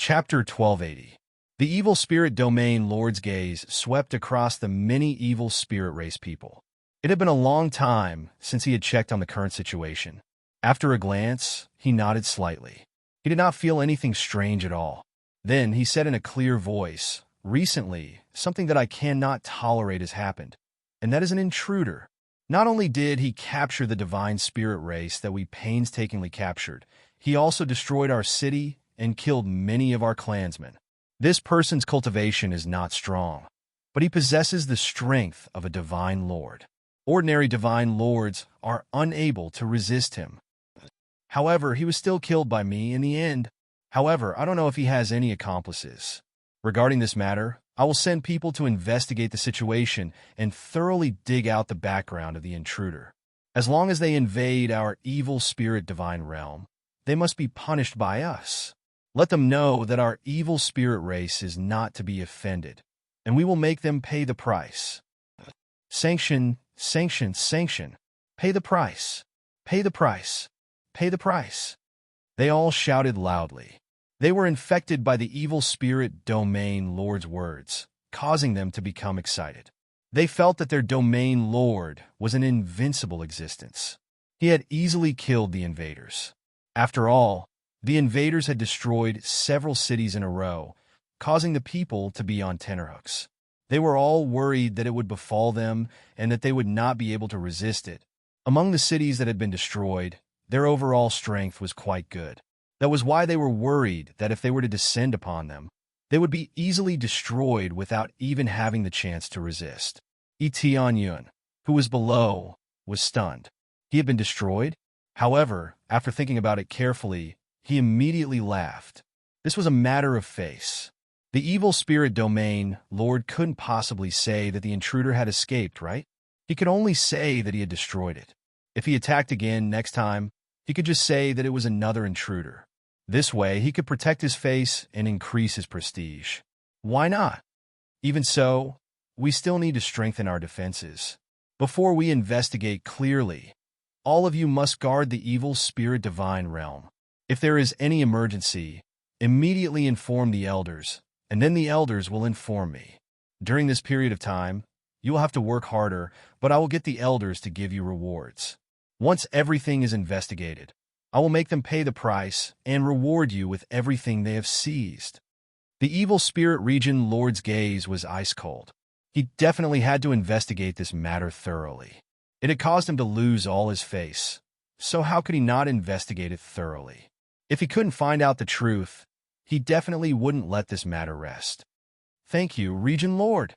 Chapter 1280. The evil spirit domain lord's gaze swept across the many evil spirit race people. It had been a long time since he had checked on the current situation. After a glance, he nodded slightly. He did not feel anything strange at all. Then he said in a clear voice, "Recently, something that I cannot tolerate has happened, and that is an intruder." Not only did he capture the divine spirit race that we painstakingly captured, he also destroyed our city and killed many of our clansmen. This person's cultivation is not strong, but he possesses the strength of a divine lord. Ordinary divine lords are unable to resist him. However, he was still killed by me in the end. However, I don't know if he has any accomplices. Regarding this matter, I will send people to investigate the situation and thoroughly dig out the background of the intruder. As long as they invade our evil spirit divine realm, they must be punished by us. Let them know that our evil spirit race is not to be offended, and we will make them pay the price. Sanction, sanction, sanction. Pay the price. Pay the price. Pay the price. They all shouted loudly. They were infected by the evil spirit domain lord's words, causing them to become excited. They felt that their domain lord was an invincible existence. He had easily killed the invaders. After all, the invaders had destroyed several cities in a row, causing the people to be on tenterhooks. They were all worried that it would befall them and that they would not be able to resist it. Among the cities that had been destroyed, their overall strength was quite good. That was why they were worried that if they were to descend upon them, they would be easily destroyed without even having the chance to resist. Tianyun, who was below, was stunned. He had been destroyed? However, after thinking about it carefully, he immediately laughed. This was a matter of face. The evil spirit domain lord couldn't possibly say that the intruder had escaped, right? He could only say that he had destroyed it. If he attacked again next time, he could just say that it was another intruder. This way, he could protect his face and increase his prestige. Why not? Even so, we still need to strengthen our defenses. Before we investigate clearly, all of you must guard the evil spirit divine realm. If there is any emergency, immediately inform the elders, and then the elders will inform me. During this period of time, you will have to work harder, but I will get the elders to give you rewards. Once everything is investigated, I will make them pay the price and reward you with everything they have seized. The evil spirit region lord's gaze was ice cold. He definitely had to investigate this matter thoroughly. It had caused him to lose all his face, so how could he not investigate it thoroughly? If he couldn't find out the truth, he definitely wouldn't let this matter rest. Thank you, Region Lord.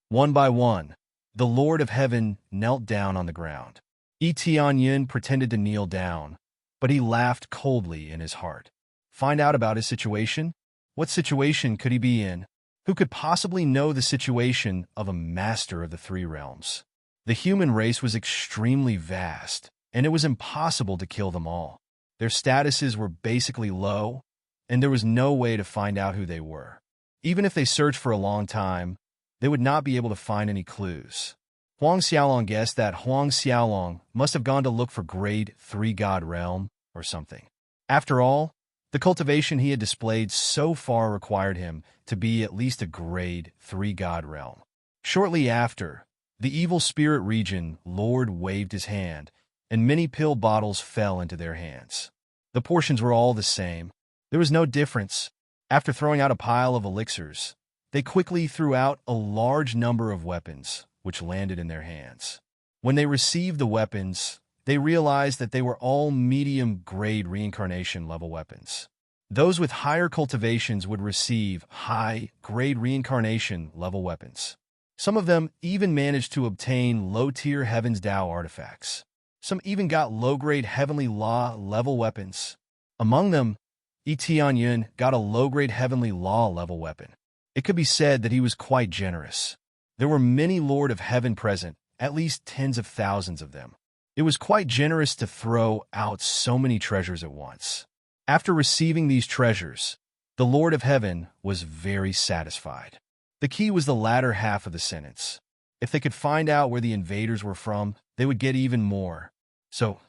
One by one, the Lord of Heaven knelt down on the ground. Tianyun pretended to kneel down, but he laughed coldly in his heart. Find out about his situation? What situation could he be in? Who could possibly know the situation of a master of the three realms? The human race was extremely vast, and it was impossible to kill them all. Their statuses were basically low, and there was no way to find out who they were. Even if they searched for a long time, they would not be able to find any clues. Huang Xiaolong guessed that Huang Xiaolong must have gone to look for grade 3 god realm or something. After all, the cultivation he had displayed so far required him to be at least a grade 3 god realm. Shortly after, the evil spirit region lord waved his hand, and many pill bottles fell into their hands. The portions were all the same. There was no difference. After throwing out a pile of elixirs, they quickly threw out a large number of weapons, which landed in their hands. When they received the weapons, they realized that they were all medium-grade reincarnation level weapons. Those with higher cultivations would receive high-grade reincarnation level weapons. Some of them even managed to obtain low-tier Heaven's Tao artifacts. Some even got low-grade Heavenly Law level weapons. Among them, Tianyun got a low-grade Heavenly Law level weapon. It could be said that he was quite generous. There were many Lord of Heaven present, at least tens of thousands of them. It was quite generous to throw out so many treasures at once. After receiving these treasures, the Lord of Heaven was very satisfied. The key was the latter half of the sentence. If they could find out where the invaders were from, they would get even more. So,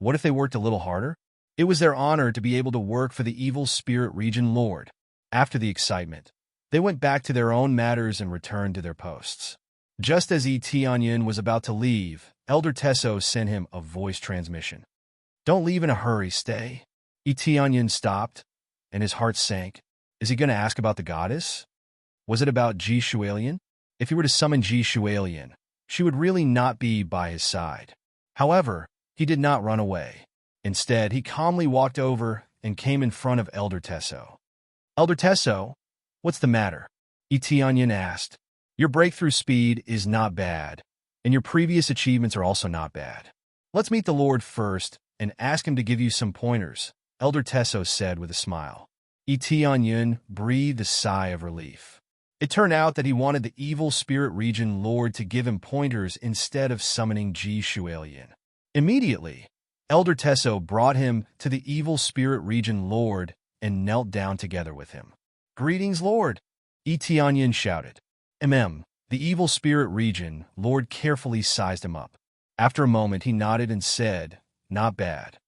what if they worked a little harder? It was their honor to be able to work for the evil spirit region lord. After the excitement, they went back to their own matters and returned to their posts. Just as Tianyin was about to leave, Elder Tesso sent him a voice transmission. "Don't leave in a hurry, stay." Tianyin stopped, and his heart sank. Is he going to ask about the goddess? Was it about Ji Shualian? If he were to summon Ji Shualian, she would really not be by his side. However, he did not run away. Instead, he calmly walked over and came in front of Elder Tesso. "Elder Tesso, what's the matter?" Tianyin asked. "Your breakthrough speed is not bad, and your previous achievements are also not bad. Let's meet the Lord first and ask him to give you some pointers," Elder Tesso said with a smile. Tianyin breathed a sigh of relief. It turned out that he wanted the evil spirit region lord to give him pointers instead of summoning Ji Shualian. Immediately, Elder Tesso brought him to the evil spirit region lord and knelt down together with him. "Greetings, Lord," Tianyin shouted. The evil spirit region lord carefully sized him up. After a moment, he nodded and said, "Not bad.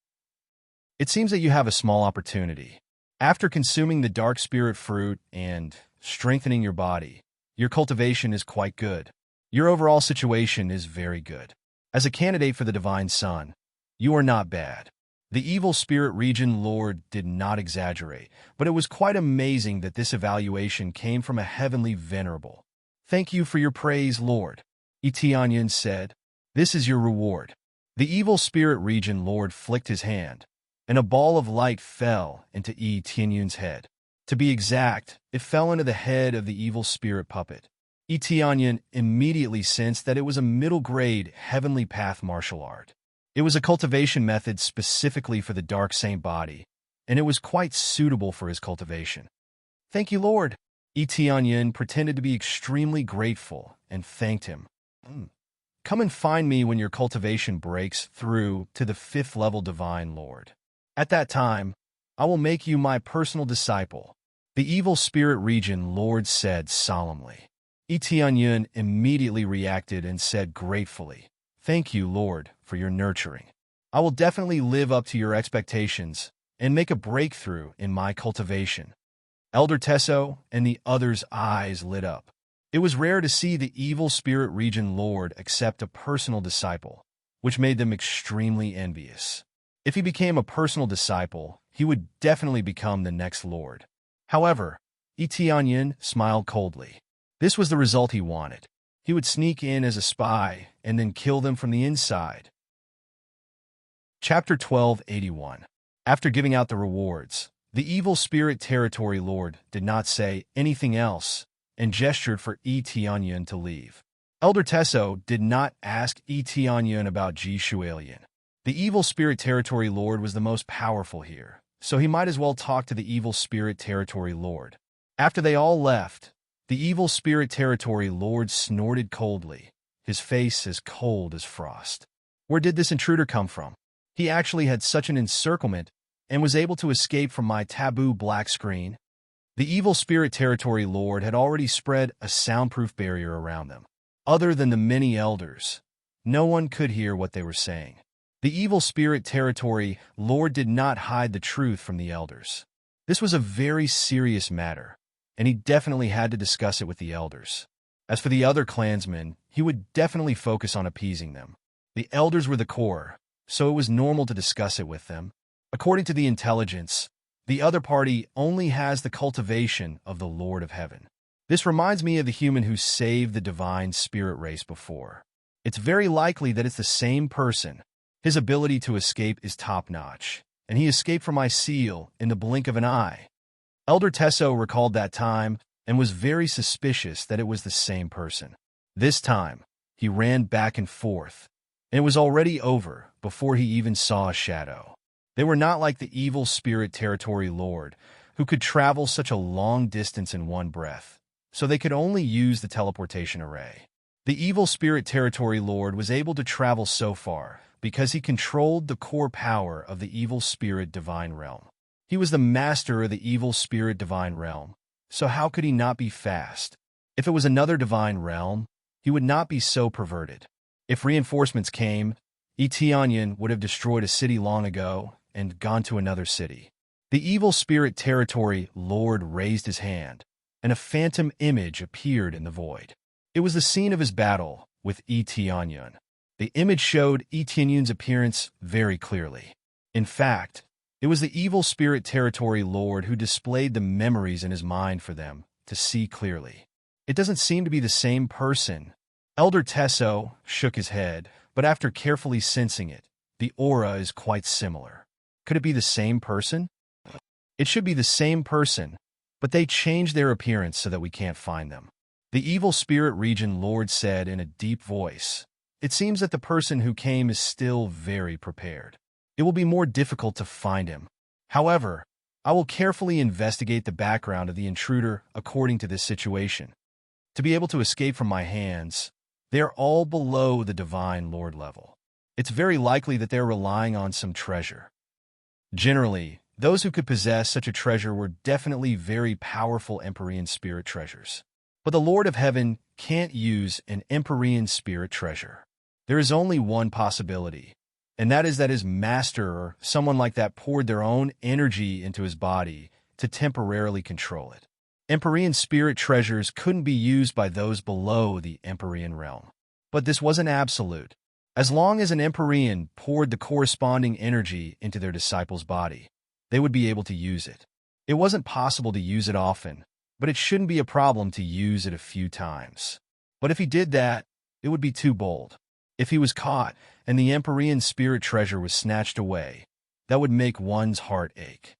It seems that you have a small opportunity. After consuming the dark spirit fruit and strengthening your body, your cultivation is quite good. Your overall situation is very good. As a candidate for the Divine Son, you are not bad." The evil spirit region lord did not exaggerate, but it was quite amazing that this evaluation came from a heavenly venerable. "Thank you for your praise, Lord," Tianyin said. "This is your reward." The evil spirit region lord flicked his hand, and a ball of light fell into Tianyin's head. To be exact, it fell into the head of the evil spirit puppet. Tianyin immediately sensed that it was a middle-grade heavenly path martial art. It was a cultivation method specifically for the dark saint body, and it was quite suitable for his cultivation. "Thank you, Lord." Tianyin pretended to be extremely grateful and thanked him. "Come and find me when your cultivation breaks through to the 5th level Divine Lord. At that time, I will make you my personal disciple," the evil spirit region lord said solemnly. Tianyin immediately reacted and said gratefully, "Thank you, Lord, for your nurturing. I will definitely live up to your expectations and make a breakthrough in my cultivation." Elder Tesso and the others' eyes lit up. It was rare to see the evil spirit region lord accept a personal disciple, which made them extremely envious. If he became a personal disciple, he would definitely become the next lord. However, Tianyin smiled coldly. This was the result he wanted. He would sneak in as a spy and then kill them from the inside. Chapter 1281. After giving out the rewards, the evil spirit territory lord did not say anything else and gestured for Tianyin to leave. Elder Tesso did not ask Tianyin about Ji Shualian. The evil spirit territory lord was the most powerful here, so he might as well talk to the evil spirit territory lord. After they all left, the evil spirit territory lord snorted coldly, his face as cold as frost. Where did this intruder come from? He actually had such an encirclement and was able to escape from my taboo black screen. The evil spirit territory lord had already spread a soundproof barrier around them. Other than the many elders, no one could hear what they were saying. The evil spirit territory lord did not hide the truth from the elders. This was a very serious matter, and he definitely had to discuss it with the elders. As for the other clansmen, he would definitely focus on appeasing them. The elders were the core, so it was normal to discuss it with them. According to the intelligence, the other party only has the cultivation of the Lord of Heaven. This reminds me of the human who saved the divine spirit race before. It's very likely that it's the same person. His ability to escape is top-notch, and he escaped from my seal in the blink of an eye. Elder Tesso recalled that time and was very suspicious that it was the same person. This time, he ran back and forth, and it was already over before he even saw a shadow. They were not like the evil spirit territory lord, who could travel such a long distance in one breath, so they could only use the teleportation array. The evil spirit territory lord was able to travel so far because he controlled the core power of the evil spirit divine realm. He was the master of the evil spirit divine realm, so how could he not be fast? If it was another divine realm, he would not be so perverted. If reinforcements came, Tianyin would have destroyed a city long ago and gone to another city. The evil spirit territory lord raised his hand, and a phantom image appeared in the void. It was the scene of his battle with Etianyun. The image showed Etianyun's appearance very clearly. In fact, it was the evil spirit territory lord who displayed the memories in his mind for them to see clearly. It doesn't seem to be the same person. Elder Tesso shook his head, but after carefully sensing it, the aura is quite similar. Could it be the same person? It should be the same person, but they changed their appearance so that we can't find them. The evil spirit region lord said in a deep voice, "It seems that the person who came is still very prepared. It will be more difficult to find him. However, I will carefully investigate the background of the intruder according to this situation. To be able to escape from my hands, they are all below the divine lord level. It's very likely that they're relying on some treasure. Generally, those who could possess such a treasure were definitely very powerful Empyrean spirit treasures. But the Lord of Heaven can't use an Empyrean spirit treasure. There is only one possibility, and that is that his master or someone like that poured their own energy into his body to temporarily control it. Empyrean spirit treasures couldn't be used by those below the Empyrean realm. But this wasn't absolute. As long as an Empyrean poured the corresponding energy into their disciple's body, they would be able to use it. It wasn't possible to use it often, but it shouldn't be a problem to use it a few times. But if he did that, it would be too bold. If he was caught and the Empyrean spirit treasure was snatched away, that would make one's heart ache.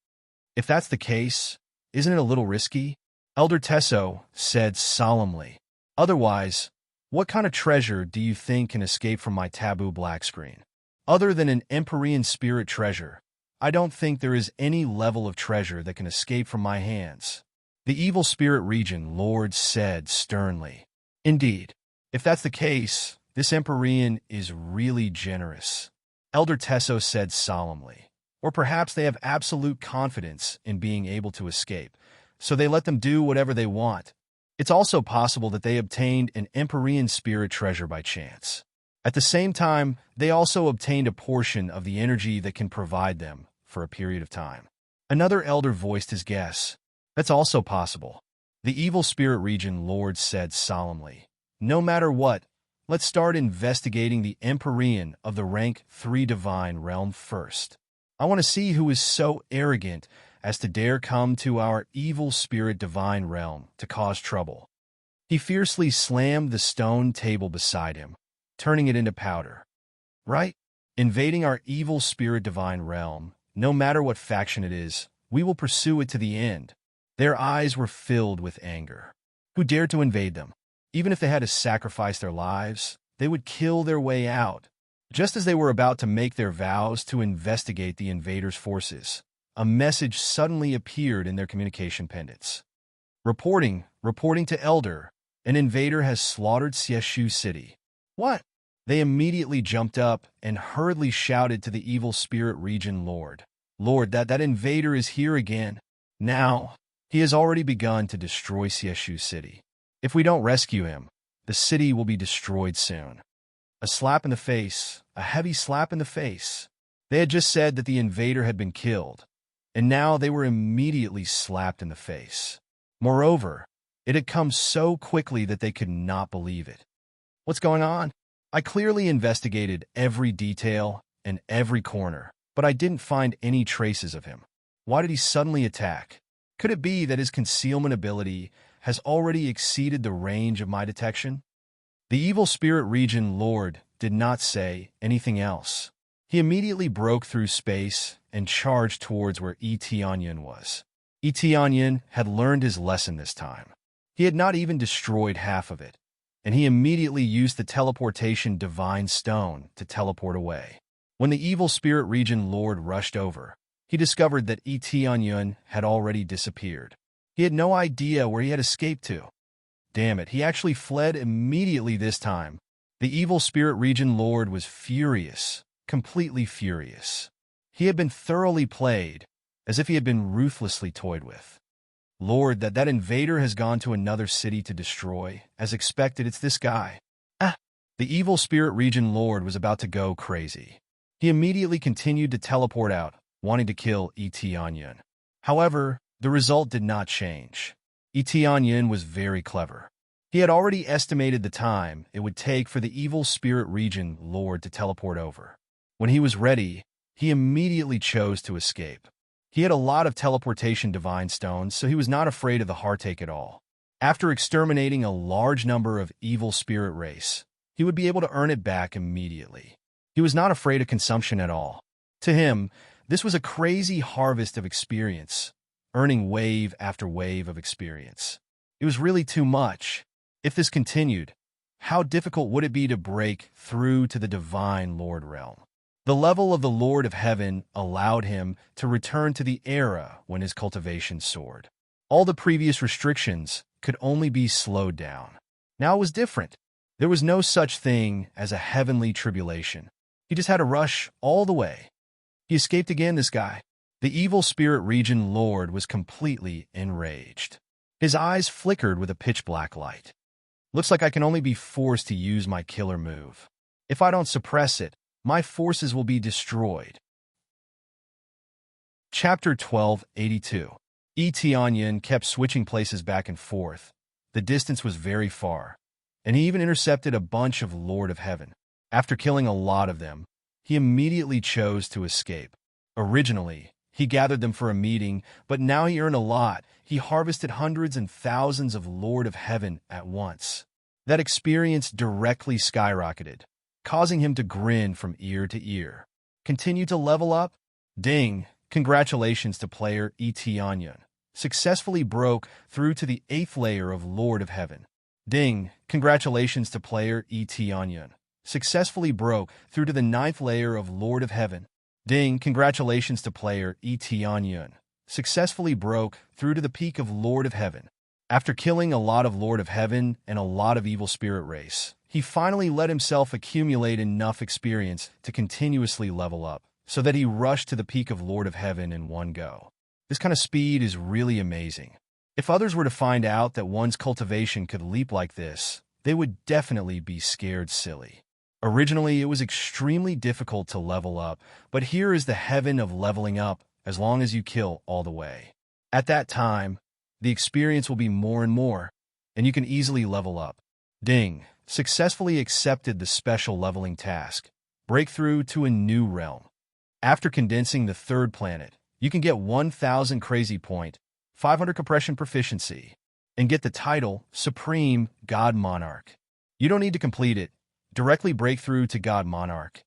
If that's the case, isn't it a little risky? Elder Tesso said solemnly. Otherwise, what kind of treasure do you think can escape from my taboo black screen? Other than an Empyrean spirit treasure, I don't think there is any level of treasure that can escape from my hands. The evil spirit region lord said sternly. Indeed, if that's the case, this Empyrean is really generous. Elder Tesso said solemnly. Or perhaps they have absolute confidence in being able to escape, so they let them do whatever they want. It's also possible that they obtained an Empyrean spirit treasure by chance. At the same time, they also obtained a portion of the energy that can provide them for a period of time. Another elder voiced his guess. That's also possible. The evil spirit region lord said solemnly. No matter what, let's start investigating the Empyrean of the rank 3 divine realm first. I want to see who is so arrogant as to dare come to our evil spirit divine realm to cause trouble. He fiercely slammed the stone table beside him, turning it into powder. Right? Invading our evil spirit divine realm, no matter what faction it is, we will pursue it to the end. Their eyes were filled with anger. Who dared to invade them? Even if they had to sacrifice their lives, they would kill their way out. Just as they were about to make their vows to investigate the invaders' forces, a message suddenly appeared in their communication pendants. Reporting to Elder, an invader has slaughtered Sieshu City. What? They immediately jumped up and hurriedly shouted to the evil spirit region lord. Lord, that invader is here again. Now, he has already begun to destroy Sieshu City. If we don't rescue him, the city will be destroyed soon. A slap in the face, a heavy slap in the face. They had just said that the invader had been killed, and now they were immediately slapped in the face. Moreover, it had come so quickly that they could not believe it. What's going on? I clearly investigated every detail and every corner, but I didn't find any traces of him. Why did he suddenly attack? Could it be that his concealment ability has already exceeded the range of my detection? The evil spirit region lord did not say anything else. He immediately broke through space and charged towards where Etianyun was. Etianyun had learned his lesson this time. He had not even destroyed half of it, and he immediately used the teleportation divine stone to teleport away. When the evil spirit region lord rushed over, he discovered that Etianyun had already disappeared. He had no idea where he had escaped to. Damn it, he actually fled immediately this time. The evil spirit region lord was furious, completely furious. He had been thoroughly played, as if he had been ruthlessly toyed with. Lord, that invader has gone to another city to destroy. As expected, it's this guy. The evil spirit region lord was about to go crazy. He immediately continued to teleport out, wanting to kill Etianyun. However, the result did not change. Etienne was very clever. He had already estimated the time it would take for the evil spirit region lord to teleport over. When he was ready, he immediately chose to escape. He had a lot of teleportation divine stones, so he was not afraid of the heartache at all. After exterminating a large number of evil spirit race, he would be able to earn it back immediately. He was not afraid of consumption at all. To him, this was a crazy harvest of experience, earning wave after wave of experience. It was really too much. If this continued, how difficult would it be to break through to the divine Lord realm? The level of the Lord of Heaven allowed him to return to the era when his cultivation soared. All the previous restrictions could only be slowed down. Now it was different. There was no such thing as a heavenly tribulation. He just had to rush all the way. He escaped again, this guy. The evil spirit region lord was completely enraged. His eyes flickered with a pitch-black light. Looks like I can only be forced to use my killer move. If I don't suppress it, my forces will be destroyed. Chapter 1282. Etienne kept switching places back and forth. The distance was very far, and he even intercepted a bunch of Lord of Heaven. After killing a lot of them, he immediately chose to escape. Originally, he gathered them for a meeting, but now he earned a lot. He harvested hundreds and thousands of Lord of Heaven at once. That experience directly skyrocketed, causing him to grin from ear to ear. Continue to level up? Ding! Congratulations to player Etienne. Successfully broke through to the 8th layer of Lord of Heaven. Ding! Congratulations to player Etienne. Successfully broke through to the 9th layer of Lord of Heaven. Ding! Congratulations to player Etienne. Successfully broke through to the peak of Lord of Heaven. After killing a lot of Lord of Heaven and a lot of evil spirit race, he finally let himself accumulate enough experience to continuously level up, so that he rushed to the peak of Lord of Heaven in one go. This kind of speed is really amazing. If others were to find out that one's cultivation could leap like this, they would definitely be scared silly. Originally, it was extremely difficult to level up, but here is the heaven of leveling up as long as you kill all the way. At that time, the experience will be more and more, and you can easily level up. Ding! Successfully accepted the special leveling task. Breakthrough to a new realm. After condensing the 3rd planet, you can get 1000 crazy point, 500 compression proficiency, and get the title Supreme God Monarch. You don't need to complete it. Directly break through to God Monarch.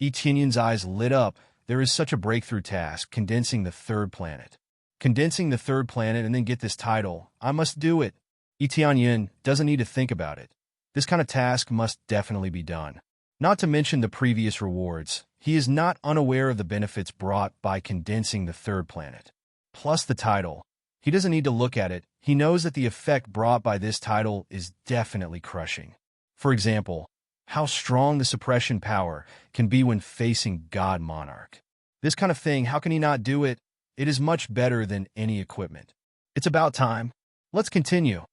Etienne's eyes lit up. There is such a breakthrough task, condensing the 3rd planet. Condensing the 3rd planet and then get this title. I must do it. Etienne doesn't need to think about it. This kind of task must definitely be done. Not to mention the previous rewards, he is not unaware of the benefits brought by condensing the 3rd planet. Plus the title. He doesn't need to look at it. He knows that the effect brought by this title is definitely crushing. For example, how strong the suppression power can be when facing God Monarch. This kind of thing, how can he not do it? It is much better than any equipment. It's about time. Let's continue.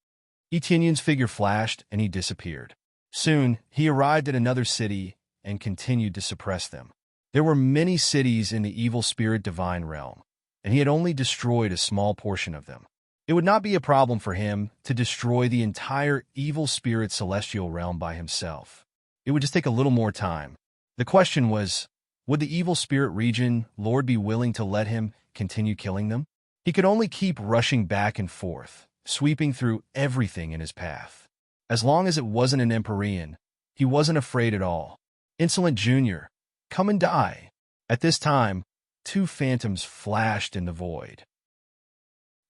Etienne's figure flashed and he disappeared. Soon, he arrived at another city and continued to suppress them. There were many cities in the evil spirit divine realm, and he had only destroyed a small portion of them. It would not be a problem for him to destroy the entire evil spirit celestial realm by himself. It would just take a little more time. The question was, would the evil spirit region lord be willing to let him continue killing them? He could only keep rushing back and forth, sweeping through everything in his path. As long as it wasn't an Empyrean, he wasn't afraid at all. Insolent Junior, come and die. At this time, 2 phantoms flashed in the void.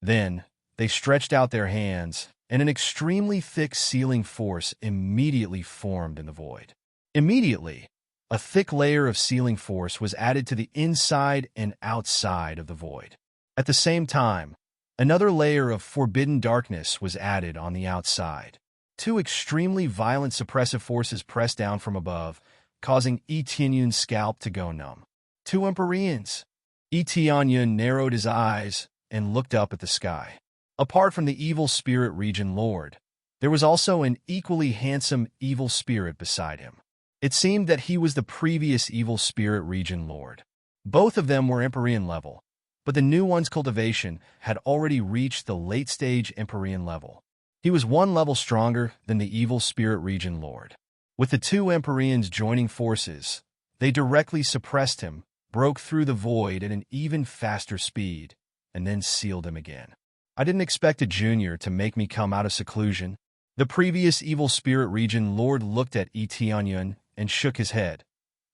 Then, they stretched out their hands, and an extremely thick sealing force immediately formed in the void. Immediately, a thick layer of sealing force was added to the inside and outside of the void. At the same time, another layer of forbidden darkness was added on the outside. 2 extremely violent suppressive forces pressed down from above, causing Etienne's scalp to go numb. 2 Empyreans. Etienne narrowed his eyes and looked up at the sky. Apart from the evil spirit region lord, there was also an equally handsome evil spirit beside him. It seemed that he was the previous evil spirit region lord. Both of them were Empyrean level, but the new one's cultivation had already reached the late-stage Empyrean level. He was one level stronger than the evil spirit region lord. With the two Empyreans joining forces, they directly suppressed him, broke through the void at an even faster speed, and then sealed him again. I didn't expect a junior to make me come out of seclusion. The previous evil spirit region lord looked at Tianyun and shook his head,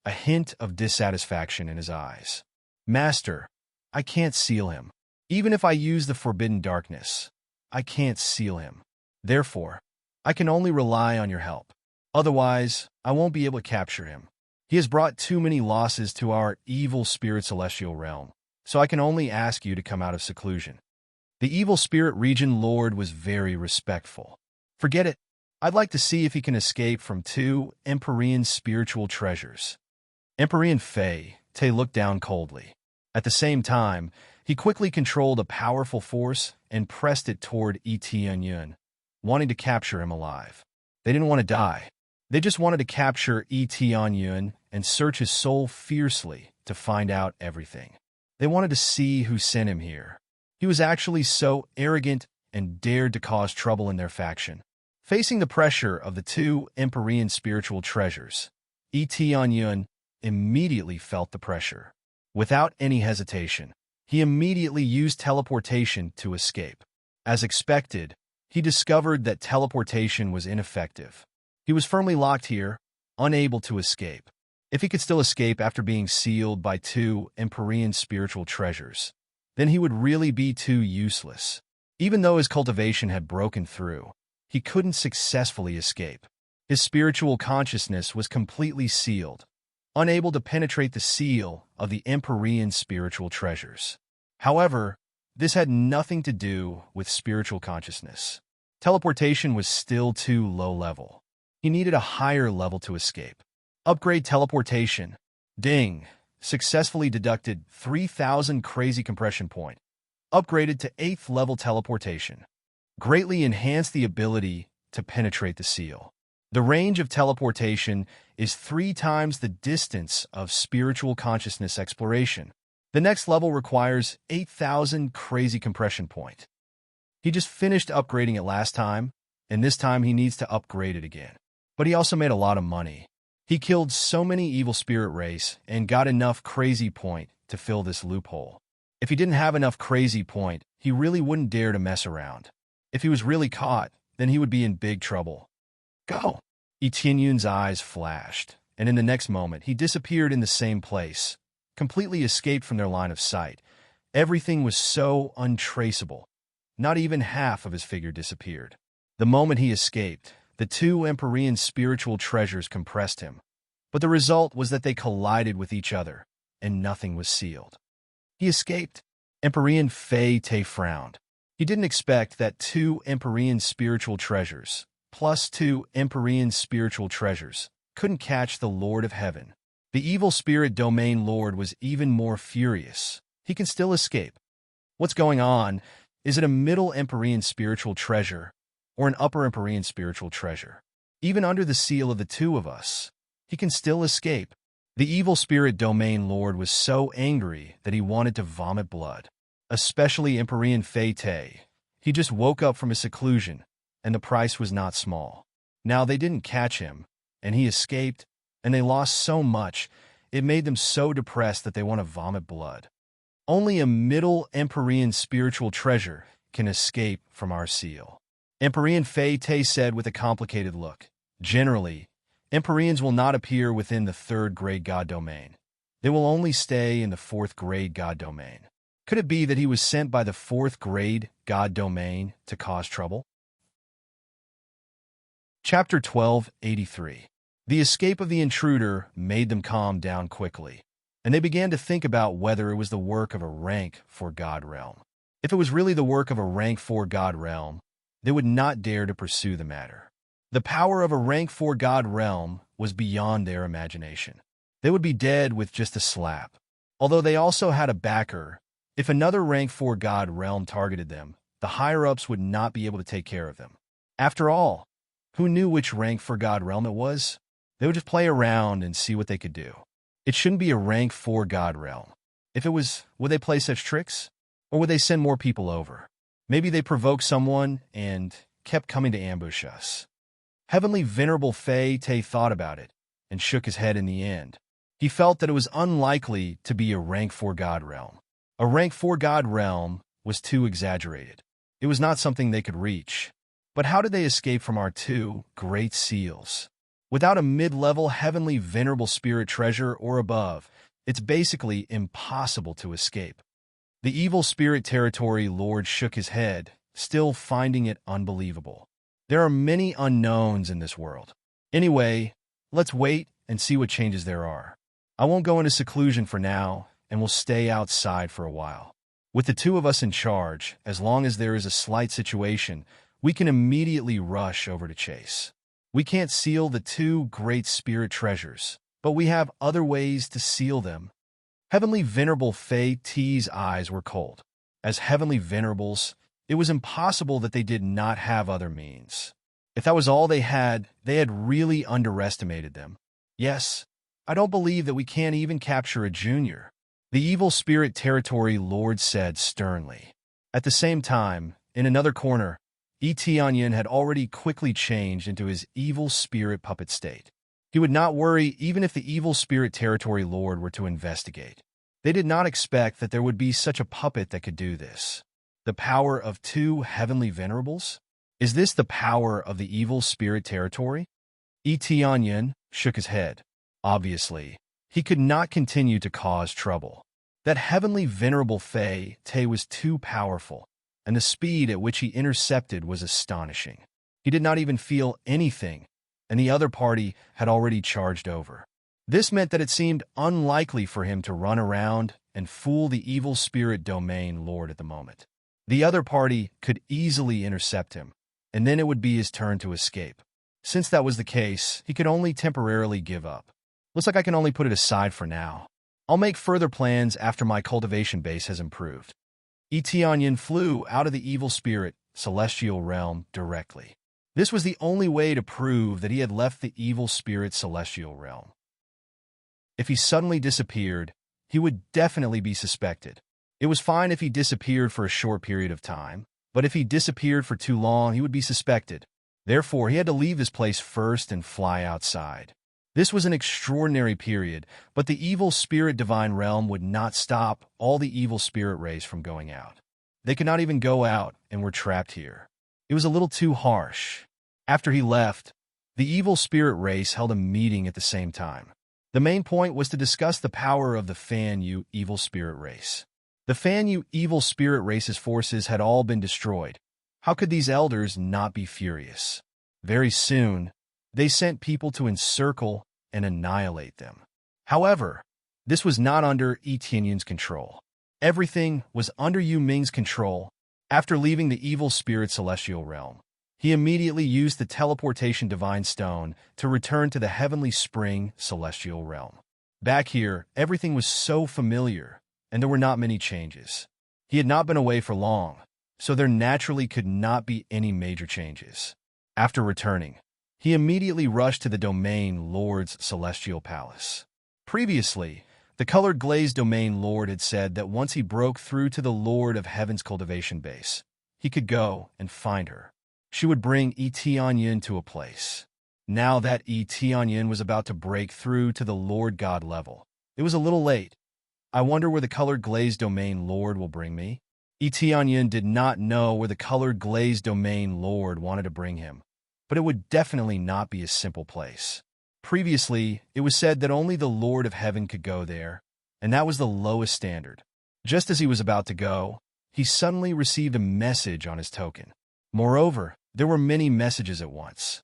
a hint of dissatisfaction in his eyes. Master, I can't seal him. Even if I use the forbidden darkness, I can't seal him. Therefore, I can only rely on your help. Otherwise, I won't be able to capture him. He has brought too many losses to our evil spirit celestial realm, so I can only ask you to come out of seclusion. The evil spirit region lord was very respectful. Forget it. I'd like to see if he can escape from two Empyrean spiritual treasures. Empyrean Fei Te looked down coldly. At the same time, he quickly controlled a powerful force and pressed it toward Tianyun, wanting to capture him alive. They didn't want to die. They just wanted to capture Tianyun and search his soul fiercely to find out everything. They wanted to see who sent him here. He was actually so arrogant and dared to cause trouble in their faction. Facing the pressure of the two Empyrean spiritual treasures, Tianyun immediately felt the pressure. Without any hesitation, he immediately used teleportation to escape. As expected, he discovered that teleportation was ineffective. He was firmly locked here, unable to escape. If he could still escape after being sealed by two Empyrean spiritual treasures, then he would really be too useless. Even though his cultivation had broken through, he couldn't successfully escape. His spiritual consciousness was completely sealed, unable to penetrate the seal of the Empyrean spiritual treasures. However, this had nothing to do with spiritual consciousness. Teleportation was still too low level. He needed a higher level to escape. Upgrade teleportation. Ding. Successfully deducted 3,000 crazy compression point. Upgraded to 8th level teleportation. Greatly enhanced the ability to penetrate the seal. The range of teleportation is 3 times the distance of spiritual consciousness exploration. The next level requires 8,000 crazy compression point. He just finished upgrading it last time, and this time he needs to upgrade it again. But he also made a lot of money. He killed so many evil spirit race and got enough crazy point to fill this loophole. If he didn't have enough crazy point, he really wouldn't dare to mess around. If he was really caught, then he would be in big trouble. Go! Tianyun's eyes flashed, and in the next moment he disappeared in the same place, completely escaped from their line of sight. Everything was so untraceable. Not even half of his figure disappeared. The moment he escaped, the two Empyrean spiritual treasures compressed him, but the result was that they collided with each other, and nothing was sealed. He escaped. Empyrean Fei Te frowned. He didn't expect that two Empyrean spiritual treasures, plus two Empyrean spiritual treasures, couldn't catch the Lord of Heaven. The evil spirit domain lord was even more furious. He can still escape. What's going on? Is it a middle Empyrean spiritual treasure, or an upper Empyrean spiritual treasure? Even under the seal of the two of us, he can still escape. The evil spirit domain lord was so angry that he wanted to vomit blood. Especially Empyrean Fei Te. He just woke up from his seclusion, and the price was not small. Now they didn't catch him, and he escaped, and they lost so much, it made them so depressed that they want to vomit blood. Only a middle Empyrean spiritual treasure can escape from our seal. Empyrean Fei Te said with a complicated look. Generally, Empyreans will not appear within the 3rd grade god domain. They will only stay in the 4th grade god domain. Could it be that he was sent by the 4th grade god domain to cause trouble? Chapter 1283. The escape of the intruder made them calm down quickly, and they began to think about whether it was the work of a rank 4 god realm. If it was really the work of a rank 4 god realm, they would not dare to pursue the matter. The power of a rank 4 god realm was beyond their imagination. They would be dead with just a slap. Although they also had a backer, if another rank 4 god realm targeted them, the higher-ups would not be able to take care of them. After all, who knew which rank 4 god realm it was? They would just play around and see what they could do. It shouldn't be a rank 4 god realm. If it was, would they play such tricks? Or would they send more people over? Maybe they provoked someone and kept coming to ambush us. Heavenly Venerable Fei Te thought about it and shook his head in the end. He felt that it was unlikely to be a rank 4 god realm. A rank 4 god realm was too exaggerated. It was not something they could reach. But how did they escape from our 2 great seals? Without a mid-level Heavenly Venerable Spirit treasure or above, it's basically impossible to escape. The Evil Spirit Territory Lord shook his head, still finding it unbelievable. There are many unknowns in this world. Anyway, let's wait and see what changes there are. I won't go into seclusion for now, and we'll stay outside for a while. With the 2 of us in charge, as long as there is a slight situation, we can immediately rush over to chase. We can't seal the 2 great spirit treasures, but we have other ways to seal them. Heavenly Venerable Fei Te's eyes were cold. As Heavenly Venerables, it was impossible that they did not have other means. If that was all they had really underestimated them. Yes, I don't believe that we can't even capture a junior, the Evil Spirit Territory Lord said sternly. At the same time, in another corner, Tianyin had already quickly changed into his evil spirit puppet state. He would not worry even if the Evil Spirit Territory Lord were to investigate. They did not expect that there would be such a puppet that could do this. The power of 2 Heavenly Venerables? Is this the power of the Evil Spirit Territory? Tianyin shook his head. Obviously, he could not continue to cause trouble. That Heavenly Venerable Fei Te was too powerful, and the speed at which he intercepted was astonishing. He did not even feel anything, and the other party had already charged over. This meant that it seemed unlikely for him to run around and fool the Evil Spirit Domain Lord at the moment. The other party could easily intercept him, and then it would be his turn to escape. Since that was the case, he could only temporarily give up. Looks like I can only put it aside for now. I'll make further plans after my cultivation base has improved. Tianyin flew out of the Evil Spirit Celestial Realm directly. This was the only way to prove that he had left the Evil Spirit Celestial Realm. If he suddenly disappeared, he would definitely be suspected. It was fine if he disappeared for a short period of time, but if he disappeared for too long, he would be suspected. Therefore, he had to leave this place first and fly outside. This was an extraordinary period, but the Evil Spirit Divine Realm would not stop all the evil spirit rays from going out. They could not even go out and were trapped here. It was a little too harsh. After he left, the evil spirit race held a meeting at the same time. The main point was to discuss the power of the Fan Yu evil spirit race. The Fan Yu evil spirit race's forces had all been destroyed. How could these elders not be furious? Very soon, they sent people to encircle and annihilate them. However, this was not under Tianyin's control. Everything was under Yu Ming's control. After leaving the Evil Spirit Celestial Realm, he immediately used the Teleportation Divine Stone to return to the Heavenly Spring Celestial Realm. Back here, everything was so familiar, and there were not many changes. He had not been away for long, so there naturally could not be any major changes. After returning, he immediately rushed to the Domain Lord's Celestial Palace. Previously, the Colored Glazed Domain Lord had said that once he broke through to the Lord of Heaven's cultivation base, he could go and find her. She would bring Tianyin to a place. Now that Tianyin was about to break through to the Lord God level, it was a little late. I wonder where the Colored Glazed Domain Lord will bring me? Tianyin did not know where the Colored Glazed Domain Lord wanted to bring him, but it would definitely not be a simple place. Previously, it was said that only the Lord of Heaven could go there, and that was the lowest standard. Just as he was about to go, he suddenly received a message on his token. Moreover, there were many messages at once.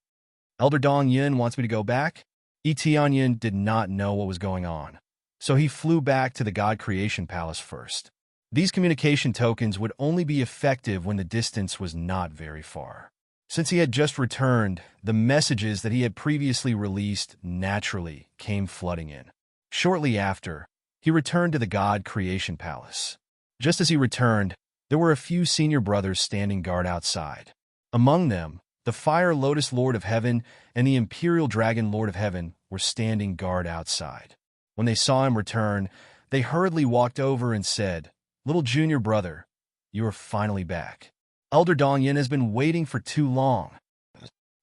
Elder Dong Yin wants me to go back? Tianyin did not know what was going on, so he flew back to the God Creation Palace first. These communication tokens would only be effective when the distance was not very far. Since he had just returned, the messages that he had previously released naturally came flooding in. Shortly after, he returned to the God Creation Palace. Just as he returned, there were a few senior brothers standing guard outside. Among them, the Fire Lotus Lord of Heaven and the Imperial Dragon Lord of Heaven were standing guard outside. When they saw him return, They hurriedly walked over and said, "Little junior brother, you are finally back. Elder Dongyin has been waiting for too long."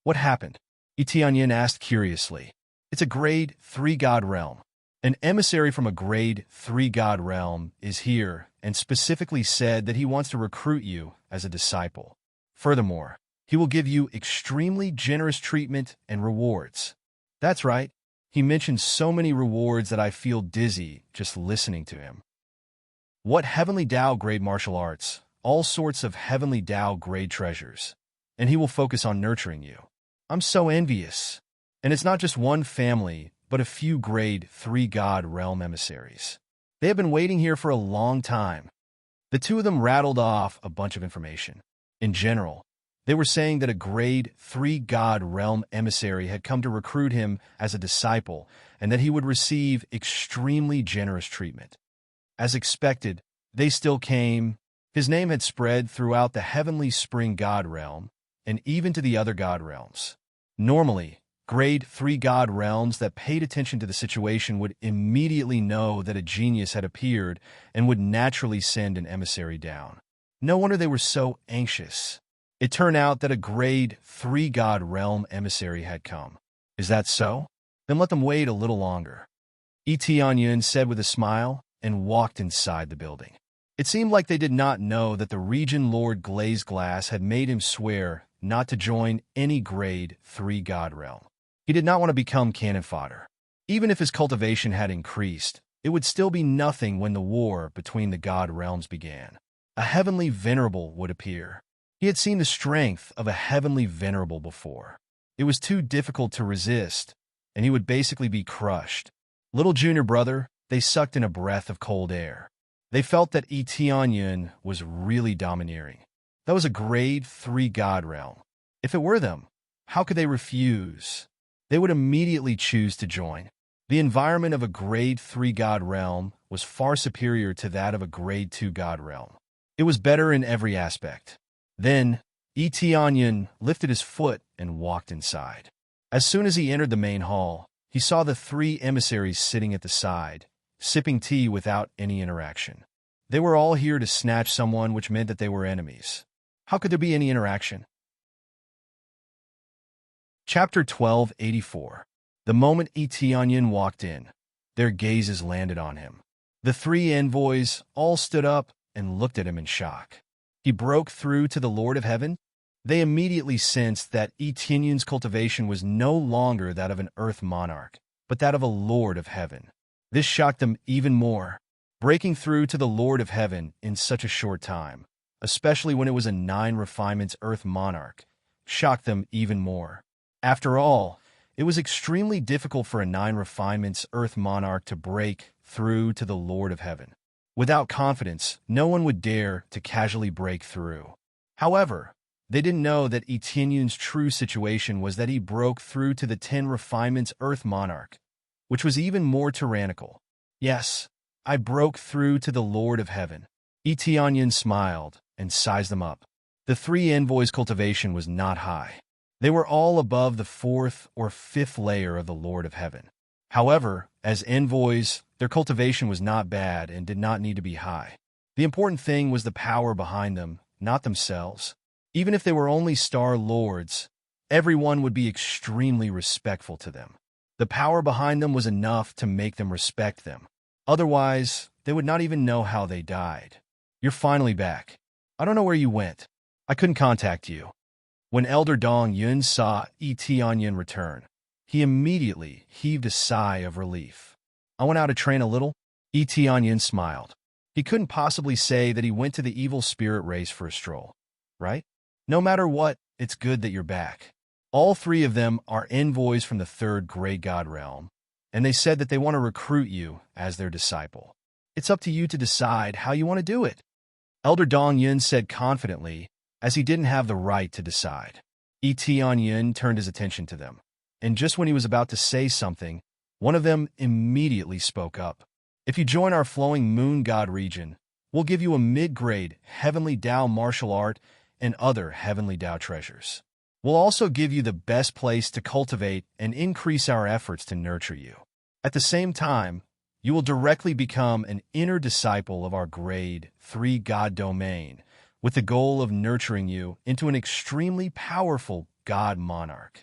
"What happened?" Tianyin asked curiously. "It's a grade 3 god realm. An emissary from a grade 3 god realm is here and specifically said that he wants to recruit you as a disciple. Furthermore, he will give you extremely generous treatment and rewards." "That's right. He mentioned so many rewards that I feel dizzy just listening to him." "What heavenly Tao grade martial arts? All sorts of heavenly Tao grade treasures. And he will focus on nurturing you. I'm so envious. And it's not just one family, but a few grade 3 god realm emissaries. They have been waiting here for a long time." The two of them rattled off a bunch of information. In general, they were saying that a grade 3 god realm emissary had come to recruit him as a disciple and that he would receive extremely generous treatment. As expected, they still came. His name had spread throughout the heavenly spring god realm and even to the other god realms. Normally, grade 3 god realms that paid attention to the situation would immediately know that a genius had appeared and would naturally send an emissary down. No wonder they were so anxious. It turned out that a grade 3 god realm emissary had come. "Is that so? Then let them wait a little longer," Tianyin said with a smile and walked inside the building. It seemed like they did not know that the Region Lord Glazed Glass had made him swear not to join any grade 3 god realm. He did not want to become cannon fodder. Even if his cultivation had increased, it would still be nothing when the war between the god realms began. A heavenly venerable would appear. He had seen the strength of a heavenly venerable before. It was too difficult to resist, and he would basically be crushed. Little junior brother, they sucked in a breath of cold air. They felt that Tianyin was really domineering. That was a grade 3 god realm. If it were them, how could they refuse? They would immediately choose to join. The environment of a grade 3 god realm was far superior to that of a grade 2 god realm. It was better in every aspect. Then, Tianyin lifted his foot and walked inside. As soon as he entered the main hall, he saw the 3 emissaries sitting at the side, sipping tea without any interaction. They were all here to snatch someone, which meant that they were enemies. How could there be any interaction? Chapter 1284. The moment Tianyin walked in, their gazes landed on him. The 3 envoys all stood up and looked at him in shock. He broke through to the Lord of Heaven? They immediately sensed that Tianyin's cultivation was no longer that of an earth monarch, but that of a Lord of Heaven. This shocked them even more. Breaking through to the Lord of Heaven in such a short time, especially when it was a 9 refinements earth monarch, shocked them even more. After all, it was extremely difficult for a 9 refinements earth monarch to break through to the Lord of Heaven. Without confidence, no one would dare to casually break through. However, they didn't know that Tianyin's true situation was that he broke through to the 10 refinements earth monarch, which was even more tyrannical. "Yes, I broke through to the Lord of Heaven." Tianyin smiled and sized them up. The 3 envoys' cultivation was not high. They were all above the 4th or 5th layer of the Lord of Heaven. However, as envoys, their cultivation was not bad and did not need to be high. The important thing was the power behind them, not themselves. Even if they were only star lords, everyone would be extremely respectful to them. The power behind them was enough to make them respect them. Otherwise, they would not even know how they died. "You're finally back. I don't know where you went. I couldn't contact you." When Elder Dongyin saw Tianyin return, he immediately heaved a sigh of relief. "I went out to train a little." Tianyin smiled. He couldn't possibly say that he went to the evil spirit race for a stroll, right? No matter what, it's good that you're back. All 3 of them are envoys from the 3rd Grey God realm, and they said that they want to recruit you as their disciple. It's up to you to decide how you want to do it. Elder Dongyin said confidently, as he didn't have the right to decide. Tianyin turned his attention to them, and just when he was about to say something, one of them immediately spoke up. "If you join our Flowing Moon God region, we'll give you a mid-grade Heavenly Tao martial art and other Heavenly Tao treasures. We'll also give you the best place to cultivate and increase our efforts to nurture you. At the same time, you will directly become an inner disciple of our grade 3 God domain, with the goal of nurturing you into an extremely powerful God monarch.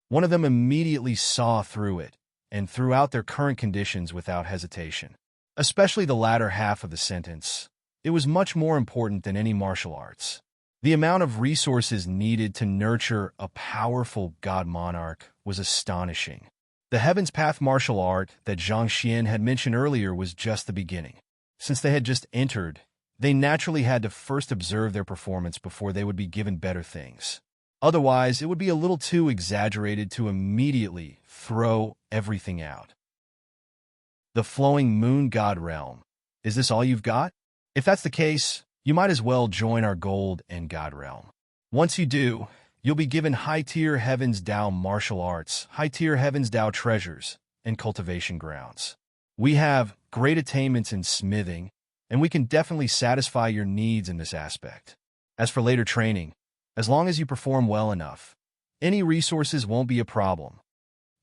One of them immediately saw through it and threw out their current conditions without hesitation. Especially the latter half of the sentence. It was much more important than any martial arts. The amount of resources needed to nurture a powerful God monarch was astonishing. The Heaven's Path martial art that Zhang Xian had mentioned earlier was just the beginning. Since they had just entered, they naturally had to first observe their performance before they would be given better things. Otherwise, it would be a little too exaggerated to immediately throw everything out. The Flowing Moon God Realm. Is this all you've got? If that's the case, you might as well join our Gold and God Realm. Once you do, you'll be given high-tier Heaven's Tao martial arts, high-tier Heaven's Tao treasures, and cultivation grounds. We have great attainments in smithing, and we can definitely satisfy your needs in this aspect. As for later training, as long as you perform well enough, any resources won't be a problem.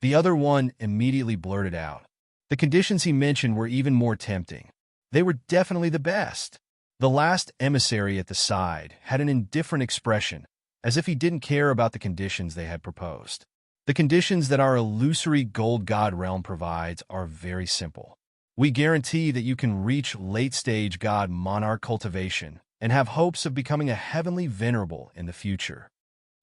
The other one immediately blurted out. The conditions he mentioned were even more tempting. They were definitely the best. The last emissary at the side had an indifferent expression, as if he didn't care about the conditions they had proposed. The conditions that our illusory Gold God Realm provides are very simple. We guarantee that you can reach late-stage God Monarch cultivation and have hopes of becoming a heavenly venerable in the future.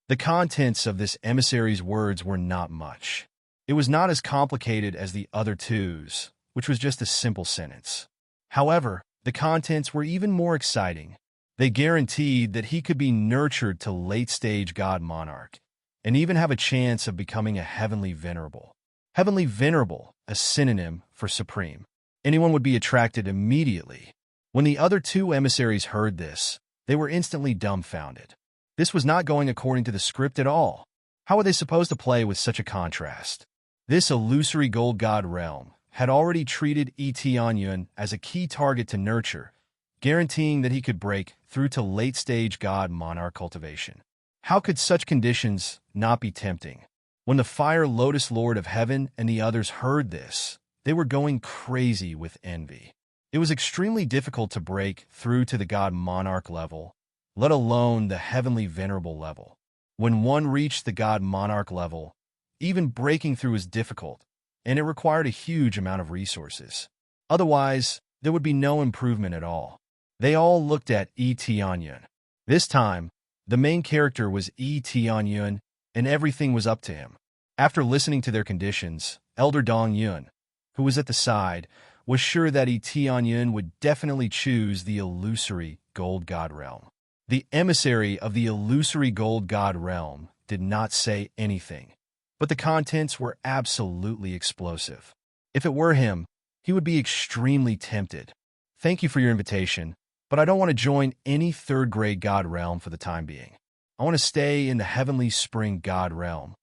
The contents of this emissary's words were not much. It was not as complicated as the other two's, which was just a simple sentence. However, the contents were even more exciting. They guaranteed that he could be nurtured to late-stage God Monarch, and even have a chance of becoming a heavenly venerable. Heavenly venerable, a synonym for supreme. Anyone would be attracted immediately. When the other two emissaries heard this, they were instantly dumbfounded. This was not going according to the script at all. How were they supposed to play with such a contrast? This illusory Gold God Realm had already treated Tianyun as a key target to nurture, guaranteeing that he could break through to late-stage God Monarch cultivation. How could such conditions not be tempting? When the Fire Lotus Lord of Heaven and the others heard this, they were going crazy with envy. It was extremely difficult to break through to the God Monarch level, let alone the Heavenly Venerable level. When one reached the God Monarch level, even breaking through was difficult, and it required a huge amount of resources. Otherwise, there would be no improvement at all. They all looked at Tianyun. This time, the main character was Tianyun, and everything was up to him. After listening to their conditions, Elder Dong Yun, who was at the side, was sure that Tianyun would definitely choose the illusory Gold God Realm. The emissary of the illusory Gold God Realm did not say anything, but the contents were absolutely explosive. If it were him, he would be extremely tempted. Thank you for your invitation, but I don't want to join any third-grade God Realm for the time being. I want to stay in the Heavenly Spring God Realm.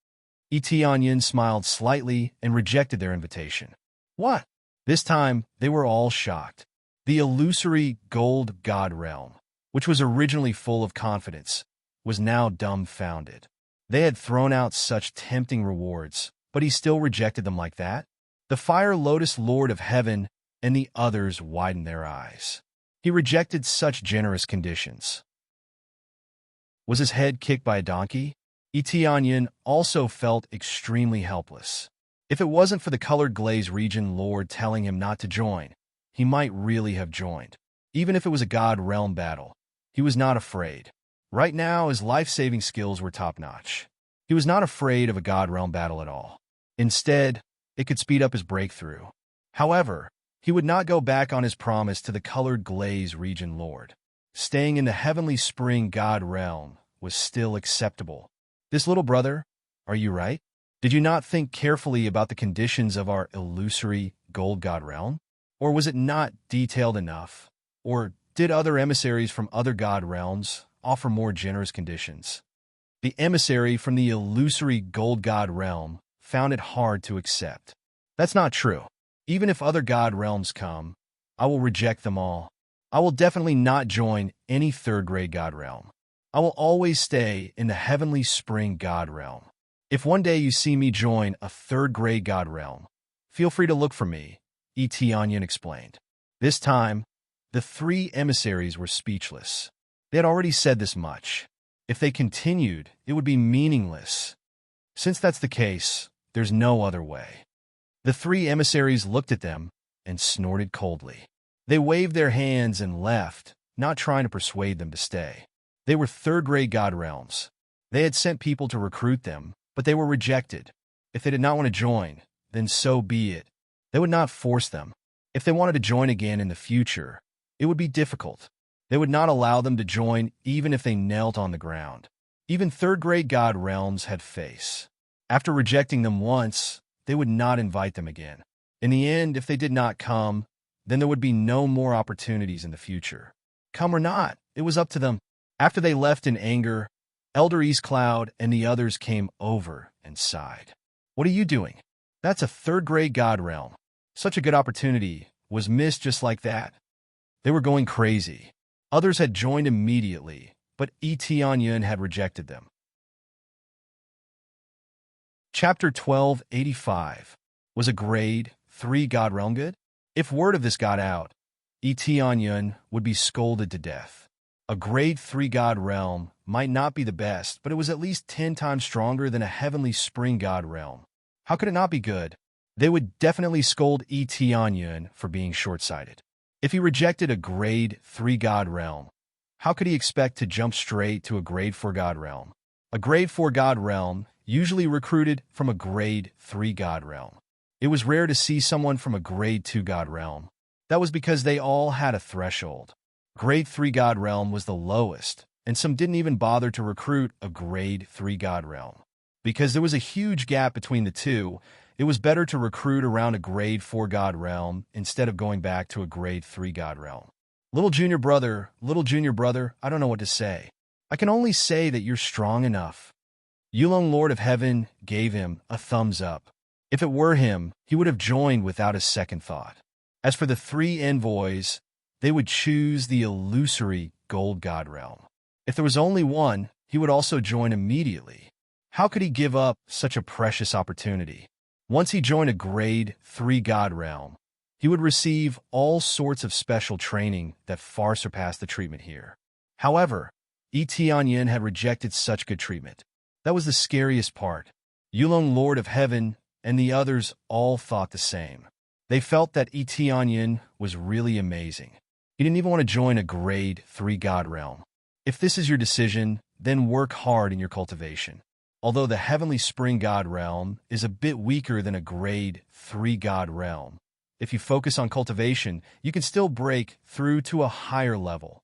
Tianyun smiled slightly and rejected their invitation. What? This time, they were all shocked. The illusory Gold God Realm, which was originally full of confidence, was now dumbfounded. They had thrown out such tempting rewards, but he still rejected them like that? The Fire Lotus Lord of Heaven and the others widened their eyes. He rejected such generous conditions. Was his head kicked by a donkey? Tianyun also felt extremely helpless. If it wasn't for the Colored Glaze Region Lord telling him not to join, he might really have joined. Even if it was a God Realm battle, he was not afraid. Right now, his life-saving skills were top-notch. He was not afraid of a God Realm battle at all. Instead, it could speed up his breakthrough. However, he would not go back on his promise to the Colored Glaze Region Lord. Staying in the Heavenly Spring God Realm was still acceptable. This little brother, are you right? Did you not think carefully about the conditions of our illusory Gold God Realm? Or was it not detailed enough? Or did other emissaries from other God Realms offer more generous conditions? The emissary from the illusory Gold God Realm found it hard to accept. That's not true. Even if other God Realms come, I will reject them all. I will definitely not join any third-grade God Realm. I will always stay in the Heavenly Spring God Realm. If one day you see me join a third-grade God Realm, feel free to look for me, Etianyan explained. This time, the three emissaries were speechless. They had already said this much. If they continued, it would be meaningless. Since that's the case, there's no other way. The three emissaries looked at them and snorted coldly. They waved their hands and left, not trying to persuade them to stay. They were third-grade god realms. They had sent people to recruit them, but they were rejected. If they did not want to join, then so be it. They would not force them. If they wanted to join again in the future, it would be difficult. They would not allow them to join even if they knelt on the ground. Even third-grade god realms had face. After rejecting them once, they would not invite them again. In the end, if they did not come, then there would be no more opportunities in the future. Come or not, it was up to them. After they left in anger, Elder East Cloud and the others came over and sighed. What are you doing? That's a third-grade god realm. Such a good opportunity was missed just like that. They were going crazy. Others had joined immediately, but Etianyan had rejected them. Chapter 1285. Was a grade 3 god realm good? If word of this got out, Etianyan would be scolded to death. A grade 3 god realm might not be the best, but it was at least 10 times stronger than a heavenly spring god realm. How could it not be good? They would definitely scold Etianyan for being short-sighted. If he rejected a grade 3 god realm, how could he expect to jump straight to a grade 4 god realm? A grade 4 god realm usually recruited from a grade 3 god realm. It was rare to see someone from a grade 2 god realm. That was because they all had a threshold. Grade 3 god realm was the lowest, and some didn't even bother to recruit a grade 3 god realm. Because there was a huge gap between the two, it was better to recruit around a grade 4 god realm instead of going back to a grade 3 god realm. Little junior brother, I don't know what to say. I can only say that you're strong enough. Yulong Lord of Heaven gave him a thumbs up. If it were him, he would have joined without a second thought. As for the three envoys, they would choose the illusory gold god realm. If there was only one, he would also join immediately. How could he give up such a precious opportunity? Once he joined a grade 3 god realm, he would receive all sorts of special training that far surpassed the treatment here. However, Etianyan had rejected such good treatment. That was the scariest part. Yulong Lord of Heaven and the others all thought the same. They felt that Etianyan was really amazing. He didn't even want to join a grade 3 god realm. If this is your decision, then work hard in your cultivation. Although the Heavenly Spring God realm is a bit weaker than a grade 3 God realm, if you focus on cultivation, you can still break through to a higher level.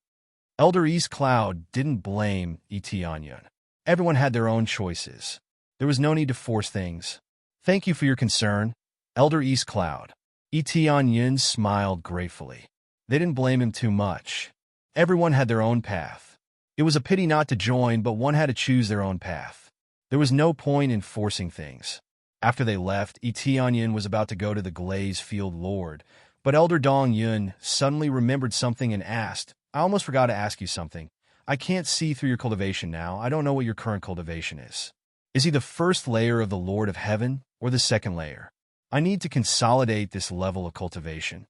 Elder East Cloud didn't blame Etianyan. Everyone had their own choices. There was no need to force things. Thank you for your concern, Elder East Cloud. Etianyan smiled gratefully. They didn't blame him too much. Everyone had their own path. It was a pity not to join, but one had to choose their own path. There was no point in forcing things. After they left, Etianyan was about to go to the Glaze Field Lord, but Elder Dong Yun suddenly remembered something and asked, I almost forgot to ask you something. I can't see through your cultivation now. I don't know what your current cultivation is. Is he the first layer of the Lord of Heaven or the second layer? I need to consolidate this level of cultivation.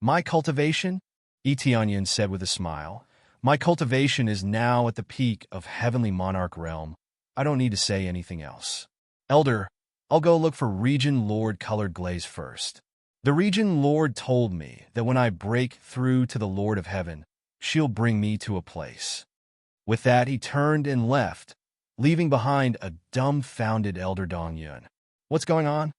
My cultivation? Etianyan said with a smile. My cultivation is now at the peak of Heavenly Monarch Realm. I don't need to say anything else. Elder, I'll go look for Region Lord Colored Glaze first. The Region Lord told me that when I break through to the Lord of Heaven, she'll bring me to a place. With that, he turned and left, leaving behind a dumbfounded Elder Dong Yun. What's going on?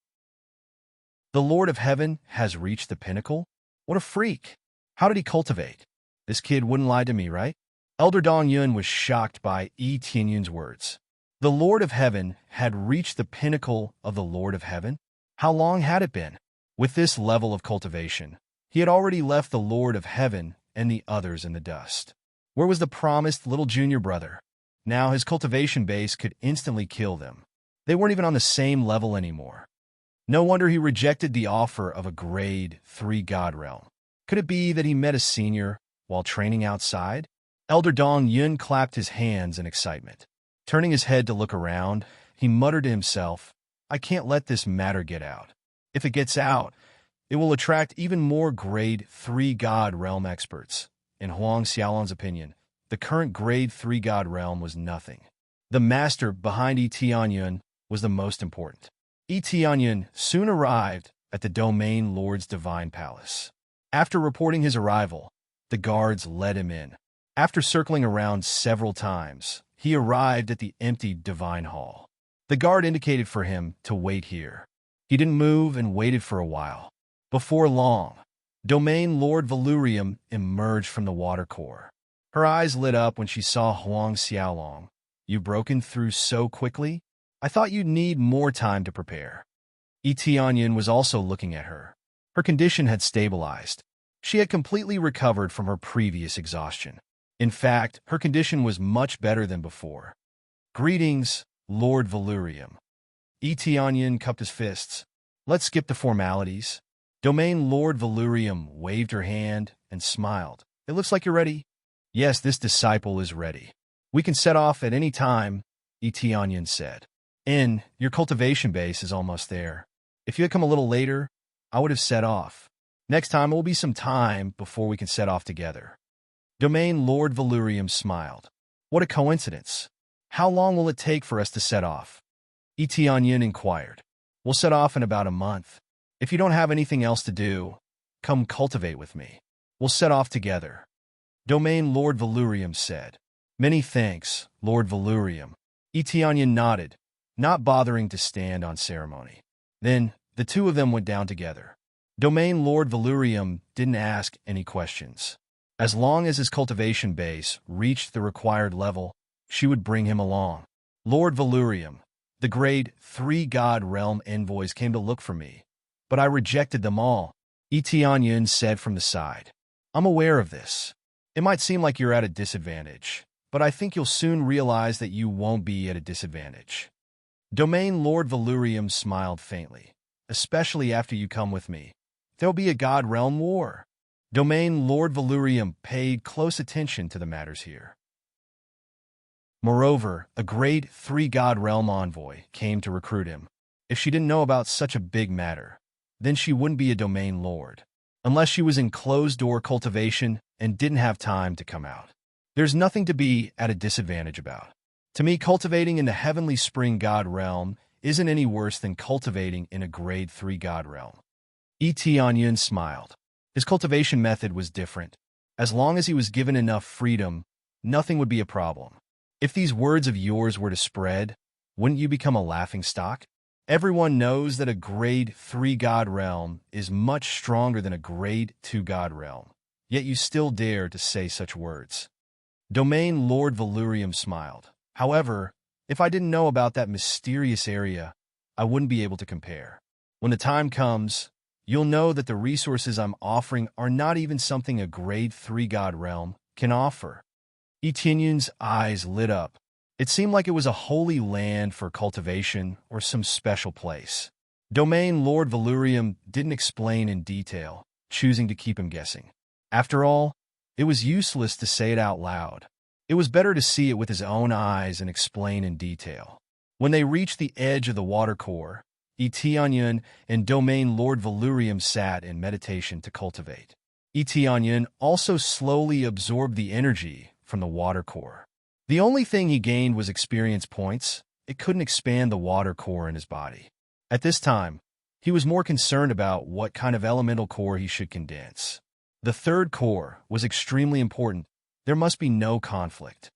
The Lord of Heaven has reached the pinnacle? What a freak! How did he cultivate? This kid wouldn't lie to me, right? Elder Dong Yun was shocked by Etianyan's words. The Lord of Heaven had reached the pinnacle of the Lord of Heaven? How long had it been? With this level of cultivation, he had already left the Lord of Heaven and the others in the dust. Where was the promised little junior brother? Now his cultivation base could instantly kill them. They weren't even on the same level anymore. No wonder he rejected the offer of a grade 3 God realm. Could it be that he met a senior while training outside? Elder Dong Yun clapped his hands in excitement. Turning his head to look around, he muttered to himself, I can't let this matter get out. If it gets out, It will attract even more Grade 3 God Realm experts. In Huang Xiaolon's opinion, the current Grade 3 God Realm was nothing. The master behind Yi Tianyun was the most important. Yi Tianyun soon arrived at the Domain Lord's Divine Palace. After reporting his arrival, the guards led him in. After circling around several times, he arrived at the empty Divine Hall. The guard indicated for him to wait here. He didn't move and waited for a while. Before long, Domain Lord Valurium emerged from the water core. Her eyes lit up when she saw Huang Xiaolong. "You've broken through so quickly? I thought you'd need more time to prepare." Yi Tianyun was also looking at her. Her condition had stabilized. She had completely recovered from her previous exhaustion. In fact, her condition was much better than before. "Greetings, Lord Valurium." Yi Tianyun cupped his fists. "Let's skip the formalities." Domain Lord Valurium waved her hand and smiled. "It looks like you're ready." "Yes, this disciple is ready. We can set off at any time," Yi Tianyun said. "Your cultivation base is almost there. If you had come a little later, I would have set off. Next time it will be some time before we can set off together." Domain Lord Valurium smiled. "What a coincidence. How long will it take for us to set off?" Yi Tianyun inquired. "We'll set off in about a month. If you don't have anything else to do, come cultivate with me. We'll set off together." Domain Lord Valurium said. "Many thanks, Lord Valurium." Yi Tianyun nodded, not bothering to stand on ceremony. Then the two of them went down together. Domain Lord Valurium didn't ask any questions. As long as his cultivation base reached the required level, she would bring him along. "Lord Valurium, the Grade 3 God Realm envoys came to look for me, but I rejected them all," Yi Tianyun said from the side. "I'm aware of this. It might seem like you're at a disadvantage, but I think you'll soon realize that you won't be at a disadvantage." Domain Lord Valurium smiled faintly. "Especially after you come with me. There'll be a God Realm war." Domain Lord Valurium paid close attention to the matters here. Moreover, a Grade 3 God Realm envoy came to recruit him. If she didn't know about such a big matter, then she wouldn't be a Domain Lord, unless she was in closed-door cultivation and didn't have time to come out. There's nothing to be at a disadvantage about. To me, cultivating in the Heavenly Spring God Realm isn't any worse than cultivating in a Grade 3 God Realm. Yi Tianyun smiled. His cultivation method was different. As long as he was given enough freedom, nothing would be a problem. If these words of yours were to spread, wouldn't you become a laughingstock? Everyone knows that a Grade 3 God Realm is much stronger than a Grade 2 God Realm, yet you still dare to say such words. Domain Lord Valurium smiled. "However, if I didn't know about that mysterious area, I wouldn't be able to compare. When the time comes, you'll know that the resources I'm offering are not even something a Grade 3 God Realm can offer." Yi Tianyun's eyes lit up. It seemed like it was a holy land for cultivation or some special place. Domain Lord Valurium didn't explain in detail, choosing to keep him guessing. After all, it was useless to say it out loud. It was better to see it with his own eyes and explain in detail. When they reached the edge of the water core, Yi Tianyun and Domain Lord Valurium sat in meditation to cultivate. Yi Tianyun also slowly absorbed the energy from the water core. The only thing he gained was experience points. It couldn't expand the water core in his body. At this time, he was more concerned about what kind of elemental core he should condense. The third core was extremely important. There must be no conflict.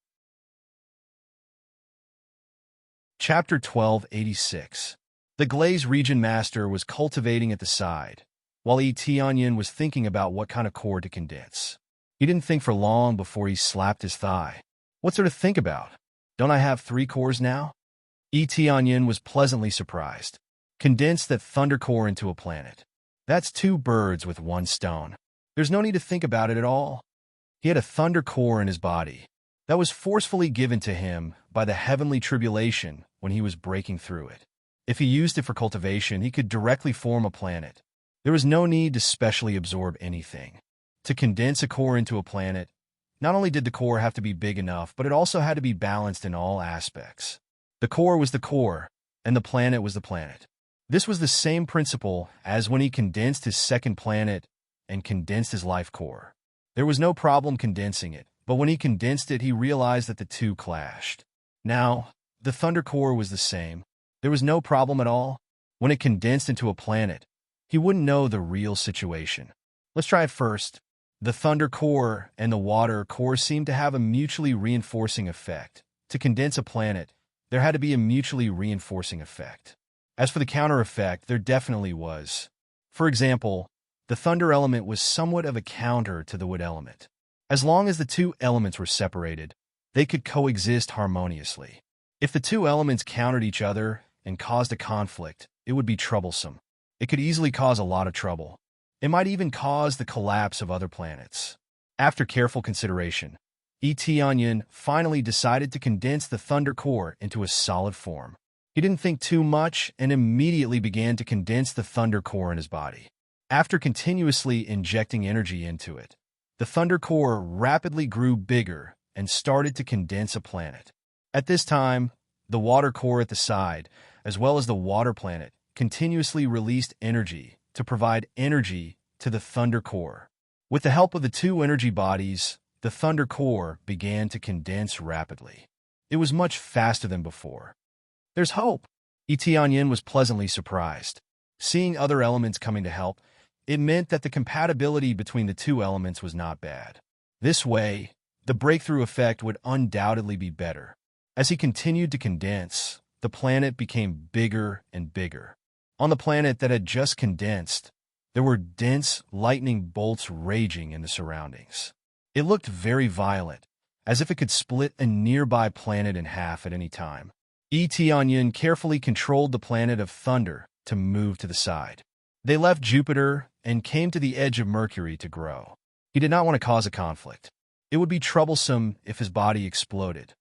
Chapter 1286. The Glaze Region Master was cultivating at the side, while Yi Tianyun was thinking about what kind of core to condense. He didn't think for long before he slapped his thigh. "What's there to think about? Don't I have 3 cores now?" Yi Tianyun was pleasantly surprised. Condense that thunder core into a planet. That's 2 birds with 1 stone. There's no need to think about it at all. He had a thunder core in his body that was forcefully given to him by the heavenly tribulation when he was breaking through it. If he used it for cultivation, he could directly form a planet. There was no need to specially absorb anything. To condense a core into a planet, not only did the core have to be big enough, but it also had to be balanced in all aspects. The core was the core, and the planet was the planet. This was the same principle as when he condensed his second planet and condensed his life core. There was no problem condensing it, but when he condensed it, he realized that the two clashed. Now, the thunder core was the same. There was no problem at all. When it condensed into a planet, he wouldn't know the real situation. Let's try it first. The thunder core and the water core seemed to have a mutually reinforcing effect. To condense a planet, there had to be a mutually reinforcing effect. As for the counter effect, there definitely was. For example, the thunder element was somewhat of a counter to the wood element. As long as the two elements were separated, they could coexist harmoniously. If the two elements countered each other and caused a conflict, it would be troublesome. It could easily cause a lot of trouble. It might even cause the collapse of other planets. After careful consideration, Etienne finally decided to condense the thunder core into a solid form. He didn't think too much and immediately began to condense the thunder core in his body. After continuously injecting energy into it, the thunder core rapidly grew bigger and started to condense a planet. At this time, the water core at the side, as well as the water planet, continuously released energy to provide energy to the thunder core. With the help of the two energy bodies, the thunder core began to condense rapidly. It was much faster than before. There's hope. Etienne was pleasantly surprised. Seeing other elements coming to help, it meant that the compatibility between the two elements was not bad. This way, the breakthrough effect would undoubtedly be better. As he continued to condense, the planet became bigger and bigger. On the planet that had just condensed, there were dense lightning bolts raging in the surroundings. It looked very violent, as if it could split a nearby planet in half at any time. Etienne carefully controlled the planet of thunder to move to the side. They left Jupiter and came to the edge of Mercury to grow. He did not want to cause a conflict. It would be troublesome if his body exploded.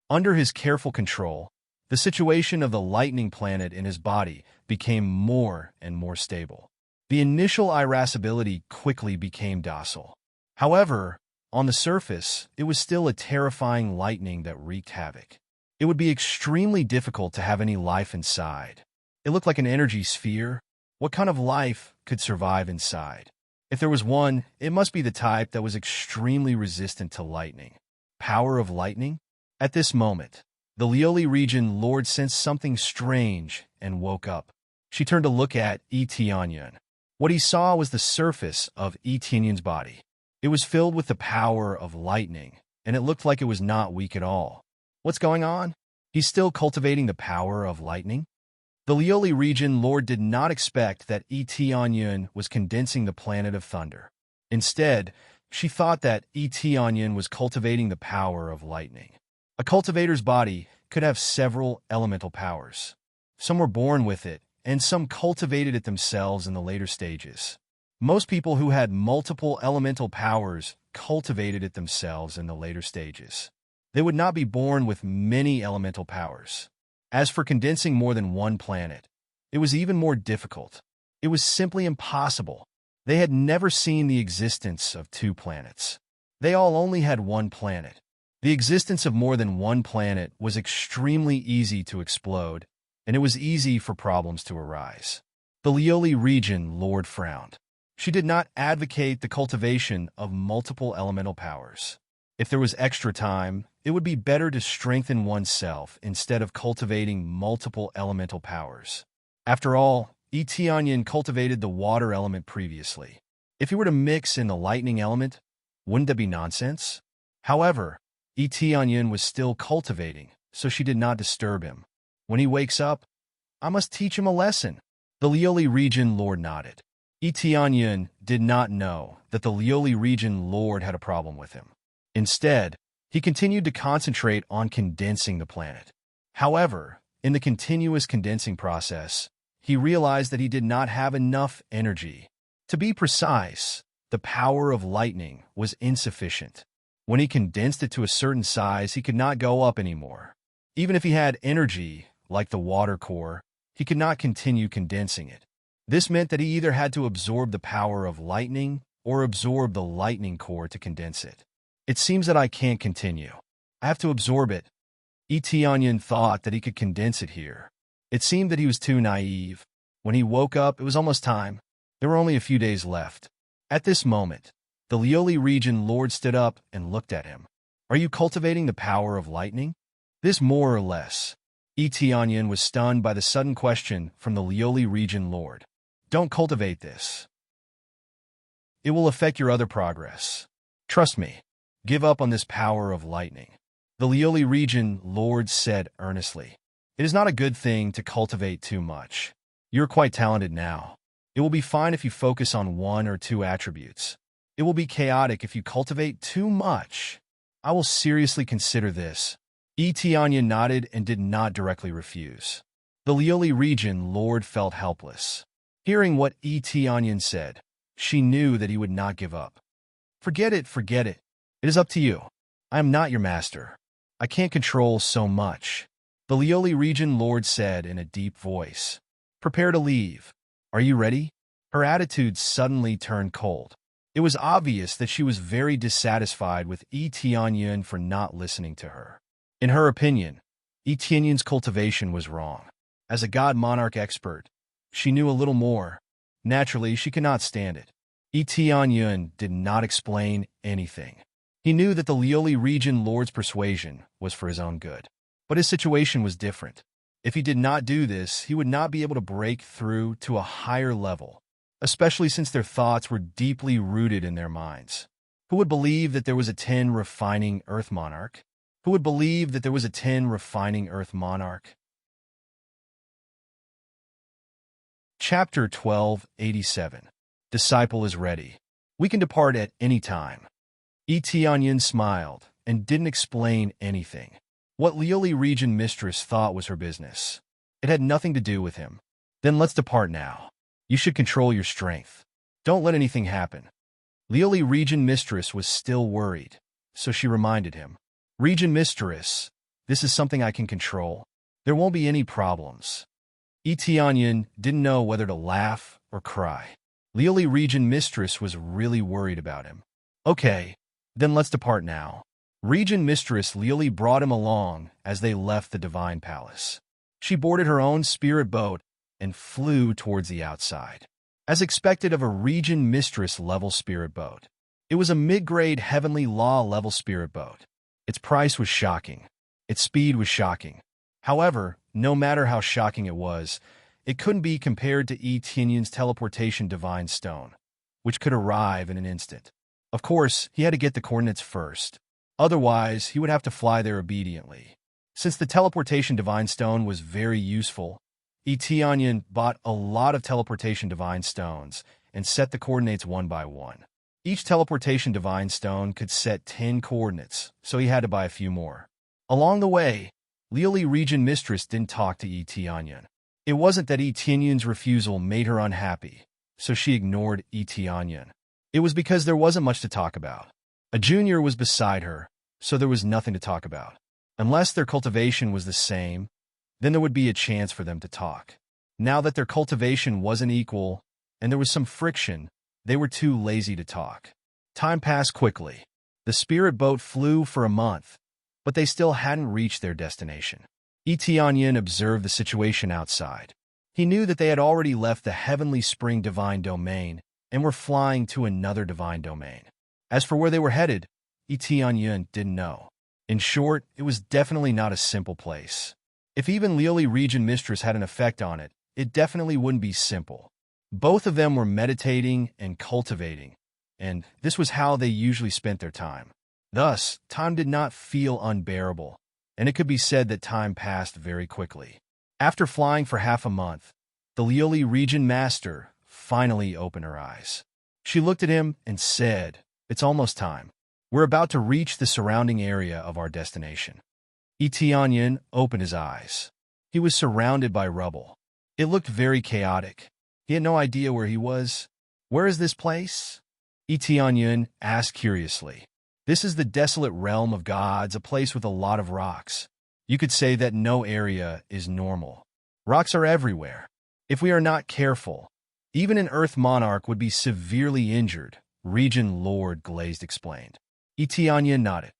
Under his careful control, the situation of the lightning planet in his body became more and more stable. The initial irascibility quickly became docile. However, on the surface, it was still a terrifying lightning that wreaked havoc. It would be extremely difficult to have any life inside. It looked like an energy sphere. What kind of life could survive inside? If there was one, it must be the type that was extremely resistant to lightning. Power of lightning? At this moment, the Lioli region lord sensed something strange and woke up. She turned to look at Etienne. What he saw was the surface of Etienne's body. It was filled with the power of lightning, and it looked like it was not weak at all. What's going on? He's still cultivating the power of lightning? The Lioli region lord did not expect that Etienne was condensing the planet of thunder. Instead, she thought that Etienne was cultivating the power of lightning. A cultivator's body could have several elemental powers. Some were born with it, and some cultivated it themselves in the later stages. Most people who had multiple elemental powers cultivated it themselves in the later stages. They would not be born with many elemental powers. As for condensing more than one planet, it was even more difficult. It was simply impossible. They had never seen the existence of two planets. They all only had one planet. The existence of more than one planet was extremely easy to explode, and it was easy for problems to arise. The Lioli region lord frowned. She did not advocate the cultivation of multiple elemental powers. If there was extra time, it would be better to strengthen oneself instead of cultivating multiple elemental powers. After all, Etienne cultivated the water element previously. If he were to mix in the lightning element, wouldn't that be nonsense? However, Etienne was still cultivating, so she did not disturb him. When he wakes up, I must teach him a lesson. The Lioli region lord nodded. Etienne did not know that the Lioli region lord had a problem with him. Instead, he continued to concentrate on condensing the planet. However, in the continuous condensing process, he realized that he did not have enough energy. To be precise, the power of lightning was insufficient. When he condensed it to a certain size, he could not go up anymore. Even if he had energy, like the water core, he could not continue condensing it. This meant that he either had to absorb the power of lightning or absorb the lightning core to condense it. It seems that I can't continue. I have to absorb it. Etienne thought that he could condense it here. It seemed that he was too naive. When he woke up, it was almost time. There were only a few days left. At this moment, the Lioli region lord stood up and looked at him. Are you cultivating the power of lightning? This more or less. Etianyan was stunned by the sudden question from the Lioli region lord. Don't cultivate this. It will affect your other progress. Trust me. Give up on this power of lightning. The Lioli region lord said earnestly. It is not a good thing to cultivate too much. You're quite talented now. It will be fine if you focus on one or two attributes. It will be chaotic if you cultivate too much. I will seriously consider this. Etianyan nodded and did not directly refuse. The Lioli region lord felt helpless. Hearing what Etianyan said, she knew that he would not give up. Forget it, forget it. It is up to you. I am not your master. I can't control so much. The Lioli region lord said in a deep voice. Prepare to leave. Are you ready? Her attitude suddenly turned cold. It was obvious that she was very dissatisfied with Etianyan for not listening to her. In her opinion, Etianyan's cultivation was wrong. As a god monarch expert, she knew a little more. Naturally, she could not stand it. Etianyan did not explain anything. He knew that the Lioli region lord's persuasion was for his own good. But his situation was different. If he did not do this, he would not be able to break through to a higher level, especially since their thoughts were deeply rooted in their minds. Who would believe that there was a 10 refining Earth monarch? Who would believe that there was a 10 refining Earth monarch? Chapter 1287. Disciple is ready. We can depart at any time. Etianyan smiled and didn't explain anything. What Lioli region mistress thought was her business. It had nothing to do with him. Then let's depart now. You should control your strength. Don't let anything happen. Lioli region mistress was still worried, so she reminded him. Region mistress, this is something I can control. There won't be any problems. Etianyan didn't know whether to laugh or cry. Lioli region mistress was really worried about him. Okay, then let's depart now. Region mistress Lioli brought him along as they left the divine palace. She boarded her own spirit boat and flew towards the outside. As expected of a region mistress level spirit boat, it was a mid-grade heavenly law level spirit boat. Its price was shocking. Its speed was shocking. However, no matter how shocking it was, it couldn't be compared to Etianyan's teleportation divine stone, which could arrive in an instant. Of course, he had to get the coordinates first. Otherwise, he would have to fly there obediently. Since the teleportation divine stone was very useful, Etianyan bought a lot of teleportation divine stones and set the coordinates one by one. Each teleportation divine stone could set 10 coordinates, so he had to buy a few more. Along the way, Lioli region mistress didn't talk to Etianyan. It wasn't that Etianyan's refusal made her unhappy, so she ignored Etianyan. It was because there wasn't much to talk about. A junior was beside her, so there was nothing to talk about. Unless their cultivation was the same, then there would be a chance for them to talk. Now that their cultivation wasn't equal, and there was some friction, they were too lazy to talk. Time passed quickly. The spirit boat flew for a month, but they still hadn't reached their destination. Etianyan observed the situation outside. He knew that they had already left the heavenly spring divine domain and were flying to another divine domain. As for where they were headed, Etianyan didn't know. In short, it was definitely not a simple place. If even Lioli region mistress had an effect on it, it definitely wouldn't be simple. Both of them were meditating and cultivating, and this was how they usually spent their time. Thus, time did not feel unbearable, and it could be said that time passed very quickly. After flying for half a month, the Lioli region master finally opened her eyes. She looked at him and said, "It's almost time. We're about to reach the surrounding area of our destination." Etianyan opened his eyes. He was surrounded by rubble. It looked very chaotic. He had no idea where he was. "Where is this place?" Etianyan asked curiously. "This is the desolate realm of gods, a place with a lot of rocks. You could say that no area is normal. Rocks are everywhere. If we are not careful, even an Earth monarch would be severely injured," Region Lord Glazed explained. Etianyan nodded.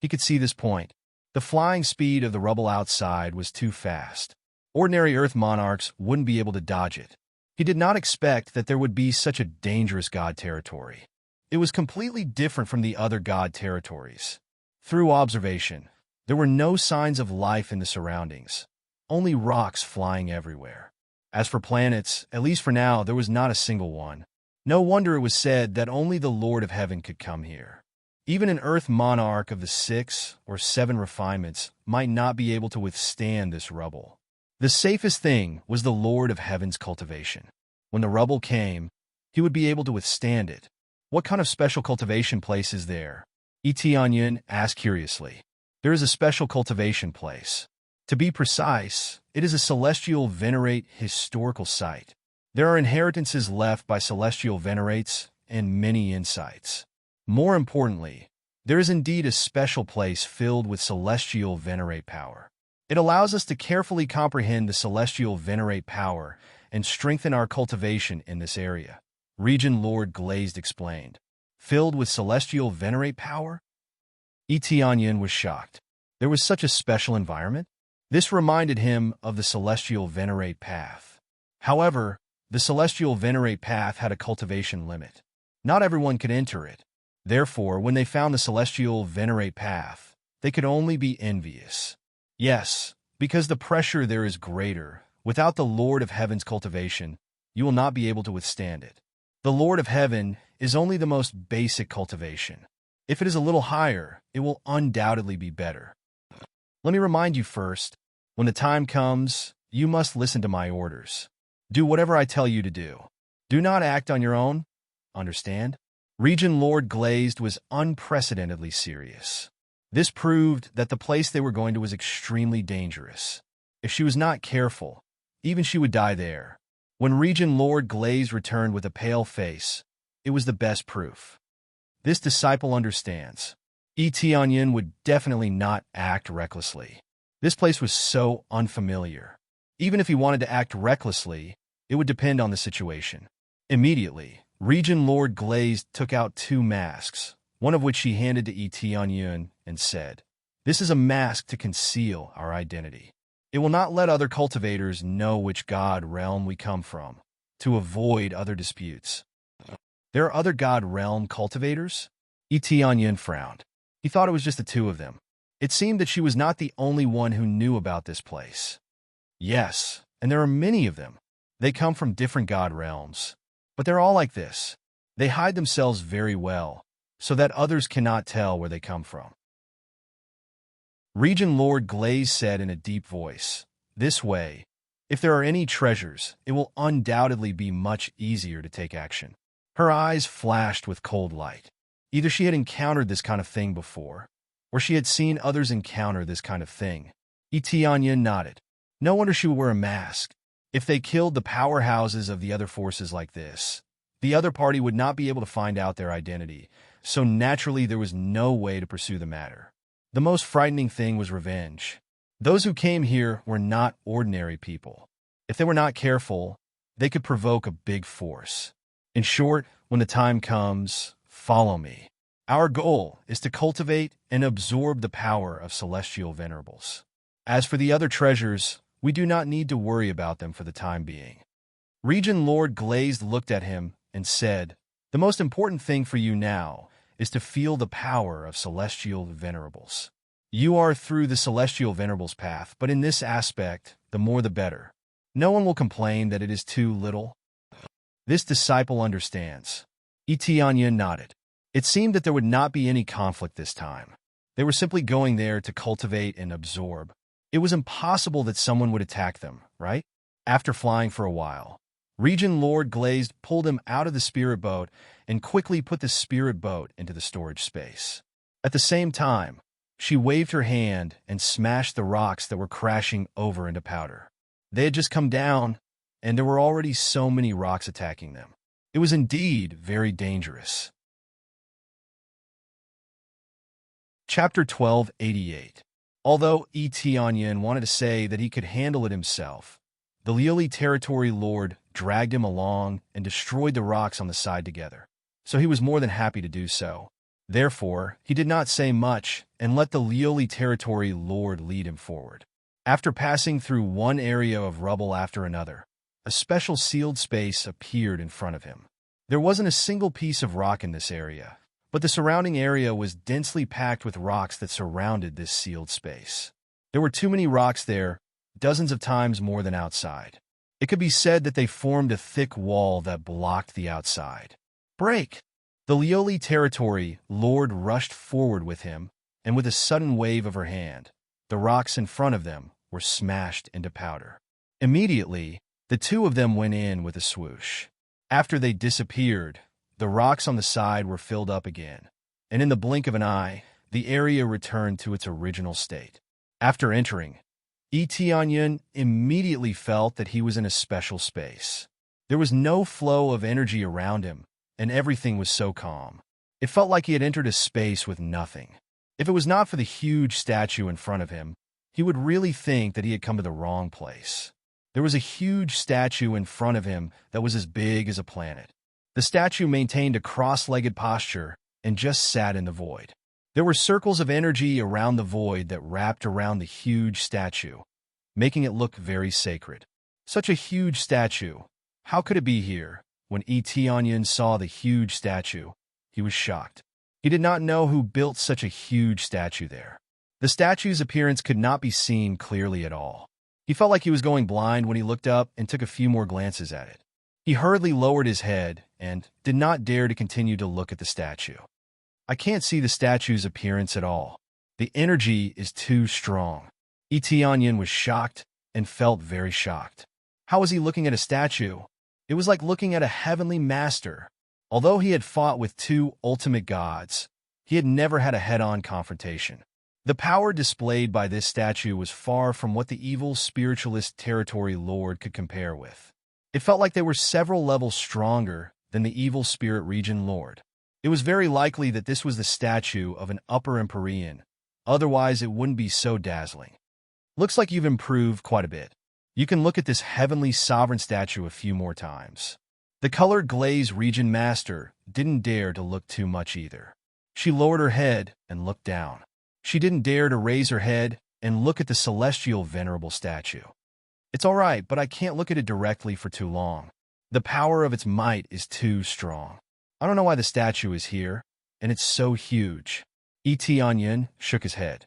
He could see this point. The flying speed of the rubble outside was too fast. Ordinary Earth monarchs wouldn't be able to dodge it. He did not expect that there would be such a dangerous god territory. It was completely different from the other god territories. Through observation, there were no signs of life in the surroundings, only rocks flying everywhere. As for planets, at least for now, there was not a single one. No wonder it was said that only the Lord of Heaven could come here. Even an Earth monarch of the 6 or 7 refinements might not be able to withstand this rubble. The safest thing was the Lord of Heaven's cultivation. When the rubble came, he would be able to withstand it. What kind of special cultivation place is there? Etienne asked curiously. There is a special cultivation place. To be precise, it is a celestial venerate historical site. There are inheritances left by celestial venerates and many insights. More importantly, there is indeed a special place filled with celestial venerate power. It allows us to carefully comprehend the celestial venerate power and strengthen our cultivation in this area. Region Lord Glazed explained. Filled with celestial venerate power? Etienne was shocked. There was such a special environment? This reminded him of the celestial venerate path. However, the celestial venerate path had a cultivation limit. Not everyone could enter it. Therefore, when they found the celestial venerate path, they could only be envious. Yes, because the pressure there is greater. Without the Lord of Heaven's cultivation, you will not be able to withstand it. The Lord of Heaven is only the most basic cultivation. If it is a little higher, it will undoubtedly be better. Let me remind you first, when the time comes, you must listen to my orders. Do whatever I tell you to do. Do not act on your own. Understand? Region Lord Glazed was unprecedentedly serious. This proved that the place they were going to was extremely dangerous. If she was not careful, even she would die there. When Region Lord Glazed returned with a pale face, it was the best proof. This disciple understands. Etienne would definitely not act recklessly. This place was so unfamiliar. Even if he wanted to act recklessly, it would depend on the situation. Immediately, Region Lord Glazed took out 2 masks, one of which he handed to Etienne and said, "This is a mask to conceal our identity. It will not let other cultivators know which god realm we come from, to avoid other disputes." There are other god realm cultivators? Etienne frowned. He thought it was just the 2 of them. It seemed that she was not the only one who knew about this place. Yes, and there are many of them. They come from different god realms. But they're all like this. They hide themselves very well, so that others cannot tell where they come from. Region Lord Glaze said in a deep voice, "This way, if there are any treasures, it will undoubtedly be much easier to take action." Her eyes flashed with cold light. Either she had encountered this kind of thing before, or she had seen others encounter this kind of thing. Etienne nodded. No wonder she would wear a mask. If they killed the powerhouses of the other forces like this, the other party would not be able to find out their identity, so naturally there was no way to pursue the matter. The most frightening thing was revenge. Those who came here were not ordinary people. If they were not careful, they could provoke a big force. In short, when the time comes, follow me. Our goal is to cultivate and absorb the power of celestial venerables. As for the other treasures, we do not need to worry about them for the time being. Region Lord Glazed looked at him and said, "The most important thing for you now is to feel the power of celestial venerables. You are through the celestial venerables path, but in this aspect, the more the better. No one will complain that it is too little." This disciple understands. Etienne nodded. It seemed that there would not be any conflict this time. They were simply going there to cultivate and absorb. It was impossible that someone would attack them, right? After flying for a while, Region Lord Glazed pulled him out of the spirit boat and quickly put the spirit boat into the storage space. At the same time, she waved her hand and smashed the rocks that were crashing over into powder. They had just come down, and there were already so many rocks attacking them. It was indeed very dangerous. Chapter 1288. Although Etienne wanted to say that he could handle it himself, the Lioli territory lord dragged him along and destroyed the rocks on the side together, so he was more than happy to do so. Therefore, he did not say much and let the Lioli territory lord lead him forward. After passing through one area of rubble after another, a special sealed space appeared in front of him. There wasn't a single piece of rock in this area, but the surrounding area was densely packed with rocks that surrounded this sealed space. There were too many rocks there, dozens of times more than outside. It could be said that they formed a thick wall that blocked the outside. Break! The Lioli territory lord rushed forward with him, and with a sudden wave of her hand, the rocks in front of them were smashed into powder. Immediately, the two of them went in with a swoosh. After they disappeared, the rocks on the side were filled up again, and in the blink of an eye, the area returned to its original state. After entering, Etienne immediately felt that he was in a special space. There was no flow of energy around him, and everything was so calm. It felt like he had entered a space with nothing. If it was not for the huge statue in front of him, he would really think that he had come to the wrong place. There was a huge statue in front of him that was as big as a planet. The statue maintained a cross-legged posture and just sat in the void. There were circles of energy around the void that wrapped around the huge statue, making it look very sacred. Such a huge statue. How could it be here? When Etienne saw the huge statue, he was shocked. He did not know who built such a huge statue there. The statue's appearance could not be seen clearly at all. He felt like he was going blind when he looked up and took a few more glances at it. He hurriedly lowered his head and did not dare to continue to look at the statue. I can't see the statue's appearance at all. The energy is too strong. Etienne was shocked and felt very shocked. How was he looking at a statue? It was like looking at a heavenly master. Although he had fought with two ultimate gods, he had never had a head-on confrontation. The power displayed by this statue was far from what the evil spiritualist territory lord could compare with. It felt like they were several levels stronger than the evil spirit region lord. It was very likely that this was the statue of an upper Empyrean, otherwise it wouldn't be so dazzling. Looks like you've improved quite a bit. You can look at this heavenly sovereign statue a few more times. The colored glaze region master didn't dare to look too much either. She lowered her head and looked down. She didn't dare to raise her head and look at the celestial venerable statue. It's all right, but I can't look at it directly for too long. The power of its might is too strong. I don't know why the statue is here, and it's so huge. Etienne shook his head.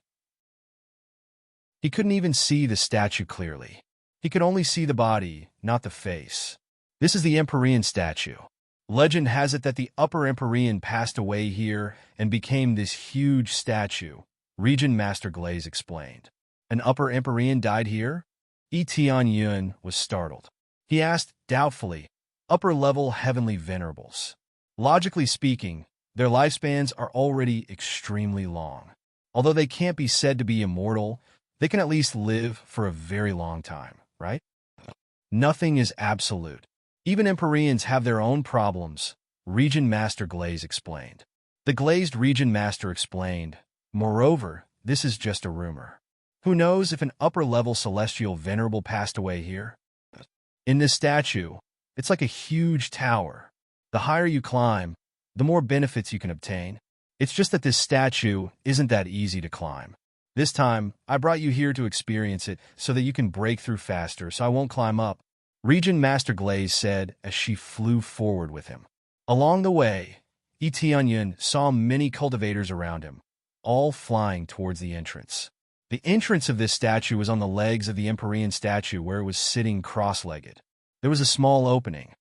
He couldn't even see the statue clearly. He could only see the body, not the face. This is the Empyrean statue. Legend has it that the upper Empyrean passed away here and became this huge statue, Region Master Glaze explained. An upper Empyrean died here? Etienne was startled. He asked doubtfully, upper-level heavenly venerables. Logically speaking, their lifespans are already extremely long. Although they can't be said to be immortal, they can at least live for a very long time, right? Nothing is absolute. Even Empyreans have their own problems, Region Master Glaze explained. The glazed Region Master explained, moreover, this is just a rumor. Who knows if an upper-level celestial venerable passed away here? In this statue, it's like a huge tower. The higher you climb, the more benefits you can obtain. It's just that this statue isn't that easy to climb. This time, I brought you here to experience it so that you can break through faster, so I won't climb up, Region Master Glaze said as she flew forward with him. Along the way, Etienne saw many cultivators around him, all flying towards the entrance. The entrance of this statue was on the legs of the Empyrean statue where it was sitting cross-legged. There was a small opening.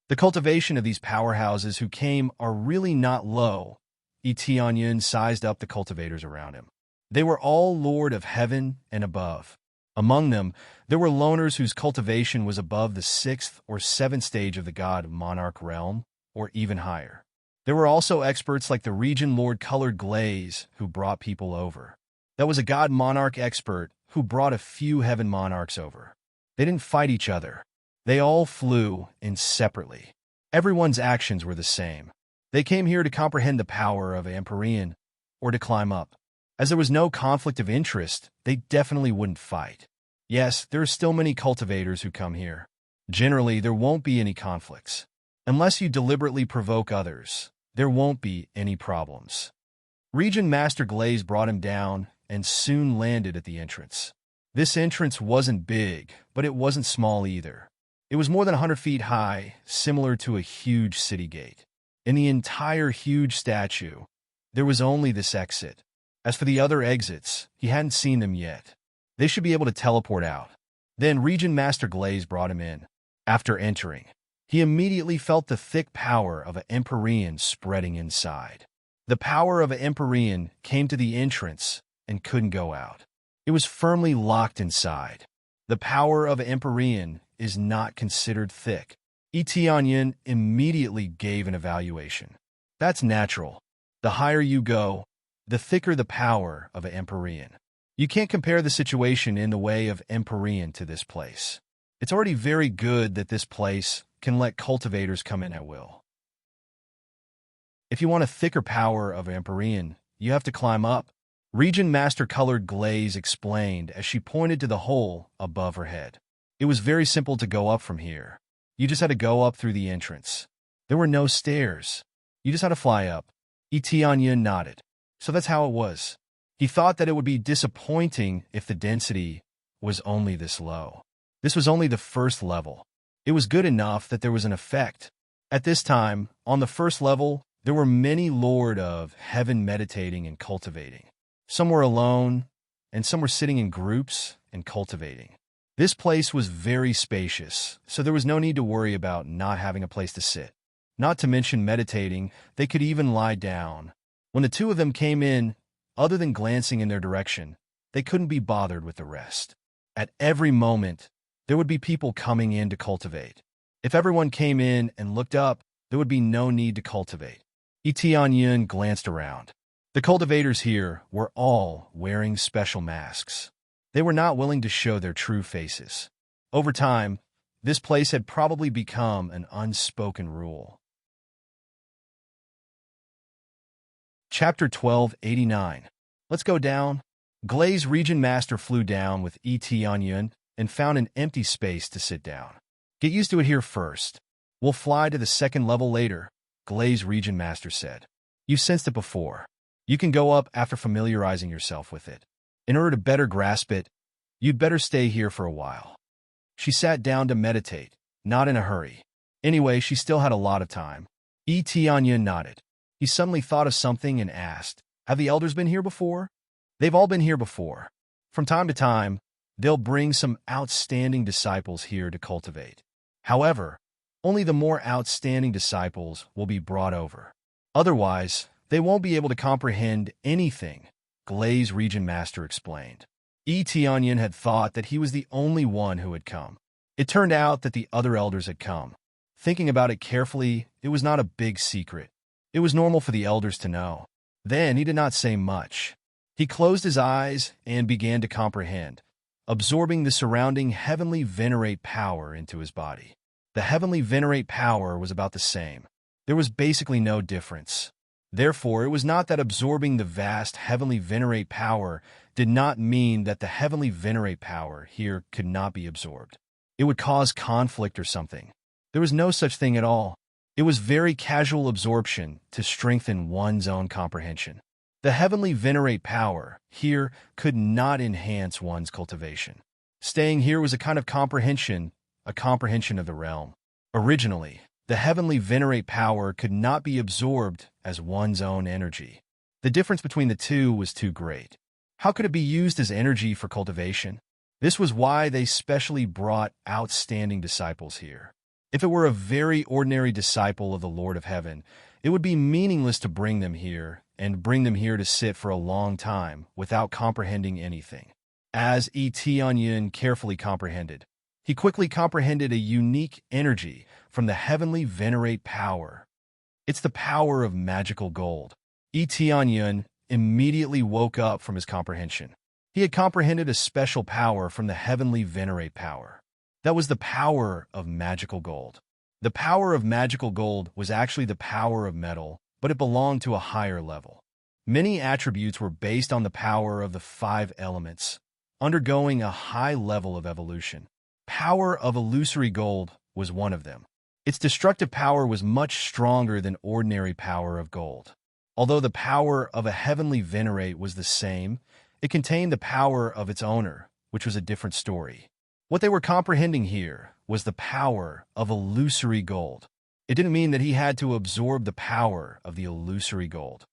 The cultivation of these powerhouses who came are really not low. Etienne sized up the cultivators around him. They were all Lord of Heaven and above. Among them, there were loners whose cultivation was above the 6th or 7th stage of the god monarch realm, or even higher. There were also experts like the Region Lord Colored Glaze who brought people over. That was a god monarch expert who brought a few heaven monarchs over. They didn't fight each other. They all flew in separately. Everyone's actions were the same. They came here to comprehend the power of Empyrean, or to climb up. As there was no conflict of interest, they definitely wouldn't fight. Yes, there are still many cultivators who come here. Generally, there won't be any conflicts. Unless you deliberately provoke others, there won't be any problems. Region Master Glaze brought him down and soon landed at the entrance. This entrance wasn't big, but it wasn't small either. It was more than 100 feet high, similar to a huge city gate. In the entire huge statue, there was only this exit. As for the other exits, he hadn't seen them yet. They should be able to teleport out. Then Region Master Glaze brought him in. After entering, he immediately felt the thick power of an Empyrean spreading inside. The power of an Empyrean came to the entrance and couldn't go out. It was firmly locked inside. The power of an Empyrean is not considered thick. Etianyan immediately gave an evaluation. That's natural. The higher you go, the thicker the power of an Empyrean. You can't compare the situation in the way of Empyrean to this place. It's already very good that this place can let cultivators come in at will. If you want a thicker power of Empyrean, you have to climb up. Region Master Colored Glaze explained as she pointed to the hole above her head. It was very simple to go up from here. You just had to go up through the entrance. There were no stairs. You just had to fly up. Etianyan nodded. So that's how it was. He thought that it would be disappointing if the density was only this low. This was only the first level. It was good enough that there was an effect. At this time, on the first level, there were many Lord of Heaven meditating and cultivating. Some were alone, and some were sitting in groups and cultivating. This place was very spacious, so there was no need to worry about not having a place to sit. Not to mention meditating, they could even lie down. When the two of them came in, other than glancing in their direction, they couldn't be bothered with the rest. At every moment, there would be people coming in to cultivate. If everyone came in and looked up, there would be no need to cultivate. Etianyan glanced around. The cultivators here were all wearing special masks. They were not willing to show their true faces. Over time, this place had probably become an unspoken rule. Chapter 1289. Let's go down. Glaze Region Master flew down with Etianyan and found an empty space to sit down. Get used to it here first. We'll fly to the second level later, Glaze Region Master said. You've sensed it before. You can go up after familiarizing yourself with it. In order to better grasp it, you'd better stay here for a while. She sat down to meditate, not in a hurry. Anyway, she still had a lot of time. Etianyan nodded. He suddenly thought of something and asked, have the elders been here before? They've all been here before. From time to time, they'll bring some outstanding disciples here to cultivate. However, only the more outstanding disciples will be brought over. Otherwise, they won't be able to comprehend anything, Glaze Region Master explained. Etianyan had thought that he was the only one who had come. It turned out that the other elders had come. Thinking about it carefully, it was not a big secret. It was normal for the elders to know. Then he did not say much. He closed his eyes and began to comprehend, absorbing the surrounding heavenly venerate power into his body. The heavenly venerate power was about the same. There was basically no difference. Therefore, it was not that absorbing the vast heavenly venerate power did not mean that the heavenly venerate power here could not be absorbed. It would cause conflict or something. There was no such thing at all. It was very casual absorption to strengthen one's own comprehension. The heavenly venerate power here could not enhance one's cultivation. Staying here was a kind of comprehension, a comprehension of the realm. Originally, the heavenly venerate power could not be absorbed as one's own energy. The difference between the two was too great. How could it be used as energy for cultivation? This was why they specially brought outstanding disciples here. If it were a very ordinary disciple of the Lord of Heaven, it would be meaningless to bring them here and bring them here to sit for a long time without comprehending anything. As Etianyan carefully comprehended, he quickly comprehended a unique energy from the heavenly venerate power. It's the power of magical gold. Etianyan immediately woke up from his comprehension. He had comprehended a special power from the heavenly venerate power. That was the power of magical gold. The power of magical gold was actually the power of metal, but it belonged to a higher level. Many attributes were based on the power of the 5 elements, undergoing a high level of evolution. Power of illusory gold was one of them. Its destructive power was much stronger than ordinary power of gold. Although the power of a heavenly venerate was the same, it contained the power of its owner, which was a different story. What they were comprehending here was the power of illusory gold. It didn't mean that he had to absorb the power of the illusory gold.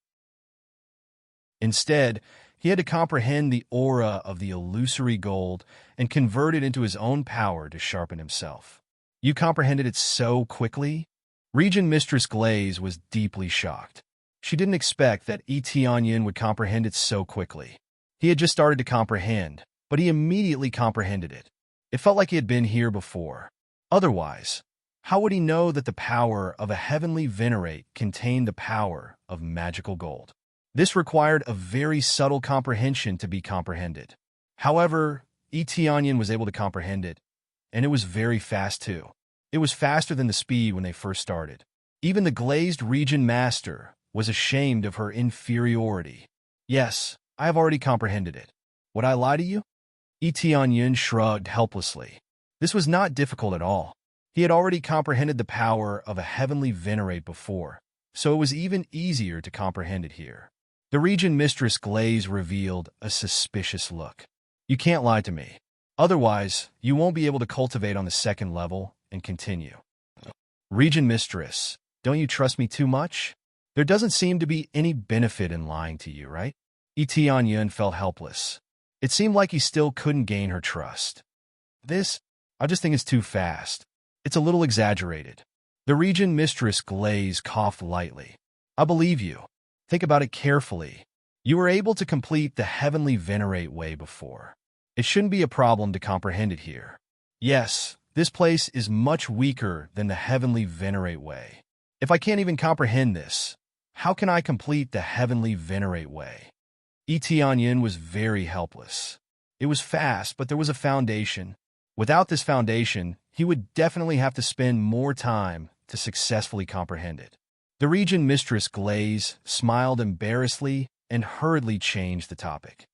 Instead, he had to comprehend the aura of the illusory gold and convert it into his own power to sharpen himself. You comprehended it so quickly? Regent Mistress Glaze was deeply shocked. She didn't expect that Etienne would comprehend it so quickly. He had just started to comprehend, but he immediately comprehended it. It felt like he had been here before. Otherwise, how would he know that the power of a heavenly venerate contained the power of magical gold? This required a very subtle comprehension to be comprehended. However, Etienne was able to comprehend it, and it was very fast too. It was faster than the speed when they first started. Even the glazed region master was ashamed of her inferiority. Yes, I have already comprehended it. Would I lie to you? Etienne shrugged helplessly. This was not difficult at all. He had already comprehended the power of a heavenly venerate before, so it was even easier to comprehend it here. The region mistress Glaze revealed a suspicious look. You can't lie to me. Otherwise, you won't be able to cultivate on the second level and continue. Region mistress, don't you trust me too much? There doesn't seem to be any benefit in lying to you, right? Etienne felt helpless. It seemed like he still couldn't gain her trust. I just think it's too fast. It's a little exaggerated. The region mistress Glaze coughed lightly. I believe you. Think about it carefully. You were able to complete the heavenly venerate way before. It shouldn't be a problem to comprehend it here. Yes, this place is much weaker than the heavenly venerate way. If I can't even comprehend this, how can I complete the heavenly venerate way? Etienne was very helpless. It was fast, but there was a foundation. Without this foundation, he would definitely have to spend more time to successfully comprehend it. The region mistress Glaze smiled embarrassedly and hurriedly changed the topic.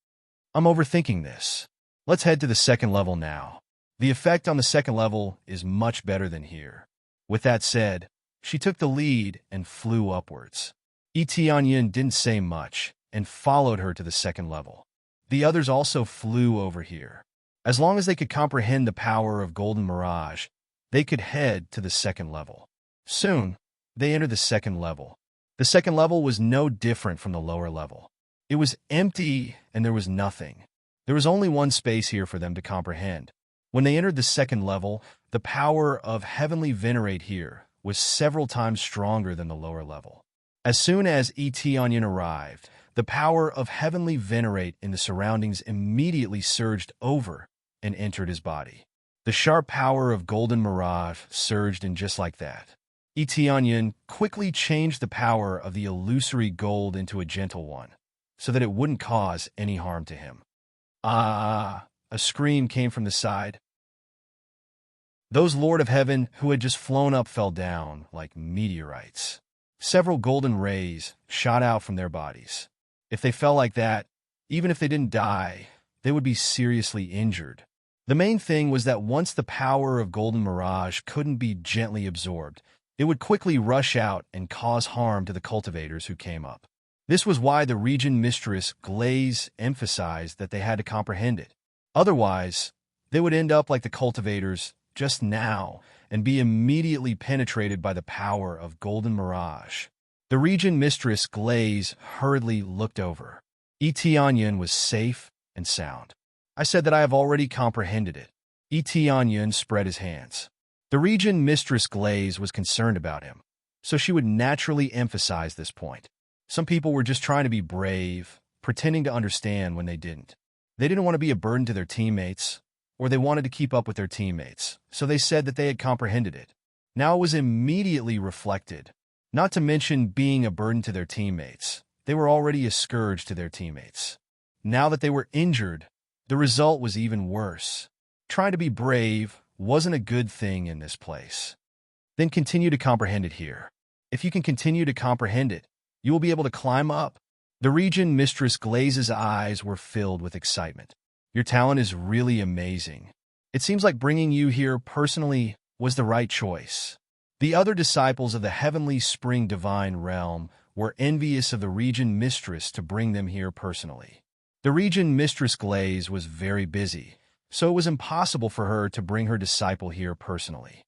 I'm overthinking this. Let's head to the second level now. The effect on the second level is much better than here. With that said, she took the lead and flew upwards. Etienne didn't say much and followed her to the second level. The others also flew over here. As long as they could comprehend the power of Golden Mirage, they could head to the second level. Soon, they entered the second level. The second level was no different from the lower level. It was empty and there was nothing. There was only one space here for them to comprehend. When they entered the second level, the power of heavenly venerate here was several times stronger than the lower level. As soon as Etienne arrived, the power of heavenly venerate in the surroundings immediately surged over and entered his body. The sharp power of Golden Mirage surged in just like that. Etienne quickly changed the power of the illusory gold into a gentle one, so that it wouldn't cause any harm to him. Ah! A scream came from the side. Those Lord of Heaven who had just flown up fell down like meteorites. Several golden rays shot out from their bodies. If they fell like that, even if they didn't die, they would be seriously injured. The main thing was that once the power of Golden Mirage couldn't be gently absorbed, it would quickly rush out and cause harm to the cultivators who came up. This was why the region mistress Glaze emphasized that they had to comprehend it. Otherwise, they would end up like the cultivators just now and be immediately penetrated by the power of Golden Mirage. The region mistress Glaze hurriedly looked over. Etienne was safe and sound. I said that I have already comprehended it. Etienne spread his hands. The region mistress Glaze was concerned about him, so she would naturally emphasize this point. Some people were just trying to be brave, pretending to understand when they didn't. They didn't want to be a burden to their teammates, or they wanted to keep up with their teammates, so they said that they had comprehended it. Now it was immediately reflected. Not to mention being a burden to their teammates. They were already a scourge to their teammates. Now that they were injured, the result was even worse. Trying to be brave wasn't a good thing in this place. Then continue to comprehend it here. If you can continue to comprehend it, you will be able to climb up. The region mistress Glaze's eyes were filled with excitement. Your talent is really amazing. It seems like bringing you here personally was the right choice. The other disciples of the heavenly spring divine realm were envious of the region mistress to bring them here personally. The region mistress Glaze was very busy, so it was impossible for her to bring her disciple here personally.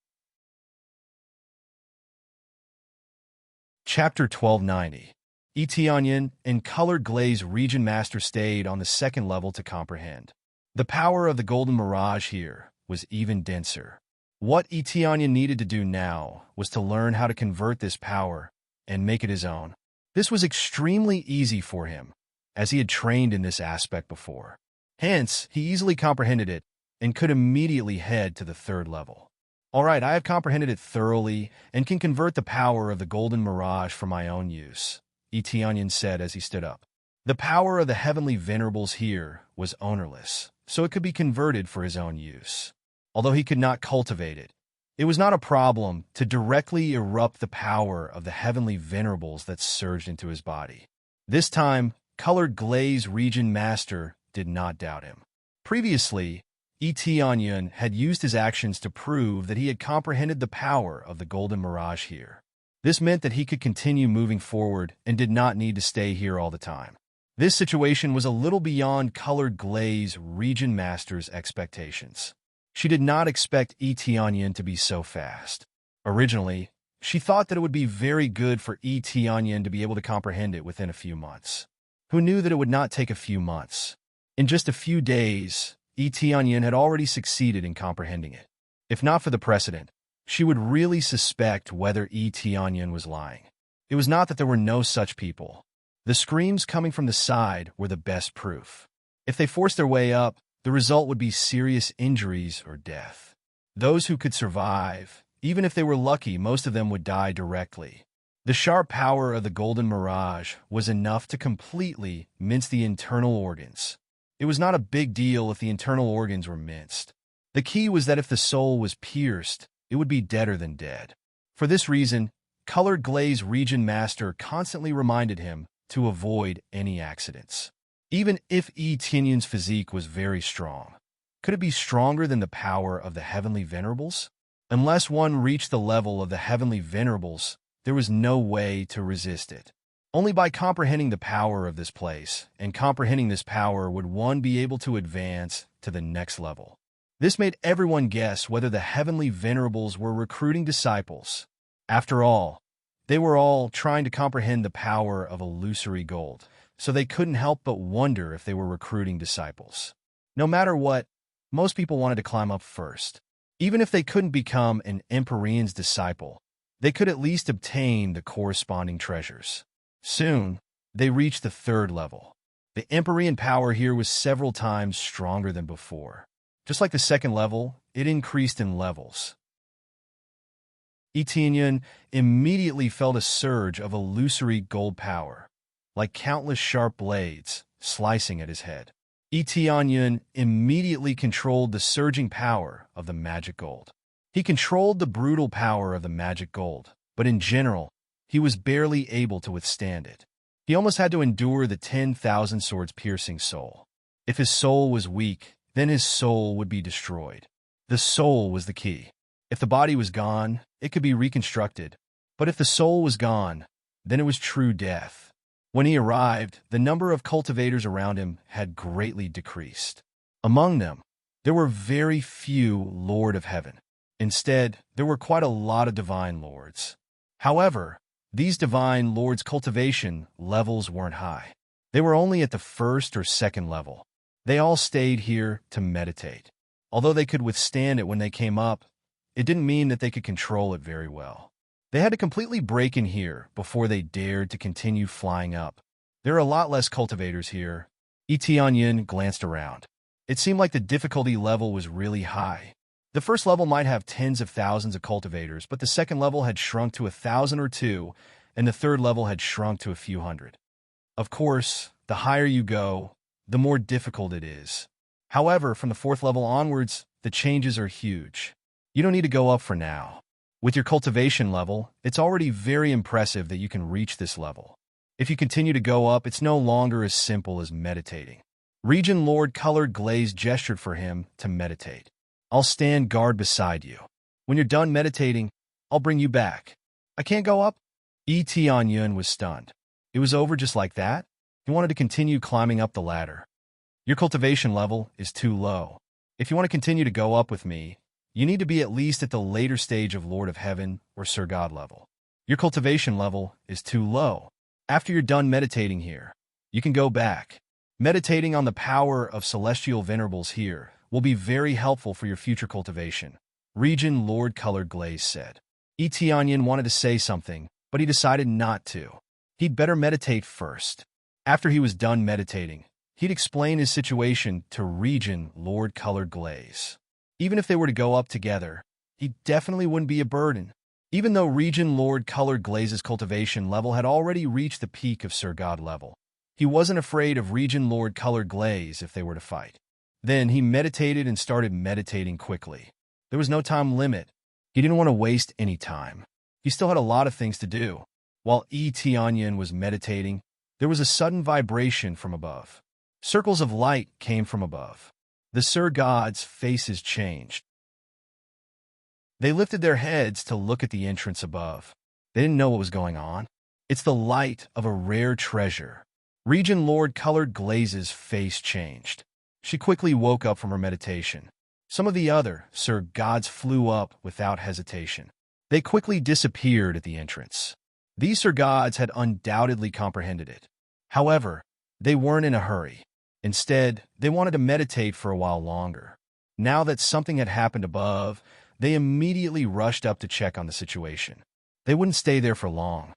Chapter 1290. Etionyan and Colored Glaze Region Master stayed on the second level to comprehend. The power of the Golden Mirage here was even denser. What Etionyan needed to do now was to learn how to convert this power and make it his own. This was extremely easy for him, as he had trained in this aspect before. Hence, he easily comprehended it and could immediately head to the third level. All right, I have comprehended it thoroughly and can convert the power of the Golden Mirage for my own use, Etionyan said as he stood up. The power of the heavenly venerables here was ownerless, so it could be converted for his own use. Although he could not cultivate it, it was not a problem to directly erupt the power of the heavenly venerables that surged into his body. This time, Colored Glaze Region Master did not doubt him. Previously, Etionyan had used his actions to prove that he had comprehended the power of the Golden Mirage here. This meant that he could continue moving forward and did not need to stay here all the time. This situation was a little beyond Colored Glaze Region Master's expectations. She did not expect Etionyan to be so fast. Originally, she thought that it would be very good for Etionyan to be able to comprehend it within a few months. Who knew that it would not take a few months? In just a few days, Etionyan had already succeeded in comprehending it. If not for the precedent, she would really suspect whether Etionyan was lying. It was not that there were no such people. The screams coming from the side were the best proof. If they forced their way up, the result would be serious injuries or death. Those who could survive, even if they were lucky, most of them would die directly. The sharp power of the Golden Mirage was enough to completely mince the internal organs. It was not a big deal if the internal organs were minced. The key was that if the soul was pierced, it would be deader than dead. For this reason, Colored Glaze Region Master constantly reminded him to avoid any accidents. Even if Etionyan's physique was very strong, could it be stronger than the power of the Heavenly Venerables? Unless one reached the level of the Heavenly Venerables, there was no way to resist it. Only by comprehending the power of this place and comprehending this power would one be able to advance to the next level. This made everyone guess whether the Heavenly Venerables were recruiting disciples. After all, they were all trying to comprehend the power of illusory gold, so they couldn't help but wonder if they were recruiting disciples. No matter what, most people wanted to climb up first. Even if they couldn't become an Empyrean's disciple, they could at least obtain the corresponding treasures. Soon, they reached the third level. The Empyrean power here was several times stronger than before. Just like the second level, it increased in levels. Etionyan immediately felt a surge of illusory gold power, like countless sharp blades slicing at his head. Etionyan immediately controlled the surging power of the magic gold. He controlled the brutal power of the magic gold, but in general, he was barely able to withstand it. He almost had to endure the 10,000 swords piercing soul. If his soul was weak, then his soul would be destroyed. The soul was the key. If the body was gone, it could be reconstructed. But if the soul was gone, then it was true death. When he arrived, the number of cultivators around him had greatly decreased. Among them, there were very few Lord of Heaven. Instead, there were quite a lot of divine lords. However, these divine lords' cultivation levels weren't high. They were only at the first or second level. They all stayed here to meditate. Although they could withstand it when they came up, it didn't mean that they could control it very well. They had to completely break in here before they dared to continue flying up. There are a lot less cultivators here. Etionyan glanced around. It seemed like the difficulty level was really high. The first level might have tens of thousands of cultivators, but the second level had shrunk to 1,000 or 2, and the third level had shrunk to a few hundred. Of course, the higher you go, the more difficult it is. However, from the fourth level onwards, the changes are huge. You don't need to go up for now. With your cultivation level, it's already very impressive that you can reach this level. If you continue to go up, it's no longer as simple as meditating. Region Lord Colored Glaze gestured for him to meditate. I'll stand guard beside you. When you're done meditating, I'll bring you back. I can't go up? Tianyun was stunned. It was over just like that? He wanted to continue climbing up the ladder. Your cultivation level is too low. If you want to continue to go up with me, you need to be at least at the later stage of Lord of Heaven or Sir God level. Your cultivation level is too low. After you're done meditating here, you can go back. Meditating on the power of celestial venerables here will be very helpful for your future cultivation, Regent Lord Colored Glaze said. Tianyun wanted to say something, but he decided not to. He'd better meditate first. After he was done meditating, he'd explain his situation to Regent Lord Colored Glaze. Even if they were to go up together, he definitely wouldn't be a burden. Even though Regent Lord Colored Glaze's cultivation level had already reached the peak of Sir God level, he wasn't afraid of Regent Lord Colored Glaze if they were to fight. Then he meditated and started meditating quickly. There was no time limit. He didn't want to waste any time. He still had a lot of things to do. While Tianyun was meditating, there was a sudden vibration from above. Circles of light came from above. The Sir Gods' faces changed. They lifted their heads to look at the entrance above. They didn't know what was going on. It's the light of a rare treasure. Regent Lord Colored Glaze's face changed. She quickly woke up from her meditation. Some of the other Sir Gods flew up without hesitation. They quickly disappeared at the entrance. These Sir Gods had undoubtedly comprehended it. However, they weren't in a hurry. Instead, they wanted to meditate for a while longer. Now that something had happened above, they immediately rushed up to check on the situation. They wouldn't stay there for long.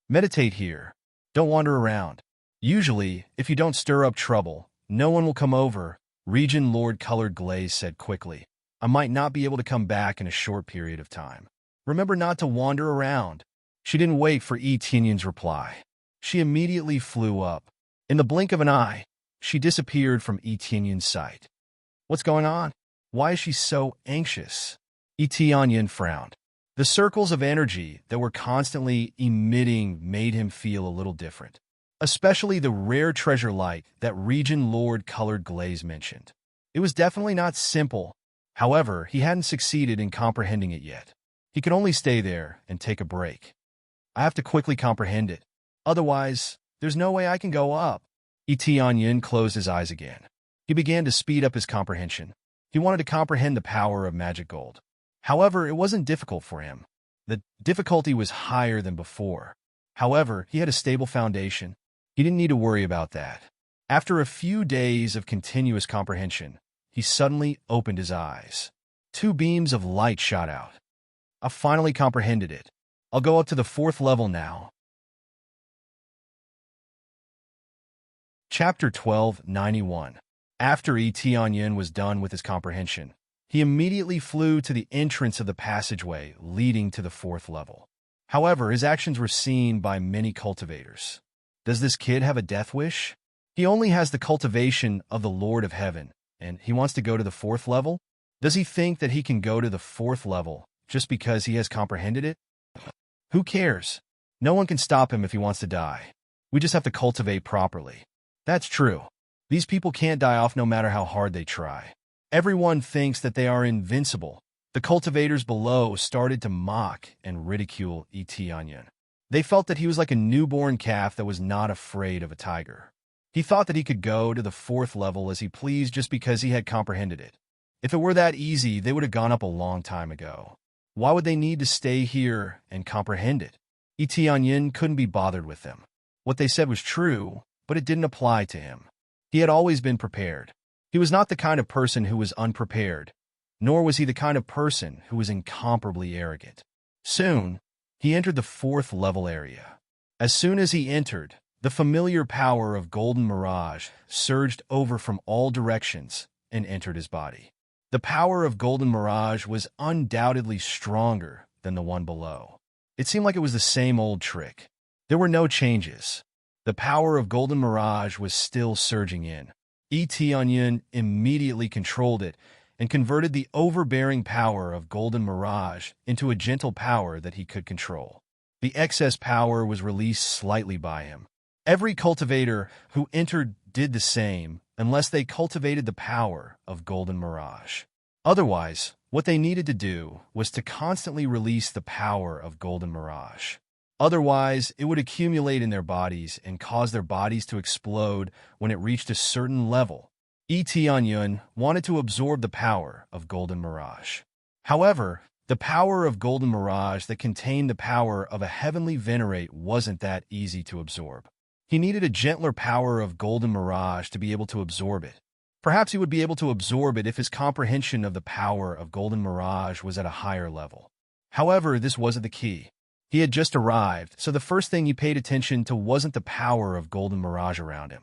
Meditate here. Don't wander around. Usually, if you don't stir up trouble, no one will come over, Regent Lord Colored Glaze said quickly. I might not be able to come back in a short period of time. Remember not to wander around. She didn't wait for Tianyun's reply. She immediately flew up. In the blink of an eye, she disappeared from Tianyun's sight. What's going on? Why is she so anxious? Tianyun frowned. The circles of energy that were constantly emitting made him feel a little different, especially the rare treasure light that Regent Lord Colored Glaze mentioned. It was definitely not simple. However, he hadn't succeeded in comprehending it yet. He could only stay there and take a break. I have to quickly comprehend it. Otherwise, there's no way I can go up. Tianyun closed his eyes again. He began to speed up his comprehension. He wanted to comprehend the power of magic gold. However, it wasn't difficult for him. The difficulty was higher than before. However, he had a stable foundation. He didn't need to worry about that. After a few days of continuous comprehension, he suddenly opened his eyes. 2 beams of light shot out. I finally comprehended it. I'll go up to the 4th level now. Chapter 1291. After Tianyun was done with his comprehension, he immediately flew to the entrance of the passageway leading to the 4th level. However, his actions were seen by many cultivators. Does this kid have a death wish? He only has the cultivation of the Lord of Heaven, and he wants to go to the 4th level? Does he think that he can go to the 4th level just because he has comprehended it? Who cares? No one can stop him if he wants to die. We just have to cultivate properly. That's true. These people can't die off no matter how hard they try. Everyone thinks that they are invincible. The cultivators below started to mock and ridicule Tianyun. They felt that he was like a newborn calf that was not afraid of a tiger. He thought that he could go to the 4th level as he pleased just because he had comprehended it. If it were that easy, they would have gone up a long time ago. Why would they need to stay here and comprehend it? Tianyun couldn't be bothered with them. What they said was true, but it didn't apply to him. He had always been prepared. He was not the kind of person who was unprepared, nor was he the kind of person who was incomparably arrogant. Soon, he entered the 4th level area. As soon as he entered, the familiar power of Golden Mirage surged over from all directions and entered his body. The power of Golden Mirage was undoubtedly stronger than the one below. It seemed like it was the same old trick. There were no changes. The power of Golden Mirage was still surging in. Tianyun immediately controlled it and converted the overbearing power of Golden Mirage into a gentle power that he could control. The excess power was released slightly by him. Every cultivator who entered did the same unless they cultivated the power of Golden Mirage. Otherwise, what they needed to do was to constantly release the power of Golden Mirage. Otherwise, it would accumulate in their bodies and cause their bodies to explode when it reached a certain level. Yun wanted to absorb the power of Golden Mirage. However, the power of Golden Mirage that contained the power of a heavenly venerate wasn't that easy to absorb. He needed a gentler power of Golden Mirage to be able to absorb it. Perhaps he would be able to absorb it if his comprehension of the power of Golden Mirage was at a higher level. However, this wasn't the key. He had just arrived, so the first thing he paid attention to wasn't the power of Golden Mirage around him.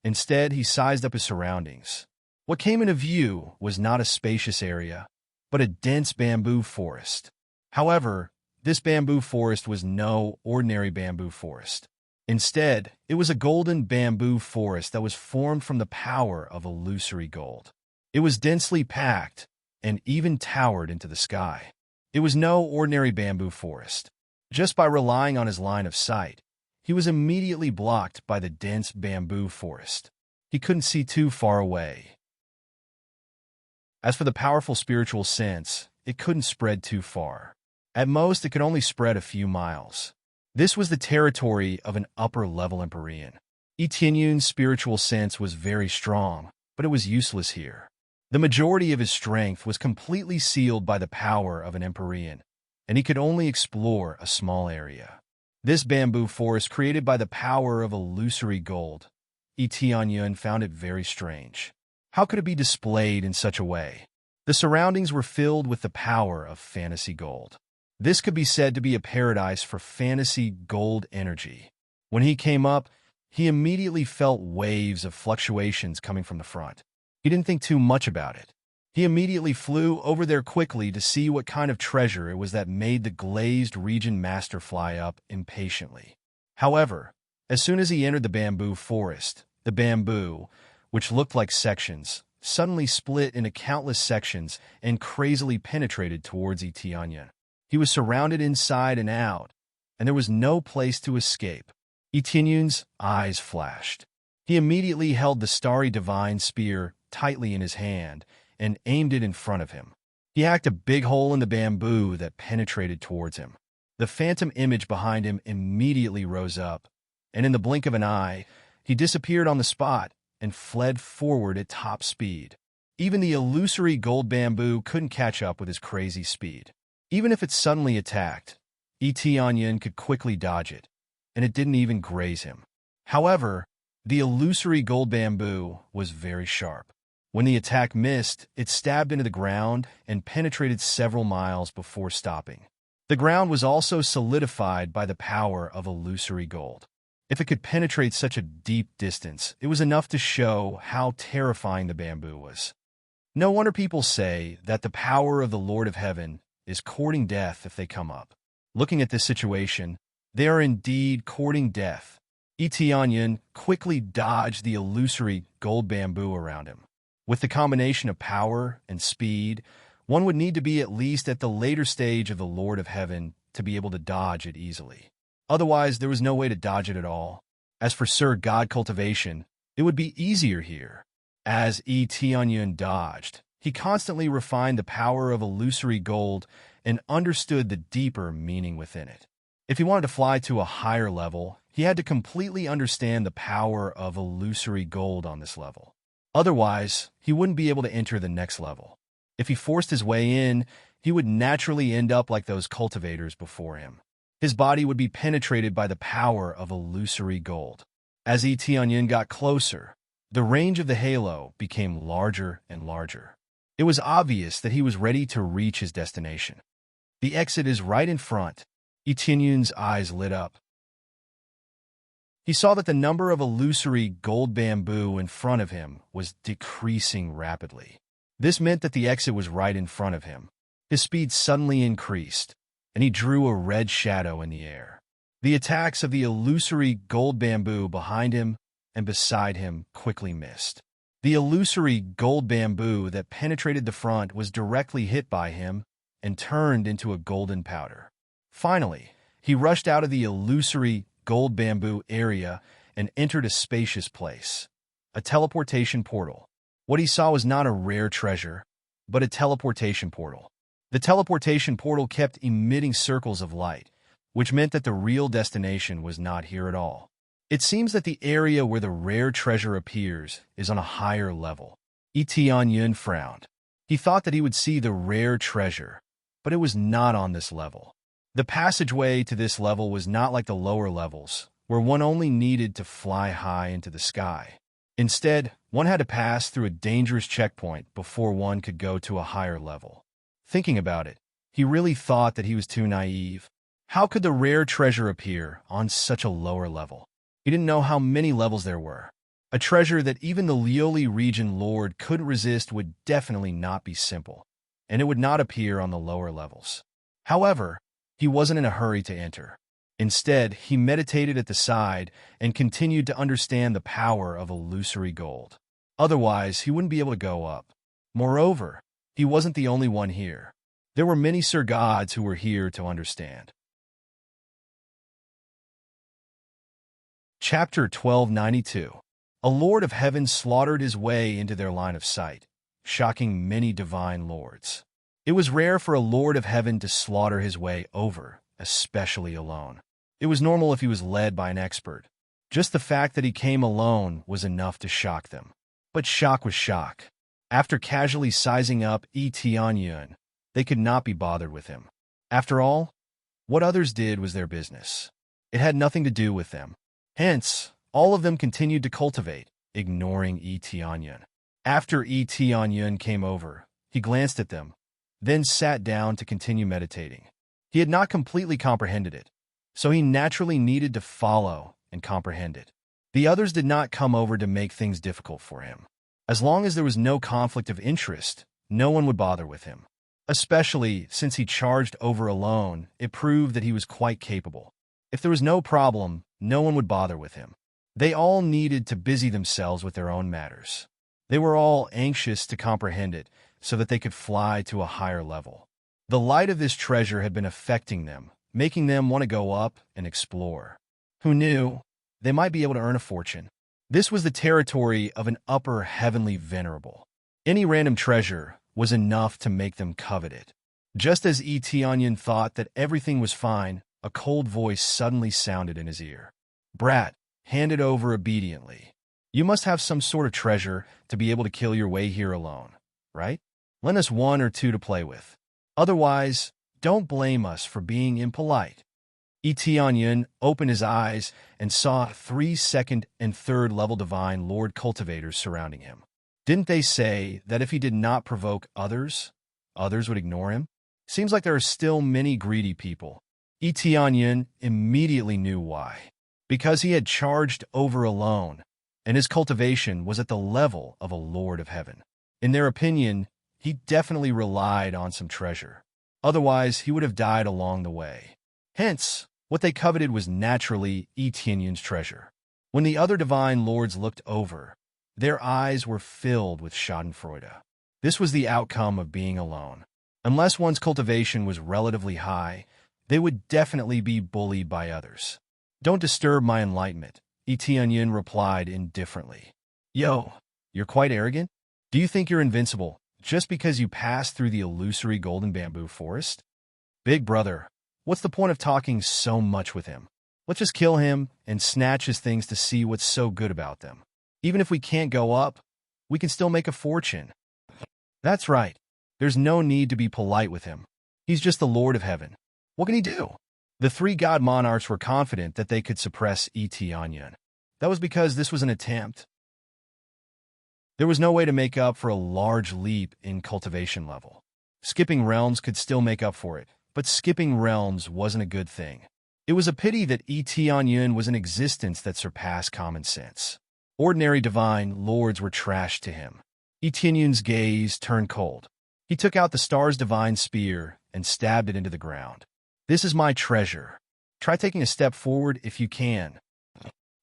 Instead, he sized up his surroundings. What came into view was not a spacious area, but a dense bamboo forest. However, this bamboo forest was no ordinary bamboo forest. Instead, it was a golden bamboo forest that was formed from the power of illusory gold. It was densely packed and even towered into the sky. It was no ordinary bamboo forest. Just by relying on his line of sight, he was immediately blocked by the dense bamboo forest. He couldn't see too far away. As for the powerful spiritual sense, it couldn't spread too far. At most, it could only spread a few miles. This was the territory of an upper-level Empyrean. Yun's spiritual sense was very strong, but it was useless here. The majority of his strength was completely sealed by the power of an Empyrean, and he could only explore a small area. This bamboo forest created by the power of illusory gold, Yun found it very strange. How could it be displayed in such a way? The surroundings were filled with the power of fantasy gold. This could be said to be a paradise for fantasy gold energy. When he came up, he immediately felt waves of fluctuations coming from the front. He didn't think too much about it. He immediately flew over there quickly to see what kind of treasure it was that made the glazed region master fly up impatiently. However, as soon as he entered the bamboo forest, the bamboo, which looked like sections, suddenly split into countless sections and crazily penetrated towards Yun. He was surrounded inside and out, and there was no place to escape. Yun's eyes flashed. He immediately held the starry divine spear tightly in his hand and aimed it in front of him. He hacked a big hole in the bamboo that penetrated towards him. The phantom image behind him immediately rose up, and in the blink of an eye, he disappeared on the spot and fled forward at top speed. Even the illusory gold bamboo couldn't catch up with his crazy speed. Even if it suddenly attacked, Yun could quickly dodge it, and it didn't even graze him. However, the illusory gold bamboo was very sharp. When the attack missed, it stabbed into the ground and penetrated several miles before stopping. The ground was also solidified by the power of illusory gold. If it could penetrate such a deep distance, it was enough to show how terrifying the bamboo was. No wonder people say that the power of the Lord of Heaven is courting death if they come up. Looking at this situation, they are indeed courting death. Yun quickly dodged the illusory gold bamboo around him. With the combination of power and speed, one would need to be at least at the later stage of the Lord of Heaven to be able to dodge it easily. Otherwise, there was no way to dodge it at all. As for Sir God cultivation, it would be easier here. As Yun dodged, he constantly refined the power of illusory gold and understood the deeper meaning within it. If he wanted to fly to a higher level, he had to completely understand the power of illusory gold on this level. Otherwise, he wouldn't be able to enter the next level. If he forced his way in, he would naturally end up like those cultivators before him. His body would be penetrated by the power of illusory gold. As Yun got closer, the range of the halo became larger and larger. It was obvious that he was ready to reach his destination. The exit is right in front. Yun's eyes lit up. He saw that the number of illusory gold bamboo in front of him was decreasing rapidly. This meant that the exit was right in front of him. His speed suddenly increased, and he drew a red shadow in the air. The attacks of the illusory gold bamboo behind him and beside him quickly missed. The illusory gold bamboo that penetrated the front was directly hit by him and turned into a golden powder. Finally, he rushed out of the illusory gold bamboo area and entered a spacious place, a teleportation portal. What he saw was not a rare treasure, but a teleportation portal. The teleportation portal kept emitting circles of light, which meant that the real destination was not here at all. It seems that the area where the rare treasure appears is on a higher level. Tianyun frowned. He thought that he would see the rare treasure, but it was not on this level. The passageway to this level was not like the lower levels, where one only needed to fly high into the sky. Instead, one had to pass through a dangerous checkpoint before one could go to a higher level. Thinking about it, he really thought that he was too naive. How could the rare treasure appear on such a lower level? He didn't know how many levels there were. A treasure that even the Lioli region lord couldn't resist would definitely not be simple, and it would not appear on the lower levels. However, he wasn't in a hurry to enter. Instead, he meditated at the side and continued to understand the power of illusory gold. Otherwise, he wouldn't be able to go up. Moreover, he wasn't the only one here. There were many Sir Gods who were here to understand. Chapter 1292. A lord of heaven slaughtered his way into their line of sight, shocking many divine lords. It was rare for a lord of heaven to slaughter his way over, especially alone. It was normal if he was led by an expert. Just the fact that he came alone was enough to shock them. But shock was shock. After casually sizing up Tianyun, they could not be bothered with him. After all, what others did was their business. It had nothing to do with them. Hence, all of them continued to cultivate, ignoring Tianyun. After Tianyun came over, he glanced at them, then sat down to continue meditating. He had not completely comprehended it, so he naturally needed to follow and comprehend it. The others did not come over to make things difficult for him. As long as there was no conflict of interest, no one would bother with him. Especially since he charged over alone, it proved that he was quite capable. If there was no problem, no one would bother with him. They all needed to busy themselves with their own matters. They were all anxious to comprehend it so that they could fly to a higher level. The light of this treasure had been affecting them, making them want to go up and explore. Who knew? They might be able to earn a fortune. This was the territory of an upper heavenly venerable. Any random treasure was enough to make them covet it. Just as Tianyun thought that everything was fine, a cold voice suddenly sounded in his ear. "Brat, hand it over obediently. You must have some sort of treasure to be able to kill your way here alone, right? Lend us one or two to play with. Otherwise, don't blame us for being impolite." Tianyun opened his eyes and saw 3 second and third level divine lord cultivators surrounding him. Didn't they say that if he did not provoke others, others would ignore him? Seems like there are still many greedy people. Tianyun immediately knew why. Because he had charged over alone, and his cultivation was at the level of a lord of heaven. In their opinion, he definitely relied on some treasure. Otherwise, he would have died along the way. Hence, what they coveted was naturally Tianyun's treasure. When the other divine lords looked over, their eyes were filled with schadenfreude. This was the outcome of being alone. Unless one's cultivation was relatively high, they would definitely be bullied by others. "Don't disturb my enlightenment," Tianyun replied indifferently. "Yo, you're quite arrogant? Do you think you're invincible just because you passed through the illusory golden bamboo forest? Big brother, what's the point of talking so much with him? Let's just kill him and snatch his things to see what's so good about them. Even if we can't go up, we can still make a fortune." That's right. There's no need to be polite with him. He's just the Lord of Heaven. What can he do? The 3 god monarchs were confident that they could suppress Tianyun. That was because this was an attempt. There was no way to make up for a large leap in cultivation level. Skipping realms could still make up for it, but skipping realms wasn't a good thing. It was a pity that Tianyun was an existence that surpassed common sense. Ordinary divine lords were trash to him. Tianyun's gaze turned cold. He took out the star's divine spear and stabbed it into the ground. "This is my treasure. Try taking a step forward if you can."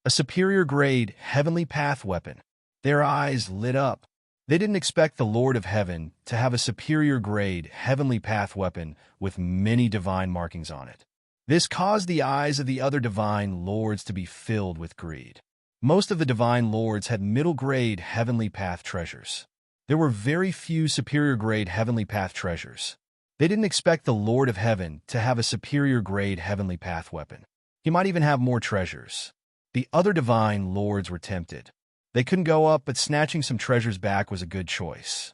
A superior grade heavenly path weapon. Their eyes lit up. They didn't expect the Lord of Heaven to have a superior grade heavenly path weapon with many divine markings on it. This caused the eyes of the other divine lords to be filled with greed. Most of the divine lords had middle-grade heavenly path treasures. There were very few superior-grade heavenly path treasures. They didn't expect the Lord of Heaven to have a superior grade heavenly path weapon. He might even have more treasures. The other divine lords were tempted. They couldn't go up, but snatching some treasures back was a good choice.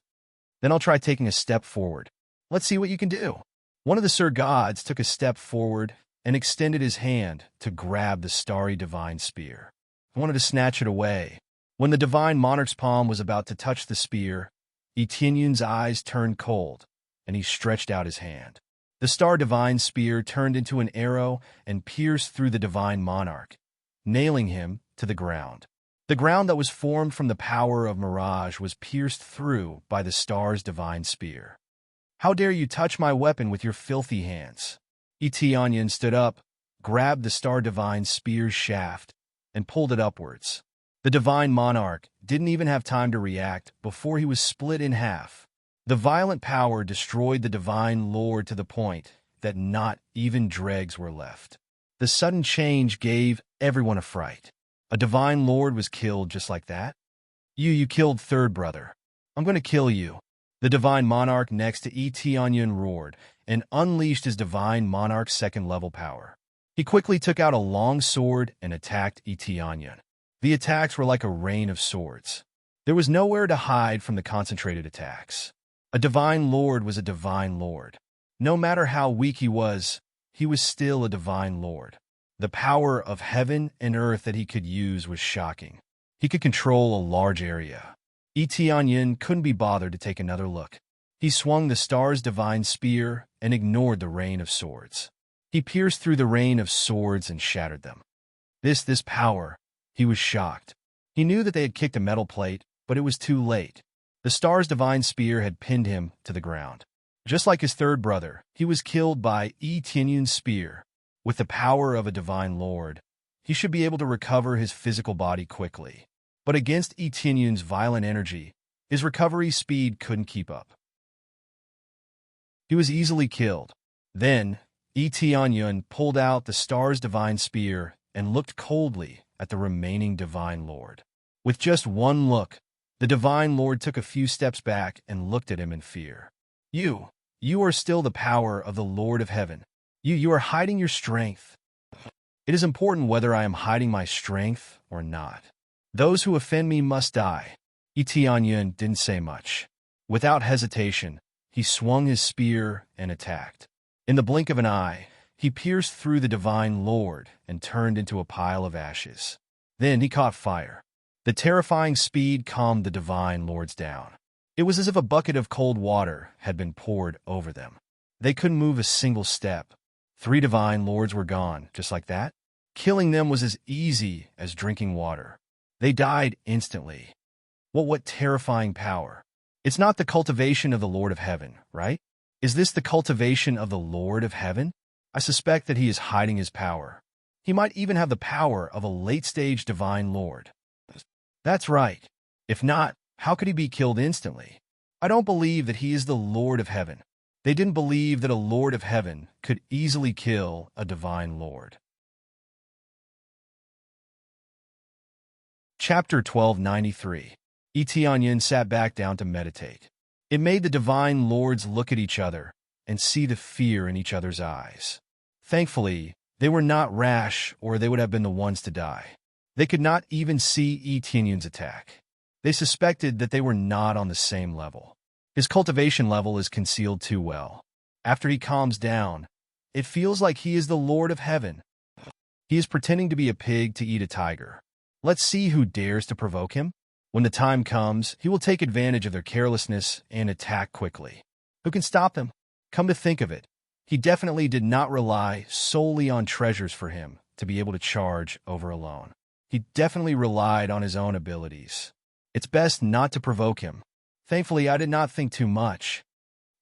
Then I'll try taking a step forward. Let's see what you can do. One of the Sir Gods took a step forward and extended his hand to grab the starry divine spear. I wanted to snatch it away. When the divine monarch's palm was about to touch the spear, Etienne's eyes turned cold, and he stretched out his hand. The star divine spear turned into an arrow and pierced through the divine monarch, nailing him to the ground. The ground that was formed from the power of mirage was pierced through by the star's divine spear. How dare you touch my weapon with your filthy hands? Etienne stood up, grabbed the star divine spear's shaft, and pulled it upwards. The divine monarch didn't even have time to react before he was split in half. The violent power destroyed the divine lord to the point that not even dregs were left. The sudden change gave everyone a fright. A divine lord was killed just like that? You killed third brother. I'm going to kill you. The divine monarch next to Etienne roared and unleashed his divine monarch's second-level power. He quickly took out a long sword and attacked Etienne. The attacks were like a rain of swords. There was nowhere to hide from the concentrated attacks. A divine lord was a divine lord. No matter how weak he was still a divine lord. The power of heaven and earth that he could use was shocking. He could control a large area. Etienne couldn't be bothered to take another look. He swung the star's divine spear and ignored the rain of swords. He pierced through the rain of swords and shattered them. This power, he was shocked. He knew that they had kicked a metal plate, but it was too late. The star's divine spear had pinned him to the ground. Just like his third brother, he was killed by Etienne's spear. With the power of a divine lord, he should be able to recover his physical body quickly. But against Etienne's violent energy, his recovery speed couldn't keep up. He was easily killed. Then, Etienne pulled out the star's divine spear and looked coldly at the remaining divine lord. With just one look, the divine lord took a few steps back and looked at him in fear. You are still the power of the Lord of Heaven. You are hiding your strength. It is important whether I am hiding my strength or not. Those who offend me must die. Etienne didn't say much. Without hesitation, he swung his spear and attacked. In the blink of an eye, he pierced through the divine lord and turned into a pile of ashes. Then he caught fire. The terrifying speed calmed the divine lords down. It was as if a bucket of cold water had been poured over them. They couldn't move a single step. 3 divine lords were gone, just like that. Killing them was as easy as drinking water. They died instantly. What terrifying power. It's not the cultivation of the Lord of Heaven, right? Is this the cultivation of the Lord of Heaven? I suspect that he is hiding his power. He might even have the power of a late-stage divine lord. That's right. If not, how could he be killed instantly? I don't believe that he is the Lord of Heaven. They didn't believe that a Lord of Heaven could easily kill a divine lord. Chapter 1293. Etienne sat back down to meditate. It made the divine lords look at each other and see the fear in each other's eyes. Thankfully, they were not rash, or they would have been the ones to die. They could not even see Etienne's attack. They suspected that they were not on the same level. His cultivation level is concealed too well. After he calms down, it feels like he is the Lord of Heaven. He is pretending to be a pig to eat a tiger. Let's see who dares to provoke him. When the time comes, he will take advantage of their carelessness and attack quickly. Who can stop him? Come to think of it, he definitely did not rely solely on treasures for him to be able to charge over alone. He definitely relied on his own abilities. It's best not to provoke him. Thankfully, I did not think too much.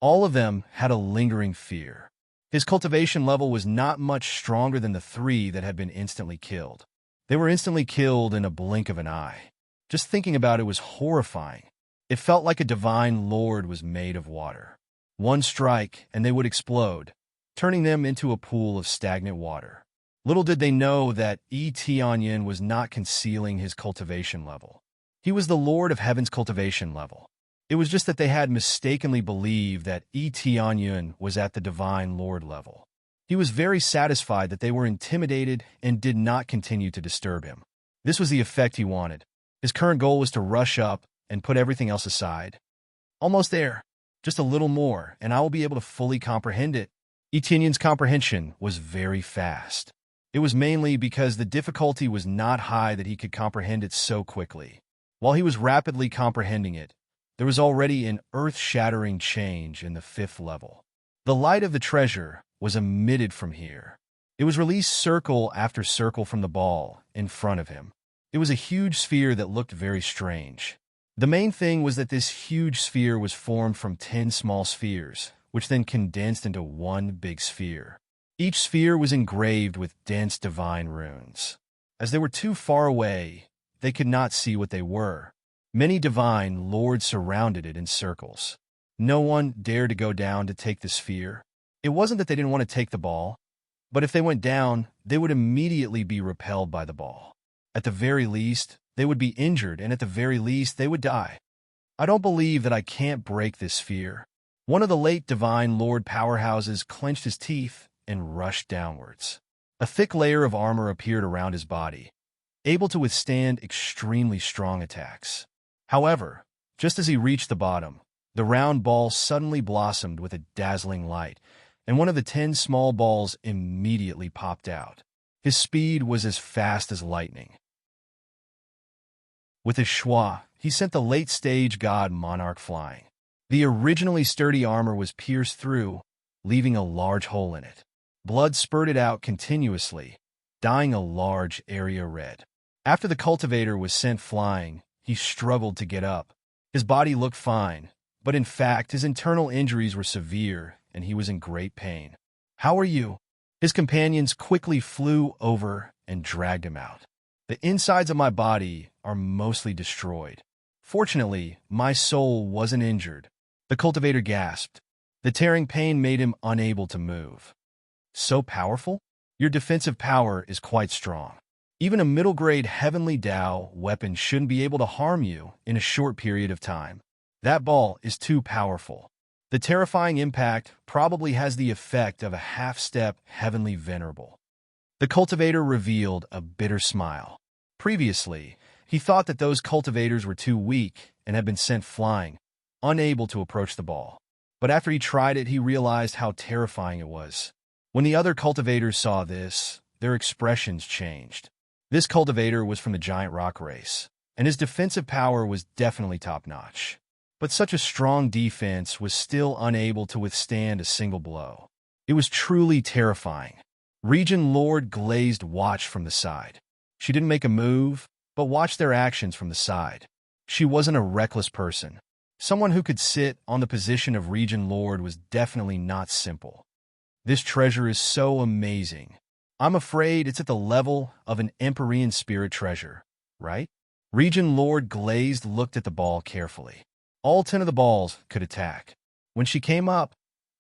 All of them had a lingering fear. His cultivation level was not much stronger than the 3 that had been instantly killed. They were instantly killed in a blink of an eye. Just thinking about it was horrifying. It felt like a divine lord was made of water. One strike and they would explode, turning them into a pool of stagnant water. Little did they know that Etienne was not concealing his cultivation level. He was the Lord of Heaven's cultivation level. It was just that they had mistakenly believed that Tianyun was at the Divine Lord level. He was very satisfied that they were intimidated and did not continue to disturb him. This was the effect he wanted. His current goal was to rush up and put everything else aside. Almost there. Just a little more, and I will be able to fully comprehend it. Tianyun's comprehension was very fast. It was mainly because the difficulty was not high that he could comprehend it so quickly. While he was rapidly comprehending it, there was already an earth-shattering change in the 5th level. The light of the treasure was emitted from here. It was released circle after circle from the ball in front of him. It was a huge sphere that looked very strange. The main thing was that this huge sphere was formed from 10 small spheres, which then condensed into one big sphere. Each sphere was engraved with dense divine runes. As they were too far away, they could not see what they were. Many divine lords surrounded it in circles. No one dared to go down to take the sphere. It wasn't that they didn't want to take the ball, but if they went down, they would immediately be repelled by the ball. At the very least, they would be injured, and at the very least, they would die. I don't believe that I can't break this sphere. One of the late divine lord powerhouses clenched his teeth and rushed downwards. A thick layer of armor appeared around his body, able to withstand extremely strong attacks. However, just as he reached the bottom, the round ball suddenly blossomed with a dazzling light, and one of the 10 small balls immediately popped out. His speed was as fast as lightning. With his schwa, he sent the late-stage god monarch flying. The originally sturdy armor was pierced through, leaving a large hole in it. Blood spurted out continuously, dyeing a large area red. After the cultivator was sent flying, he struggled to get up. His body looked fine, but in fact his internal injuries were severe and he was in great pain. "How are you?" His companions quickly flew over and dragged him out. "The insides of my body are mostly destroyed. Fortunately, my soul wasn't injured." The cultivator gasped. The tearing pain made him unable to move. "So powerful? Your defensive power is quite strong. Even a middle-grade heavenly Tao weapon shouldn't be able to harm you in a short period of time. That ball is too powerful. The terrifying impact probably has the effect of a half-step heavenly venerable." The cultivator revealed a bitter smile. Previously, he thought that those cultivators were too weak and had been sent flying, unable to approach the ball. But after he tried it, he realized how terrifying it was. When the other cultivators saw this, their expressions changed. This cultivator was from the giant rock race, and his defensive power was definitely top-notch. But such a strong defense was still unable to withstand a single blow. It was truly terrifying. Region Lord Glazed watched from the side. She didn't make a move, but watched their actions from the side. She wasn't a reckless person. Someone who could sit on the position of Region Lord was definitely not simple. This treasure is so amazing. I'm afraid it's at the level of an Empyrean spirit treasure, right? Region Lord Glazed looked at the ball carefully. All 10 of the balls could attack. When she came up,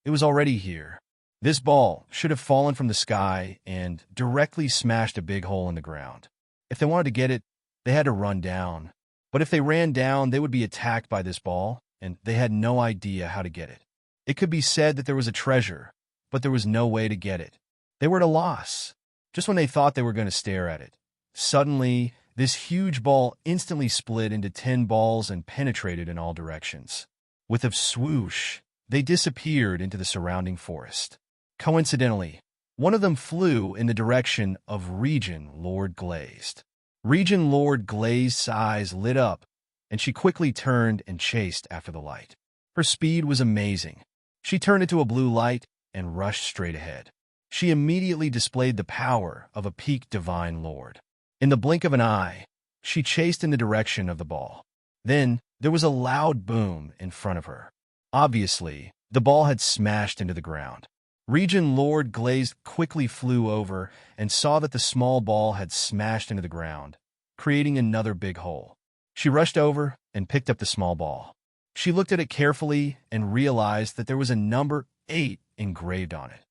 it was already here. This ball should have fallen from the sky and directly smashed a big hole in the ground. If they wanted to get it, they had to run down. But if they ran down, they would be attacked by this ball, and they had no idea how to get it. It could be said that there was a treasure, but there was no way to get it. They were at a loss. Just when they thought they were going to stare at it, suddenly, this huge ball instantly split into 10 balls and penetrated in all directions. With a swoosh, they disappeared into the surrounding forest. Coincidentally, one of them flew in the direction of Region Lord Glazed. Region Lord Glazed's eyes lit up, and she quickly turned and chased after the light. Her speed was amazing. She turned into a blue light and rushed straight ahead. She immediately displayed the power of a peak divine lord. In the blink of an eye, she chased in the direction of the ball. Then, there was a loud boom in front of her. Obviously, the ball had smashed into the ground. Region Lord Glazed quickly flew over and saw that the small ball had smashed into the ground, creating another big hole. She rushed over and picked up the small ball. She looked at it carefully and realized that there was a number 8 engraved on it.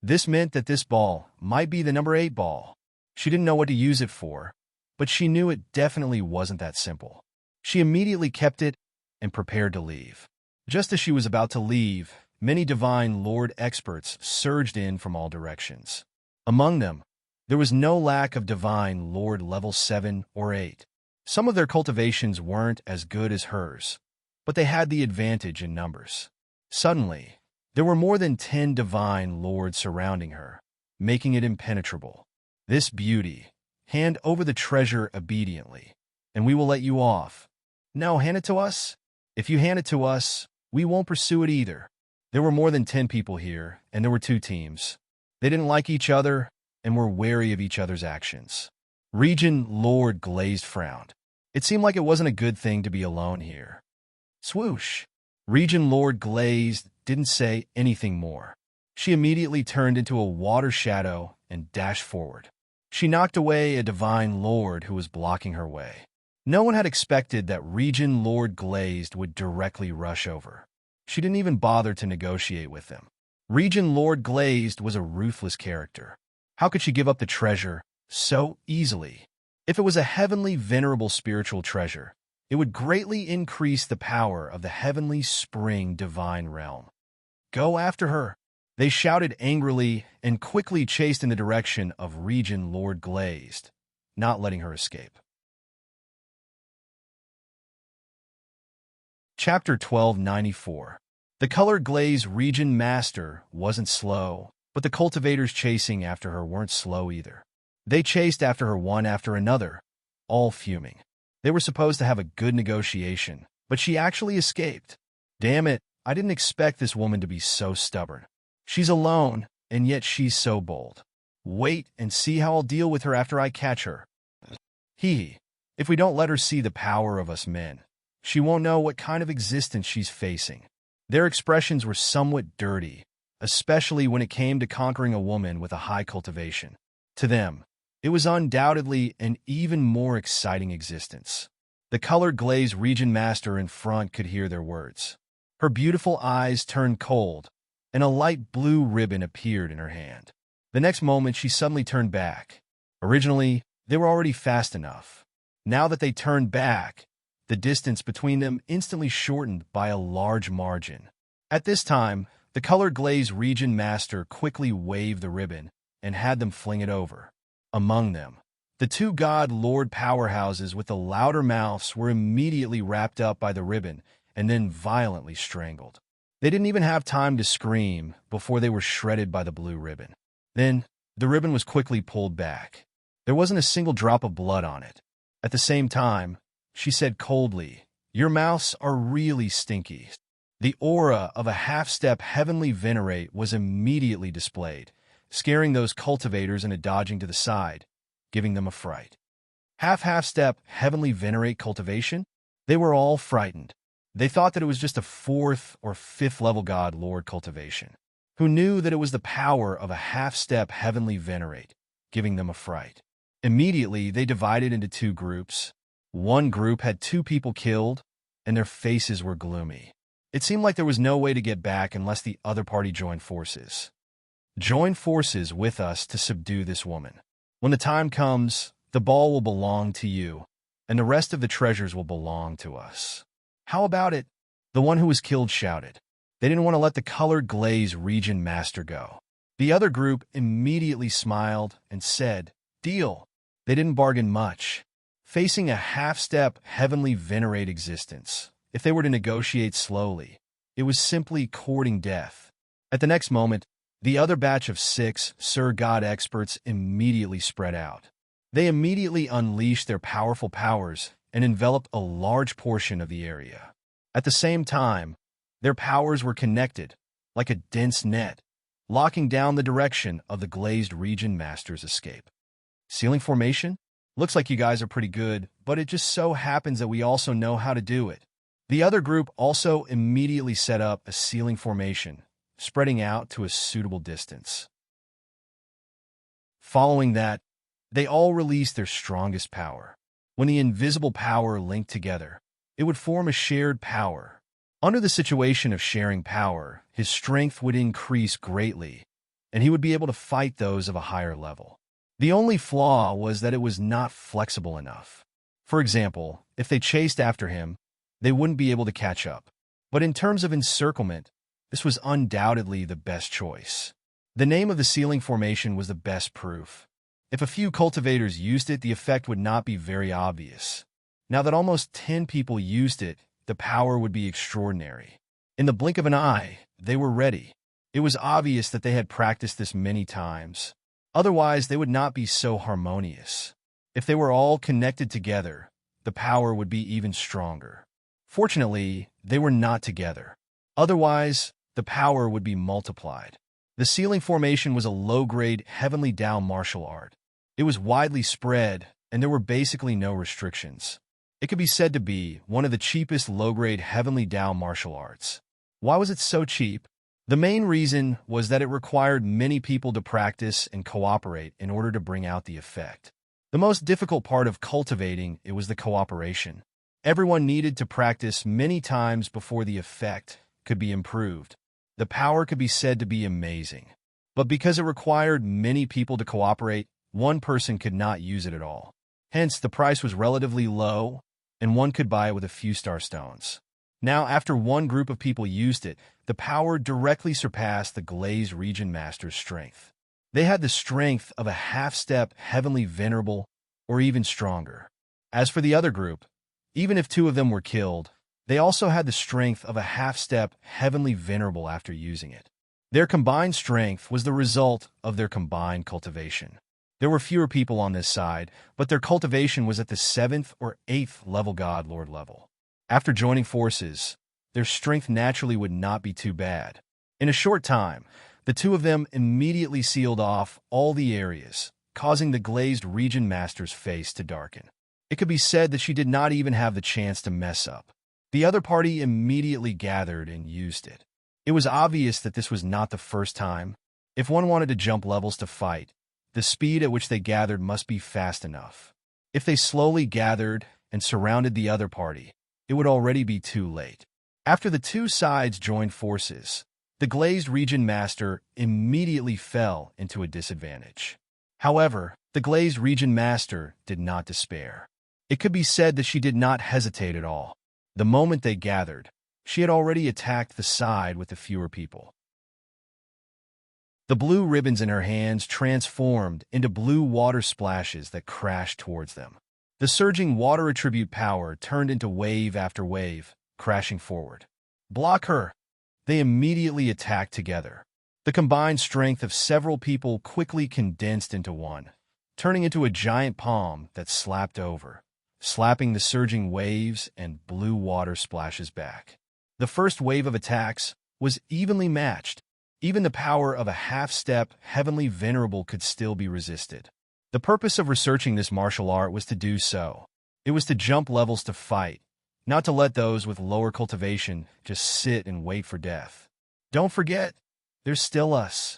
This meant that this ball might be the number 8 ball. She didn't know what to use it for, but she knew it definitely wasn't that simple. She immediately kept it and prepared to leave. Just as she was about to leave, many divine Lord experts surged in from all directions. Among them, there was no lack of divine Lord level 7 or 8. Some of their cultivations weren't as good as hers, but they had the advantage in numbers. Suddenly, there were more than 10 divine lords surrounding her, making it impenetrable. This beauty, hand over the treasure obediently, and we will let you off. No, hand it to us. If you hand it to us, we won't pursue it either. There were more than 10 people here, and there were 2 teams. They didn't like each other and were wary of each other's actions. Region Lord Glazed frowned. It seemed like it wasn't a good thing to be alone here. Swoosh! Region Lord Glazed didn't say anything more. She immediately turned into a water shadow and dashed forward. She knocked away a divine lord who was blocking her way. No one had expected that Region Lord Glazed would directly rush over. She didn't even bother to negotiate with them. Region Lord Glazed was a ruthless character. How could she give up the treasure so easily? If it was a heavenly venerable spiritual treasure, it would greatly increase the power of the heavenly spring divine realm. Go after her! They shouted angrily and quickly chased in the direction of Region Lord Glazed, not letting her escape. Chapter 1294. The color glaze region master wasn't slow, but the cultivators chasing after her weren't slow either. They chased after her one after another, all fuming. They were supposed to have a good negotiation, but she actually escaped. Damn it, I didn't expect this woman to be so stubborn. She's alone, and yet she's so bold. Wait and see how I'll deal with her after I catch her. Hee. If we don't let her see the power of us men, she won't know what kind of existence she's facing. Their expressions were somewhat dirty, especially when it came to conquering a woman with a high cultivation. To them, it was undoubtedly an even more exciting existence. The colored glaze region master in front could hear their words. Her beautiful eyes turned cold, and a light blue ribbon appeared in her hand. The next moment, she suddenly turned back. Originally, they were already fast enough. Now that they turned back, the distance between them instantly shortened by a large margin. At this time, the colored glaze region master quickly waved the ribbon and had them fling it over. Among them, the 2 god lord powerhouses with the louder mouths were immediately wrapped up by the ribbon and then violently strangled. They didn't even have time to scream before they were shredded by the blue ribbon. Then, the ribbon was quickly pulled back. There wasn't a single drop of blood on it. At the same time, she said coldly, "Your mouths are really stinky." The aura of a half-step heavenly venerate was immediately displayed, scaring those cultivators into dodging to the side, giving them a fright. Half-step heavenly venerate cultivation? They were all frightened. They thought that it was just a 4th or 5th level god lord cultivation. Who knew that it was the power of a half-step heavenly venerate, giving them a fright. Immediately, they divided into 2 groups. One group had 2 people killed, and their faces were gloomy. It seemed like there was no way to get back unless the other party joined forces. Join forces with us to subdue this woman. When the time comes, the ball will belong to you, and the rest of the treasures will belong to us. How about it? The one who was killed shouted. They didn't want to let the colored glaze region master go. The other group immediately smiled and said, "Deal." They didn't bargain much. Facing a half-step heavenly venerate existence, if they were to negotiate slowly, it was simply courting death. At the next moment, the other batch of 6 Sir God experts immediately spread out. They immediately unleashed their powerful powers and enveloped a large portion of the area. At the same time, their powers were connected, like a dense net, locking down the direction of the glazed region master's escape. Ceiling formation? Looks like you guys are pretty good, but it just so happens that we also know how to do it. The other group also immediately set up a ceiling formation, spreading out to a suitable distance. Following that, they all released their strongest power. When the invisible power linked together, it would form a shared power. Under the situation of sharing power, his strength would increase greatly, and he would be able to fight those of a higher level. The only flaw was that it was not flexible enough. For example, If they chased after him, they wouldn't be able to catch up. But in terms of encirclement, this was undoubtedly the best choice. The name of the ceiling formation was the best proof. If a few cultivators used it, the effect would not be very obvious. Now that almost 10 people used it, the power would be extraordinary. In the blink of an eye, they were ready. It was obvious that they had practiced this many times. Otherwise, they would not be so harmonious. If they were all connected together, the power would be even stronger. Fortunately, they were not together. Otherwise, the power would be multiplied. The ceiling formation was a low-grade Heavenly Tao martial art. It was widely spread, and there were basically no restrictions. It could be said to be one of the cheapest low-grade Heavenly Tao martial arts. Why was it so cheap? The main reason was that it required many people to practice and cooperate in order to bring out the effect. The most difficult part of cultivating it was the cooperation. Everyone needed to practice many times before the effect could be improved. The power could be said to be amazing. But because it required many people to cooperate, one person could not use it at all. Hence, the price was relatively low, and one could buy it with a few star stones. Now, after one group of people used it, the power directly surpassed the Glazed Region Master's strength. They had the strength of a half-step Heavenly Venerable, or even stronger. As for the other group, even if 2 of them were killed, they also had the strength of a half-step Heavenly Venerable after using it. Their combined strength was the result of their combined cultivation. There were fewer people on this side, but their cultivation was at the 7th or 8th level God Lord level. After joining forces, their strength naturally would not be too bad. In a short time, the 2 of them immediately sealed off all the areas, causing the Glazed Region Master's face to darken. It could be said that she did not even have the chance to mess up. The other party immediately gathered and used it. It was obvious that this was not the first time. If one wanted to jump levels to fight, the speed at which they gathered must be fast enough. If they slowly gathered and surrounded the other party, it would already be too late. After the 2 sides joined forces, the Glazed Region Master immediately fell into a disadvantage. However, the Glazed Region Master did not despair. It could be said that she did not hesitate at all. The moment they gathered, she had already attacked the side with the fewer people. The blue ribbons in her hands transformed into blue water splashes that crashed towards them. The surging water attribute power turned into wave after wave, crashing forward. Block her! They immediately attacked together. The combined strength of several people quickly condensed into one, turning into a giant palm that slapped over, slapping the surging waves and blue water splashes back. The first wave of attacks was evenly matched. Even the power of a half-step Heavenly Venerable could still be resisted. The purpose of researching this martial art was to do so. It was to jump levels to fight, not to let those with lower cultivation just sit and wait for death. Don't forget, there's still us.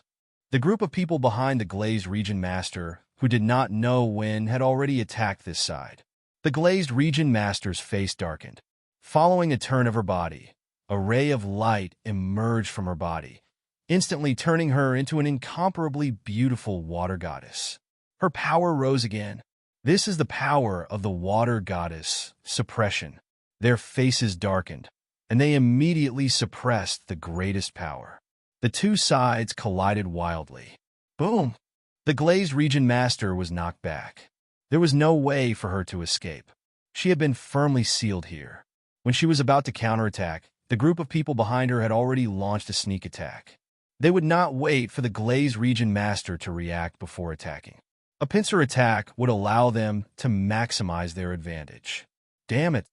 The group of people behind the Glazed Region Master, who did not know when, had already attacked this side. The Glazed Region Master's face darkened. Following a turn of her body, a ray of light emerged from her body, instantly turning her into an incomparably beautiful water goddess. Her power rose again. This is the power of the water goddess, suppression. Their faces darkened, and they immediately suppressed the greatest power. The 2 sides collided wildly. Boom! The Glazed Region Master was knocked back. There was no way for her to escape. She had been firmly sealed here. When she was about to counterattack, the group of people behind her had already launched a sneak attack. They would not wait for the Glazed Region Master to react before attacking. A pincer attack would allow them to maximize their advantage. Damn it!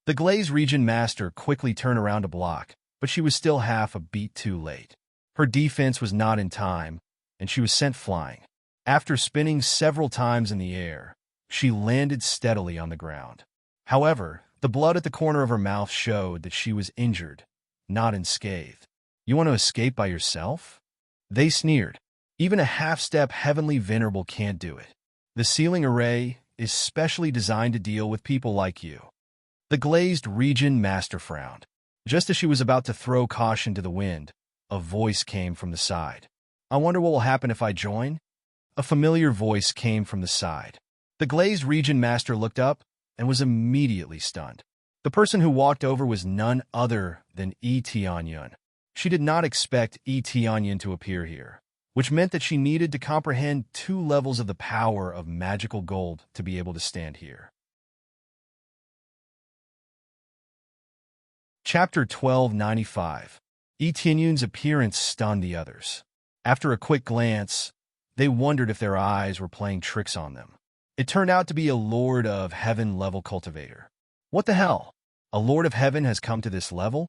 The Glazed Region Master quickly turned around to block, but she was still half a beat too late. Her defense was not in time, and she was sent flying. After spinning several times in the air, she landed steadily on the ground. However, the blood at the corner of her mouth showed that she was injured, not unscathed. You want to escape by yourself? They sneered. Even a half-step Heavenly Venerable can't do it. The ceiling array is specially designed to deal with people like you. The Glazed Region Master frowned. Just as she was about to throw caution to the wind, a voice came from the side. I wonder what will happen if I join? A familiar voice came from the side. The Glazed Region Master looked up, and was immediately stunned. The person who walked over was none other than Tianyun. She did not expect Tianyun to appear here, which meant that she needed to comprehend 2 levels of the power of magical gold to be able to stand here. Chapter 1295. Tianyun's appearance stunned the others. After a quick glance, they wondered if their eyes were playing tricks on them. It turned out to be a Lord of Heaven-level cultivator. What the hell? A Lord of Heaven has come to this level?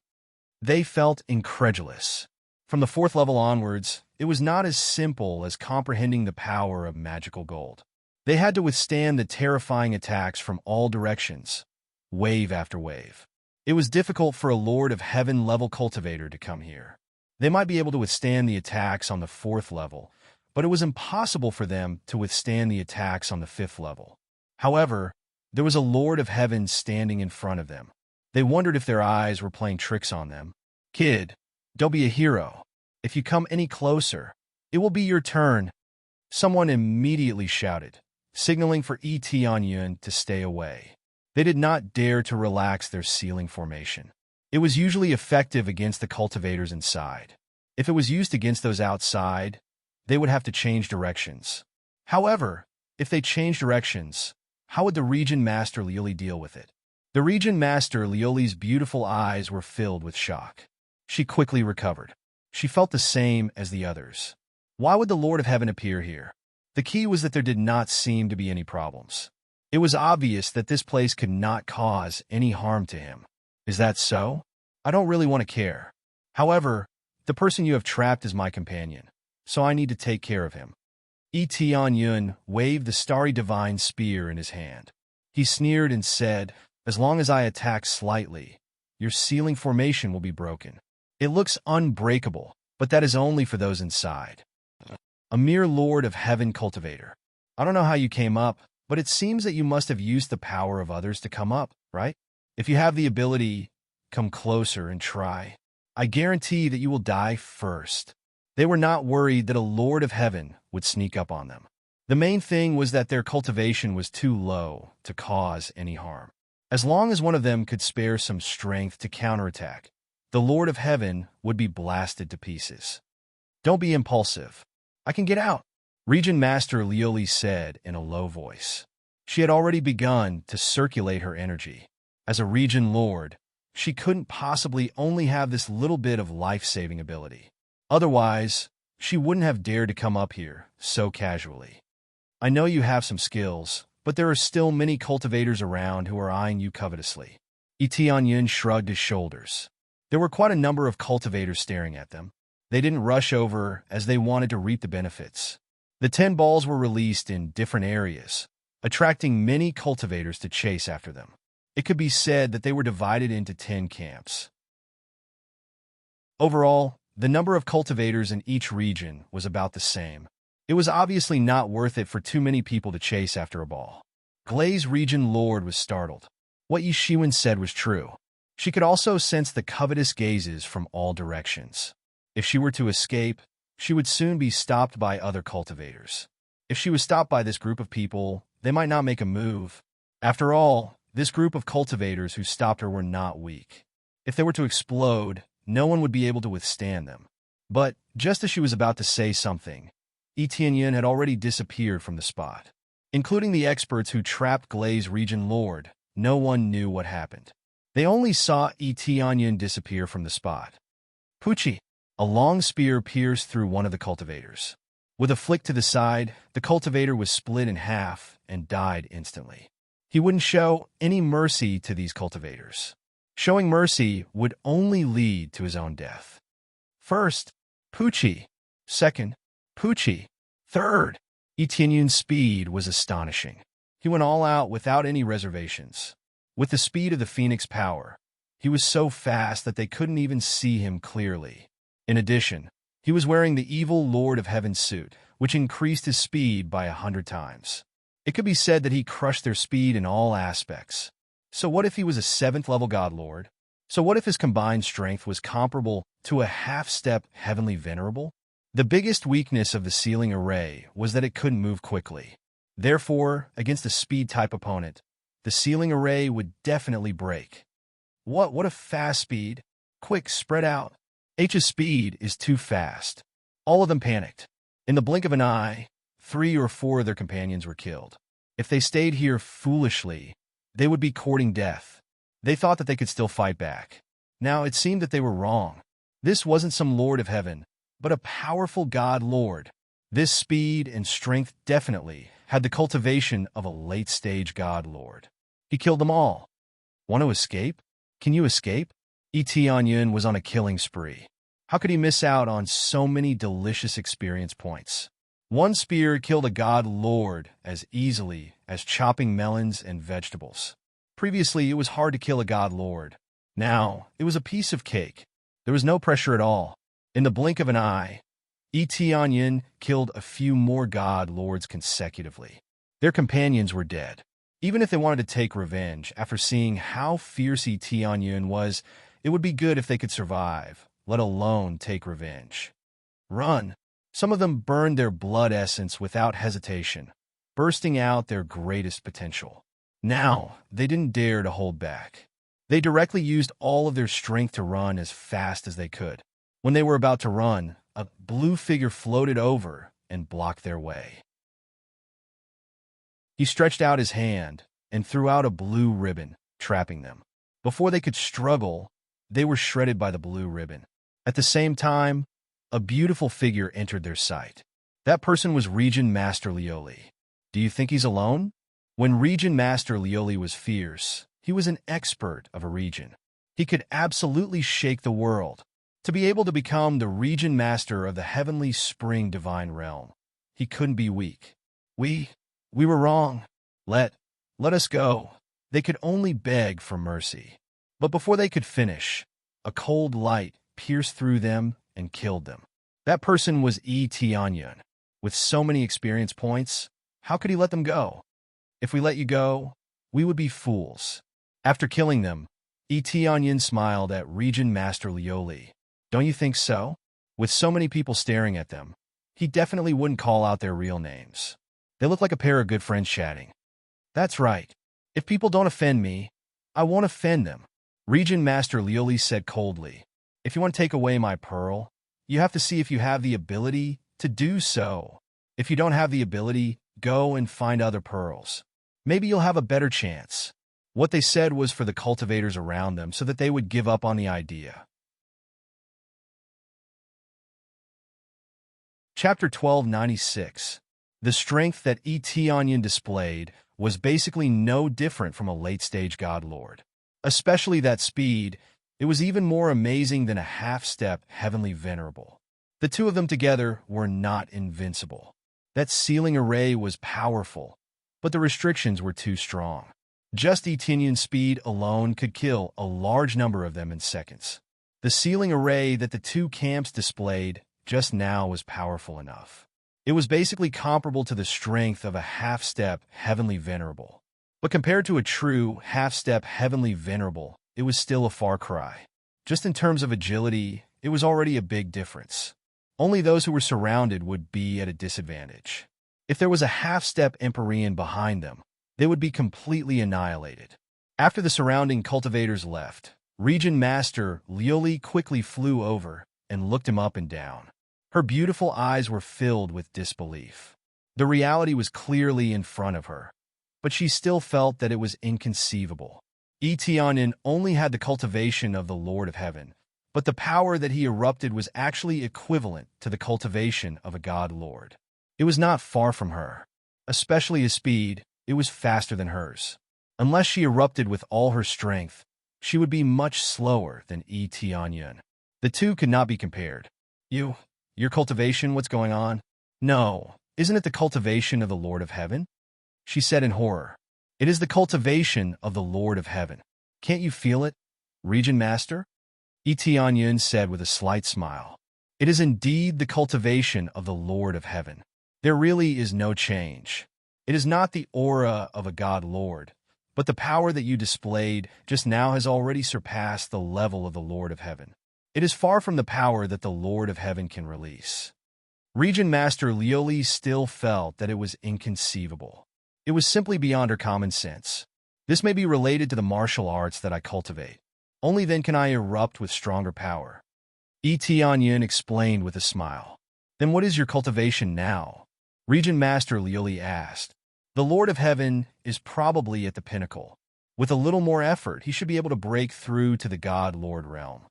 They felt incredulous. From the 4th level onwards, it was not as simple as comprehending the power of magical gold. They had to withstand the terrifying attacks from all directions, wave after wave. It was difficult for a Lord of Heaven-level cultivator to come here. They might be able to withstand the attacks on the 4th level, but it was impossible for them to withstand the attacks on the 5th level. However, there was a Lord of Heaven standing in front of them. They wondered if their eyes were playing tricks on them. "Kid, don't be a hero. If you come any closer, it will be your turn," someone immediately shouted, signaling for Tianyun to stay away. They did not dare to relax their sealing formation. It was usually effective against the cultivators inside. If it was used against those outside, they would have to change directions. However, if they changed directions, how would the Region Master Lioli deal with it? The Region Master Lioli's beautiful eyes were filled with shock. She quickly recovered. She felt the same as the others. Why would the Lord of Heaven appear here? The key was that there did not seem to be any problems. It was obvious that this place could not cause any harm to him. Is that so? I don't really want to care. However, the person you have trapped is my companion, so I need to take care of him. Tianyun waved the starry divine spear in his hand. He sneered and said, "As long as I attack slightly, your sealing formation will be broken. It looks unbreakable, but that is only for those inside." A mere Lord of Heaven cultivator. I don't know how you came up, but it seems that you must have used the power of others to come up, right? If you have the ability, come closer and try. I guarantee that you will die first. They were not worried that a Lord of Heaven would sneak up on them. The main thing was that their cultivation was too low to cause any harm. As long as one of them could spare some strength to counterattack, the Lord of Heaven would be blasted to pieces. "Don't be impulsive. I can get out," Region Master Lioli said in a low voice. She had already begun to circulate her energy. As a Region Lord, she couldn't possibly only have this little bit of life-saving ability. Otherwise, she wouldn't have dared to come up here so casually. "I know you have some skills, but there are still many cultivators around who are eyeing you covetously." Tianyun shrugged his shoulders. There were quite a number of cultivators staring at them. They didn't rush over as they wanted to reap the benefits. The 10 balls were released in different areas, attracting many cultivators to chase after them. It could be said that they were divided into 10 camps. Overall, the number of cultivators in each region was about the same. It was obviously not worth it for too many people to chase after a ball. Glaze Region Lord was startled. What Yishiwen said was true. She could also sense the covetous gazes from all directions. If she were to escape, she would soon be stopped by other cultivators. If she was stopped by this group of people, they might not make a move. After all, this group of cultivators who stopped her were not weak. If they were to explode, no one would be able to withstand them. But just as she was about to say something, Tianyun had already disappeared from the spot. Including the experts who trapped Glaze Region Lord, no one knew what happened. They only saw Tianyun disappear from the spot. Pucci! A long spear pierced through one of the cultivators. With a flick to the side, the cultivator was split in half and died instantly. He wouldn't show any mercy to these cultivators. Showing mercy would only lead to his own death. First, Pucci. Second, Pucci. Third, Tianyun's speed was astonishing. He went all out without any reservations. With the speed of the Phoenix power, he was so fast that they couldn't even see him clearly. In addition, he was wearing the evil Lord of Heaven suit, which increased his speed by 100 times. It could be said that he crushed their speed in all aspects. So what if he was a 7th level God Lord? So what if his combined strength was comparable to a half-step Heavenly Venerable? The biggest weakness of the sealing array was that it couldn't move quickly. Therefore, against a speed-type opponent, the ceiling array would definitely break. What a fast speed! Quick, spread out. H's speed is too fast. All of them panicked. In the blink of an eye, 3 or 4 of their companions were killed. If they stayed here foolishly, they would be courting death. They thought that they could still fight back. Now, it seemed that they were wrong. This wasn't some Lord of Heaven, but a powerful God Lord. This speed and strength definitely had the cultivation of a late-stage God Lord. He killed them all. Want to escape? Can you escape? Yun was on a killing spree. How could he miss out on so many delicious experience points? One spear killed a God Lord as easily as chopping melons and vegetables. Previously, it was hard to kill a God Lord. Now, it was a piece of cake. There was no pressure at all. In the blink of an eye, Yun killed a few more God Lords consecutively. Their companions were dead. Even if they wanted to take revenge, after seeing how fierce Yun was, it would be good if they could survive, let alone take revenge. Run! Some of them burned their blood essence without hesitation, bursting out their greatest potential. Now, they didn't dare to hold back. They directly used all of their strength to run as fast as they could. When they were about to run, a blue figure floated over and blocked their way. He stretched out his hand and threw out a blue ribbon, trapping them. Before they could struggle, they were shredded by the blue ribbon. At the same time, a beautiful figure entered their sight. That person was Region Master Lioli. Do you think he's alone? When Region Master Lioli was fierce, he was an expert of a region. He could absolutely shake the world. To be able to become the Region Master of the Heavenly Spring Divine Realm, he couldn't be weak. We were wrong. Let us go. They could only beg for mercy. But before they could finish, a cold light pierced through them and killed them. That person was Yun. With so many experience points, how could he let them go? If we let you go, we would be fools. After killing them, Yun smiled at Region Master Lioli. Don't you think so? With so many people staring at them, he definitely wouldn't call out their real names. They look like a pair of good friends chatting. That's right. If people don't offend me, I won't offend them. Region Master Lioli said coldly. If you want to take away my pearl, you have to see if you have the ability to do so. If you don't have the ability, go and find other pearls. Maybe you'll have a better chance. What they said was for the cultivators around them so that they would give up on the idea. Chapter 1296. The strength that Yun displayed was basically no different from a late-stage God Lord. Especially that speed, it was even more amazing than a half-step Heavenly Venerable. The two of them together were not invincible. That ceiling array was powerful, but the restrictions were too strong. Just Yun's speed alone could kill a large number of them in seconds. The ceiling array that the two camps displayed just now was powerful enough. It was basically comparable to the strength of a half-step Heavenly Venerable. But compared to a true half-step Heavenly Venerable, it was still a far cry. Just in terms of agility, it was already a big difference. Only those who were surrounded would be at a disadvantage. If there was a half-step Empyrean behind them, they would be completely annihilated. After the surrounding cultivators left, Region Master Lioli quickly flew over and looked him up and down. Her beautiful eyes were filled with disbelief. The reality was clearly in front of her, but she still felt that it was inconceivable. Yun only had the cultivation of the Lord of Heaven, but the power that he erupted was actually equivalent to the cultivation of a God Lord. It was not far from her. Especially his speed, it was faster than hers. Unless she erupted with all her strength, she would be much slower than Yun. The two could not be compared. Your cultivation, what's going on? No, isn't it the cultivation of the Lord of Heaven? She said in horror. It is the cultivation of the Lord of Heaven. Can't you feel it, Region Master? Yun said with a slight smile. It is indeed the cultivation of the Lord of Heaven. There really is no change. It is not the aura of a God Lord, but the power that you displayed just now has already surpassed the level of the Lord of Heaven. It is far from the power that the Lord of Heaven can release. Region Master Lioli still felt that it was inconceivable. It was simply beyond her common sense. This may be related to the martial arts that I cultivate. Only then can I erupt with stronger power. Tianyin explained with a smile. Then what is your cultivation now? Regent Master Liuli asked. The Lord of Heaven is probably at the pinnacle. With a little more effort, he should be able to break through to the God-Lord realm.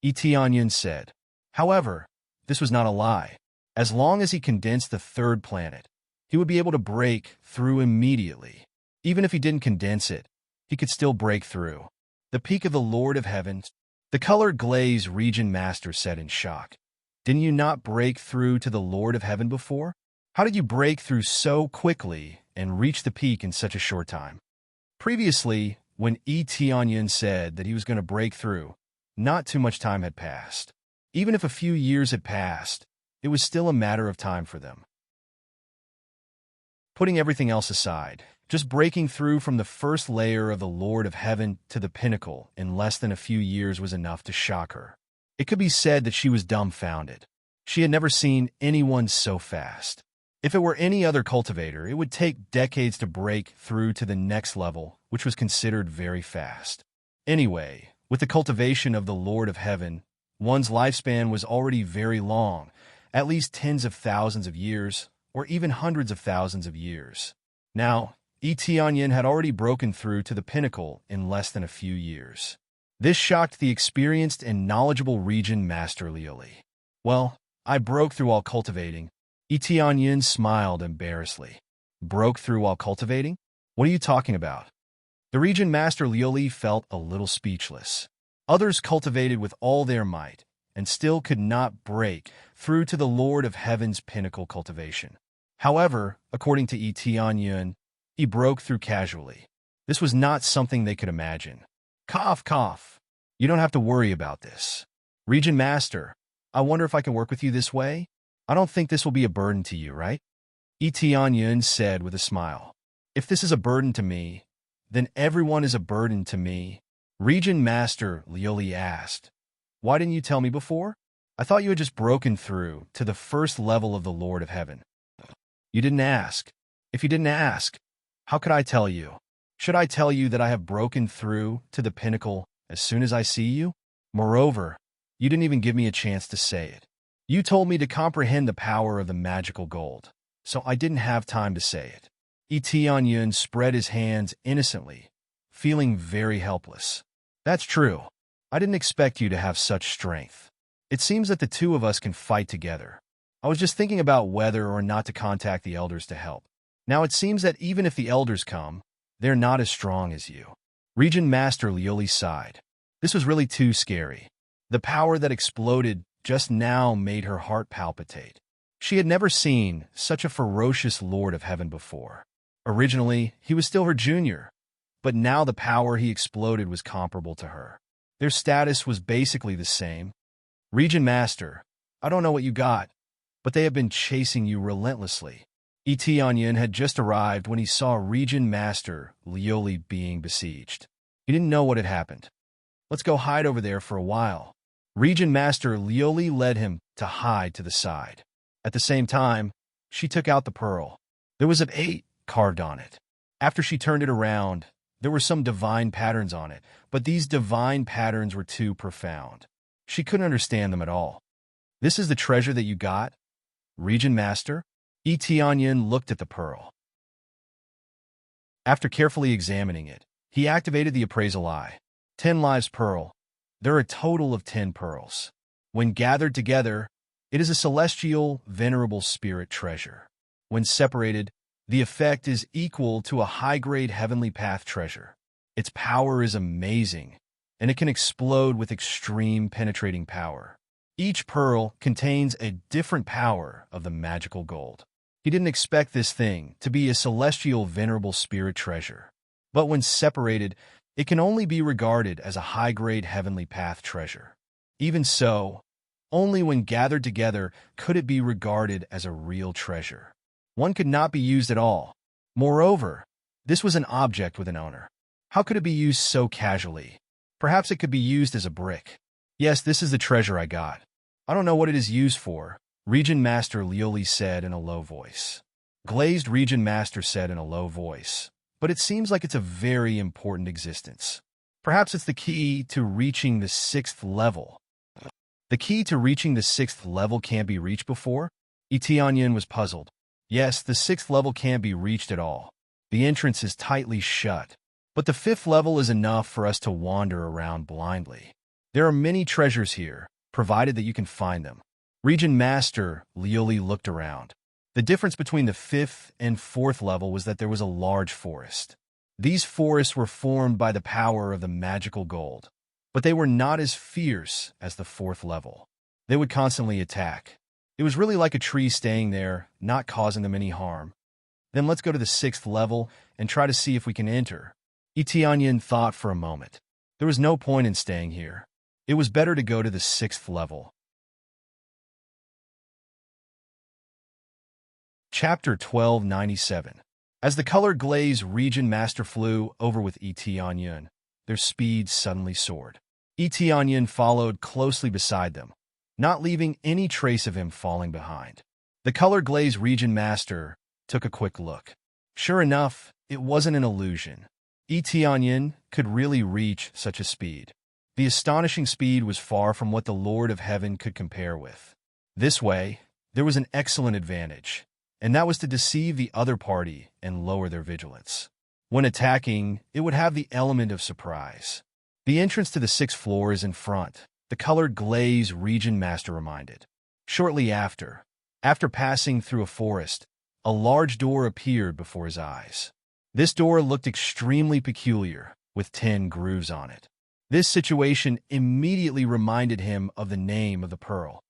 Tianyin said. However, this was not a lie. As long as he condensed the third planet, he would be able to break through immediately. Even if he didn't condense it, he could still break through. The peak of the Lord of Heaven. The colored glaze Regent Master said in shock. Didn't you not break through to the Lord of Heaven before? How did you break through so quickly and reach the peak in such a short time? Previously, when Tianyin said that he was going to break through, not too much time had passed. Even if a few years had passed, it was still a matter of time for them. Putting everything else aside, just breaking through from the first layer of the Lord of Heaven to the pinnacle in less than a few years was enough to shock her. It could be said that she was dumbfounded. She had never seen anyone so fast. If it were any other cultivator, it would take decades to break through to the next level, which was considered very fast. Anyway, with the cultivation of the Lord of Heaven, one's lifespan was already very long, at least tens of thousands of years, or even hundreds of thousands of years. Now, Tianyin had already broken through to the pinnacle in less than a few years. This shocked the experienced and knowledgeable Regent Master Liuli. Well, I broke through while cultivating. Tianyin smiled embarrassedly. Broke through while cultivating? What are you talking about? The Regent Master Liuli felt a little speechless. Others cultivated with all their might, and still could not break through to the Lord of Heaven's pinnacle cultivation. However, according to Tianyin, he broke through casually. This was not something they could imagine. Cough, cough. You don't have to worry about this. Regent Master, I wonder if I can work with you this way? I don't think this will be a burden to you, right? Tianyin said with a smile. If this is a burden to me, then everyone is a burden to me. Regent Master Liuli asked. Why didn't you tell me before? I thought you had just broken through to the first level of the Lord of Heaven. You didn't ask. If you didn't ask, how could I tell you? Should I tell you that I have broken through to the pinnacle as soon as I see you? Moreover, you didn't even give me a chance to say it. You told me to comprehend the power of the magical gold, so I didn't have time to say it. Tianyin spread his hands innocently, feeling very helpless. That's true. I didn't expect you to have such strength. It seems that the two of us can fight together. I was just thinking about whether or not to contact the elders to help. Now it seems that even if the elders come, they're not as strong as you. Regent Master Liuli sighed. This was really too scary. The power that exploded just now made her heart palpitate. She had never seen such a ferocious Lord of Heaven before. Originally, he was still her junior, but now the power he exploded was comparable to her. Their status was basically the same. Regent Master, I don't know what you got, but they have been chasing you relentlessly. Tianyin had just arrived when he saw Regent Master Liuli being besieged. He didn't know what had happened. Let's go hide over there for a while. Regent Master Liuli led him to hide to the side. At the same time, she took out the pearl. There was an 8 carved on it. After she turned it around, there were some divine patterns on it, but these divine patterns were too profound. She couldn't understand them at all. This is the treasure that you got, Regent Master? Tianyin looked at the pearl. After carefully examining it, he activated the appraisal eye. 10 lives pearl. There are a total of 10 pearls. When gathered together, it is a celestial, venerable spirit treasure. When separated, the effect is equal to a high-grade heavenly path treasure. Its power is amazing, and it can explode with extreme penetrating power. Each pearl contains a different power of the magical gold. He didn't expect this thing to be a celestial, venerable spirit treasure. But when separated, it can only be regarded as a high-grade heavenly path treasure. Even so, only when gathered together could it be regarded as a real treasure. One could not be used at all. Moreover, this was an object with an owner. How could it be used so casually? Perhaps it could be used as a brick. Yes, this is the treasure I got. I don't know what it is used for, Regent Master Liuli said in a low voice. Glazed Regent Master said in a low voice. but it seems like it's a very important existence. Perhaps it's the key to reaching the 6th level. The key to reaching the 6th level can't be reached before? Etianyin was puzzled. Yes, the 6th level can't be reached at all. The entrance is tightly shut. But the 5th level is enough for us to wander around blindly. There are many treasures here, provided that you can find them. Region Master Liuli looked around. The difference between the 5th and 4th level was that there was a large forest. These forests were formed by the power of the magical gold, but they were not as fierce as the 4th level. They would constantly attack. It was really like a tree staying there, not causing them any harm. Then let's go to the 6th level and try to see if we can enter. Etianyin thought for a moment. There was no point in staying here. It was better to go to the 6th level. Chapter 1297. As the colored glaze region master flew over with Etianyin, their speed suddenly soared. Etianyin followed closely beside them, not leaving any trace of him falling behind. The colored glaze region master took a quick look. Sure enough, it wasn't an illusion. Etianyin could really reach such a speed. The astonishing speed was far from what the Lord of Heaven could compare with. This way, there was an excellent advantage, and that was to deceive the other party and lower their vigilance. When attacking, it would have the element of surprise. The entrance to the 6th floor is in front, the colored glaze region master reminded. Shortly after passing through a forest, a large door appeared before his eyes. This door looked extremely peculiar, with 10 grooves on it. This situation immediately reminded him of the name of the pearl,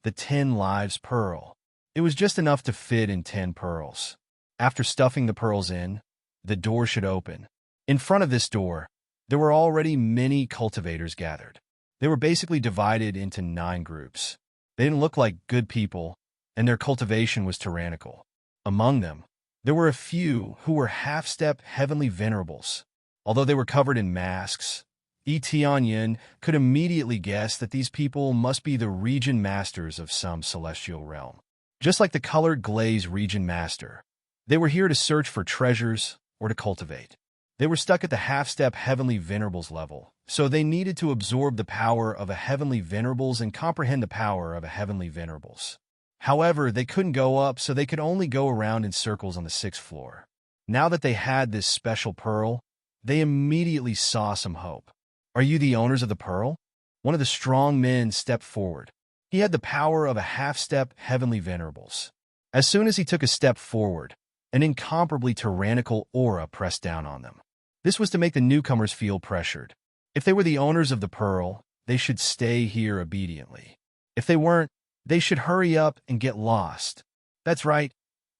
the 10 Lives Pearl. It was just enough to fit in 10 pearls. After stuffing the pearls in, the door should open. In front of this door, there were already many cultivators gathered. They were basically divided into 9 groups. They didn't look like good people, and their cultivation was tyrannical. Among them, there were a few who were half-step heavenly venerables. Although they were covered in masks, Etianyin could immediately guess that these people must be the region masters of some celestial realm. Just like the colored glaze region master, they were here to search for treasures or to cultivate. They were stuck at the half-step heavenly venerables level, so they needed to absorb the power of a heavenly venerables and comprehend the power of a heavenly venerables. However, they couldn't go up, so they could only go around in circles on the 6th floor. Now that they had this special pearl, they immediately saw some hope. Are you the owners of the pearl? One of the strong men stepped forward. He had the power of a half-step heavenly venerables. As soon as he took a step forward, an incomparably tyrannical aura pressed down on them. This was to make the newcomers feel pressured. If they were the owners of the pearl, they should stay here obediently. If they weren't, they should hurry up and get lost. That's right,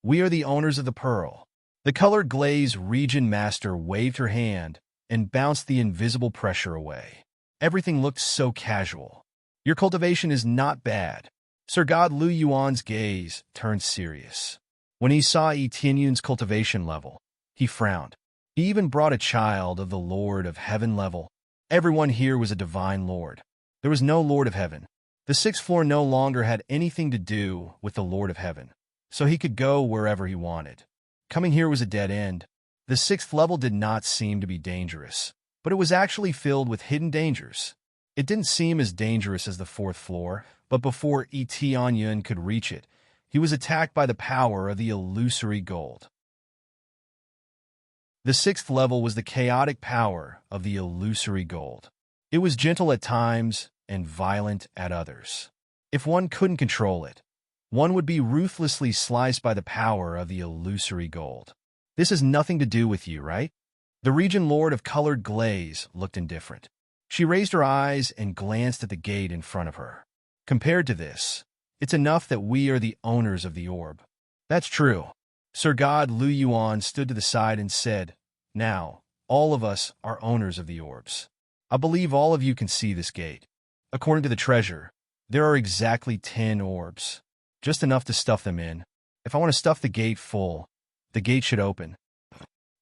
we are the owners of the pearl. The colored glaze region master waved her hand and bounced the invisible pressure away. Everything looked so casual. Your cultivation is not bad. Sir God Lu Yuan's gaze turned serious. When he saw Etianyun's cultivation level, he frowned. He even brought a child of the Lord of Heaven level. Everyone here was a divine lord. There was no Lord of Heaven. The 6th floor no longer had anything to do with the Lord of Heaven, so he could go wherever he wanted. Coming here was a dead end. The 6th level did not seem to be dangerous, but it was actually filled with hidden dangers. It didn't seem as dangerous as the 4th floor, but before Etianyin could reach it, he was attacked by the power of the illusory gold. The 6th level was the chaotic power of the illusory gold. It was gentle at times and violent at others. If one couldn't control it, one would be ruthlessly sliced by the power of the illusory gold. This has nothing to do with you, right? The region lord of colored glaze looked indifferent. She raised her eyes and glanced at the gate in front of her. Compared to this, it's enough that we are the owners of the orb. That's true. Sir God Lu Yuan stood to the side and said, "Now, all of us are owners of the orbs. I believe all of you can see this gate. According to the treasure, there are exactly 10 orbs, just enough to stuff them in. If I want to stuff the gate full, the gate should open.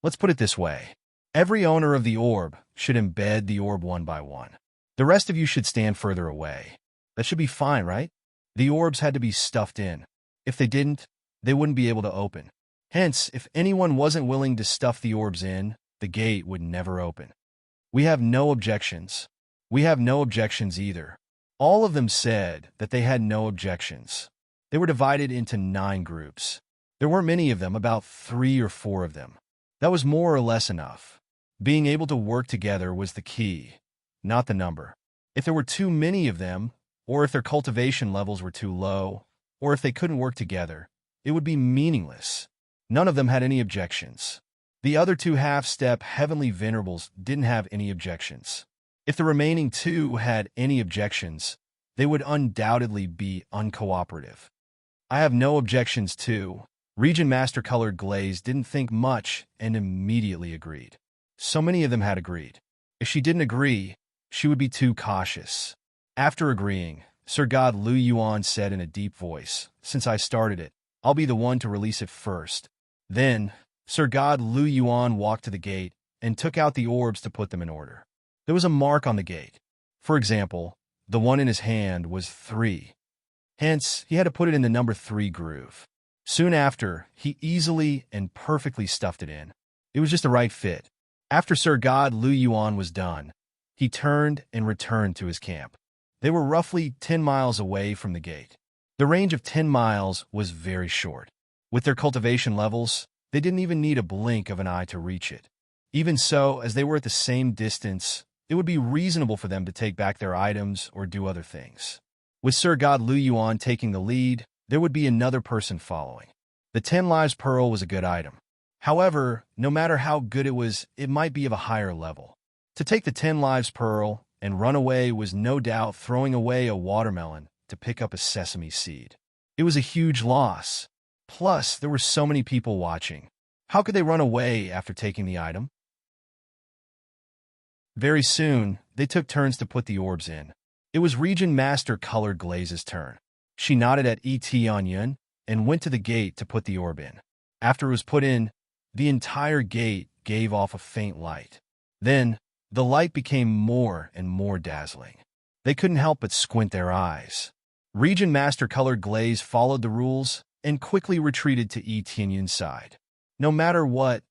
Let's put it this way. Every owner of the orb should embed the orb one by one. The rest of you should stand further away. That should be fine, right? The orbs had to be stuffed in. If they didn't, they wouldn't be able to open. Hence, if anyone wasn't willing to stuff the orbs in, the gate would never open. We have no objections. We have no objections either. All of them said that they had no objections. They were divided into 9 groups. There weren't many of them, about 3 or 4 of them. That was more or less enough. Being able to work together was the key, not the number. If there were too many of them, or if their cultivation levels were too low, or if they couldn't work together, it would be meaningless. None of them had any objections. The other 2 half-step heavenly venerables didn't have any objections. If the remaining 2 had any objections, they would undoubtedly be uncooperative. I have no objections too. Region Master Colored Glaze didn't think much and immediately agreed. So many of them had agreed. If she didn't agree, she would be too cautious. After agreeing, Sir God Lu Yuan said in a deep voice, "Since I started it, I'll be the one to release it first." Then, Sir God Lu Yuan walked to the gate and took out the orbs to put them in order. There was a mark on the gate. For example, the one in his hand was 3. Hence, he had to put it in the number 3 groove. Soon after, he easily and perfectly stuffed it in. It was just the right fit. After Sir God Lu Yuan was done, he turned and returned to his camp. They were roughly 10 miles away from the gate. The range of 10 miles was very short. With their cultivation levels, they didn't even need a blink of an eye to reach it. Even so, as they were at the same distance, it would be reasonable for them to take back their items or do other things. With Sir God Lu Yuan taking the lead, there would be another person following. The 10 Lives Pearl was a good item. However, no matter how good it was, it might be of a higher level. To take the 10 Lives Pearl and run away was no doubt throwing away a watermelon to pick up a sesame seed. It was a huge loss. Plus, there were so many people watching. How could they run away after taking the item? Very soon, they took turns to put the orbs in. It was Region Master Colored Glaze's turn. She nodded at Tianyun and went to the gate to put the orb in. After it was put in, the entire gate gave off a faint light. Then, the light became more and more dazzling. They couldn't help but squint their eyes. Region Master Colored Glaze followed the rules and quickly retreated to Tianyun's side. No matter what,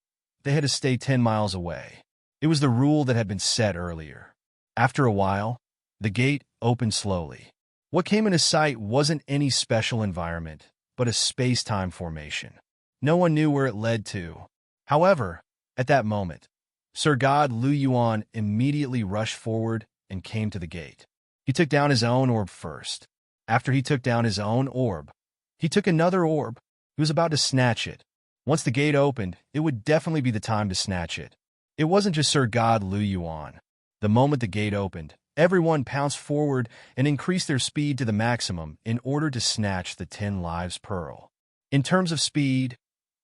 they had to stay 10 miles away. It was the rule that had been set earlier. After a while, the gate opened slowly. What came into sight wasn't any special environment, but a space-time formation. No one knew where it led to. However, at that moment, Sir God Lu Yuan immediately rushed forward and came to the gate. He took down his own orb first. After he took down his own orb, he took another orb. He was about to snatch it. Once the gate opened, it would definitely be the time to snatch it. It wasn't just Sir God Lu Yuan. The moment the gate opened, everyone pounced forward and increased their speed to the maximum in order to snatch the 10 Lives Pearl. In terms of speed,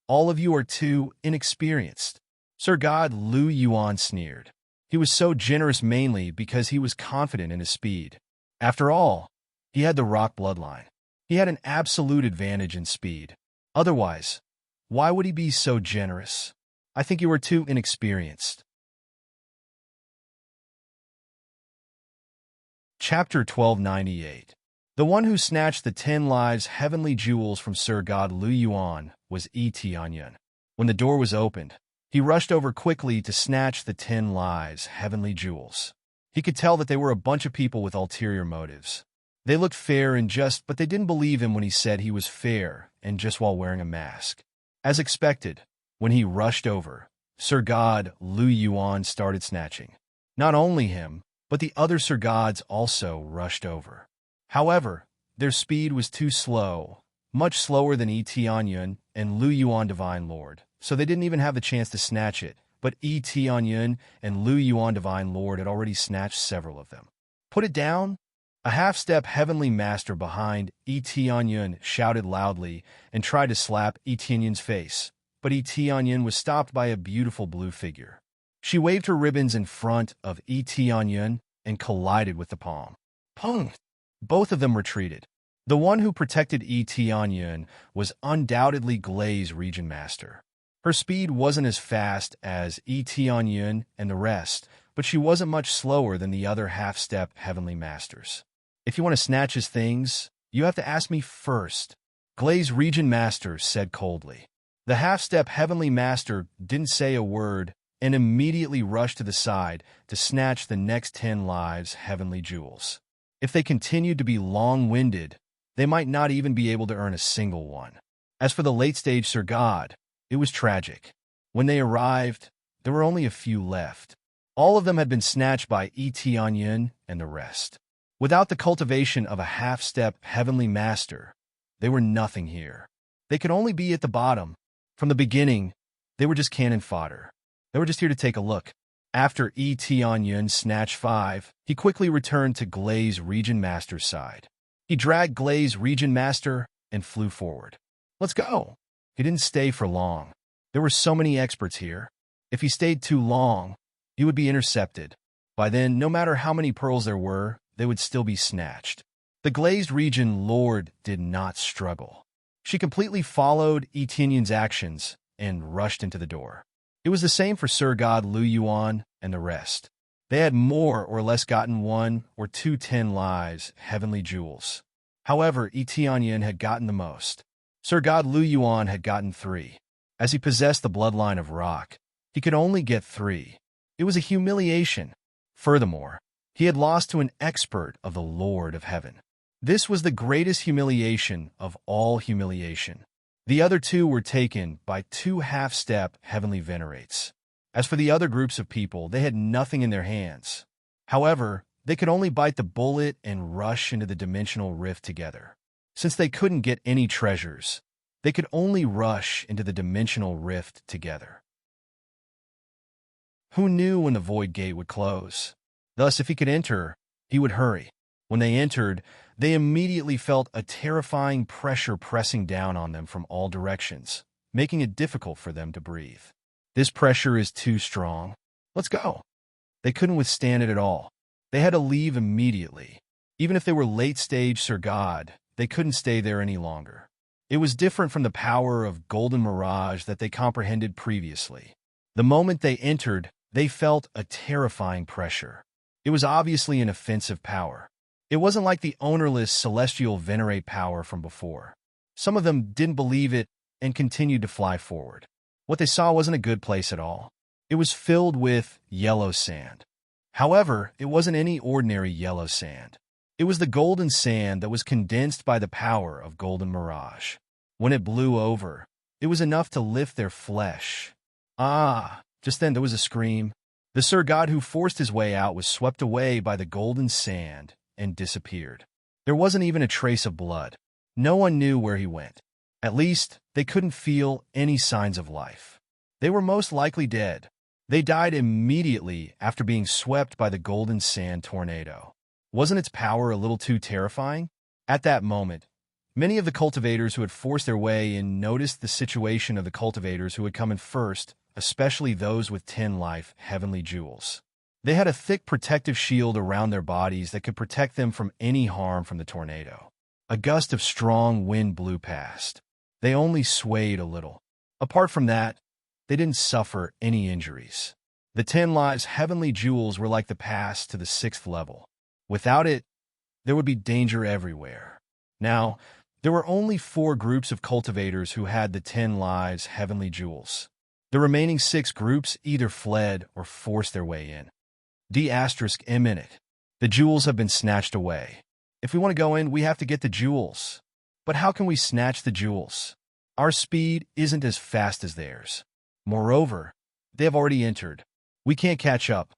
all of you are too inexperienced. Sir God Lu Yuan sneered. He was so generous mainly because he was confident in his speed. After all, he had the rock bloodline. He had an absolute advantage in speed. Otherwise, why would he be so generous? I think you are too inexperienced. Chapter 1298. The one who snatched the 10 Lives heavenly jewels from Sir God Lu Yuan was Tianyun. When the door was opened, he rushed over quickly to snatch the 10 Lives heavenly jewels. He could tell that they were a bunch of people with ulterior motives. They looked fair and just, but they didn't believe him when he said he was fair and just while wearing a mask. As expected, when he rushed over, Sir God Lu Yuan started snatching. Not only him, but the other Sir Gods also rushed over. However, their speed was too slow, much slower than Tianyun and Lu Yuan Divine Lord, so they didn't even have the chance to snatch it, but Tianyun and Lu Yuan Divine Lord had already snatched several of them. Put it down? A half-step heavenly master behind Tianyun shouted loudly and tried to slap Tianyun's face, but Tianyun was stopped by a beautiful blue figure. She waved her ribbons in front of Tianyun and collided with the palm. Pong! Both of them retreated. The one who protected Tianyun was undoubtedly Glaze Region Master. Her speed wasn't as fast as Tianyun and the rest, but she wasn't much slower than the other half-step heavenly masters. If you want to snatch his things, you have to ask me first, Glaze Region Master said coldly. The half-step Heavenly Master didn't say a word and immediately rushed to the side to snatch the next 10 lives' heavenly jewels. If they continued to be long-winded, they might not even be able to earn a single one. As for the late-stage Sir God, it was tragic. When they arrived, there were only a few left. All of them had been snatched by Etienne and the rest. Without the cultivation of a half-step Heavenly Master, they were nothing here. They could only be at the bottom. From the beginning, they were just cannon fodder. They were just here to take a look. After Etienne snatched 5, he quickly returned to Glay's Region Master's side. He dragged Glay's Region Master and flew forward. Let's go. He didn't stay for long. There were so many experts here. If he stayed too long, he would be intercepted. By then, no matter how many pearls there were, they would still be snatched. The Glazed Region Lord did not struggle. She completely followed Etienne's actions and rushed into the door. It was the same for Sir God Lu Yuan and the rest. They had more or less gotten 1 or 2 10 lives, heavenly jewels. However, Etienne had gotten the most. Sir God Lu Yuan had gotten 3. As he possessed the bloodline of rock, he could only get 3. It was a humiliation. Furthermore, he had lost to an expert of the Lord of Heaven. This was the greatest humiliation of all humiliation. The other 2 were taken by 2 half-step heavenly venerates. As for the other groups of people, they had nothing in their hands. However, they could only bite the bullet and rush into the dimensional rift together. Since they couldn't get any treasures, they could only rush into the dimensional rift together. Who knew when the void gate would close? Thus, if he could enter, he would hurry. When they entered, they immediately felt a terrifying pressure pressing down on them from all directions, making it difficult for them to breathe. This pressure is too strong. Let's go. They couldn't withstand it at all. They had to leave immediately. Even if they were late-stage Sir God, they couldn't stay there any longer. It was different from the power of golden mirage that they comprehended previously. The moment they entered, they felt a terrifying pressure. It was obviously an offensive power. It wasn't like the ownerless celestial venerate power from before. Some of them didn't believe it and continued to fly forward. What they saw wasn't a good place at all. It was filled with yellow sand. However, it wasn't any ordinary yellow sand. It was the golden sand that was condensed by the power of golden mirage. When it blew over, it was enough to lift their flesh. Ah! Just then there was a scream. The Sir God who forced his way out was swept away by the golden sand and disappeared. There wasn't even a trace of blood. No one knew where he went. At least, they couldn't feel any signs of life. They were most likely dead. They died immediately after being swept by the golden sand tornado. Wasn't its power a little too terrifying? At that moment, many of the cultivators who had forced their way in noticed the situation of the cultivators who had come in first, especially those with 10 life heavenly jewels. They had a thick protective shield around their bodies that could protect them from any harm from the tornado. A gust of strong wind blew past. They only swayed a little. Apart from that, they didn't suffer any injuries. The 10 lives heavenly jewels were like the pass to the 6th level. Without it, there would be danger everywhere. Now, there were only 4 groups of cultivators who had the 10 lives heavenly jewels. The remaining 6 groups either fled or forced their way in. D*M in it. The jewels have been snatched away. If we want to go in, we have to get the jewels. But how can we snatch the jewels? Our speed isn't as fast as theirs. Moreover, they have already entered. We can't catch up.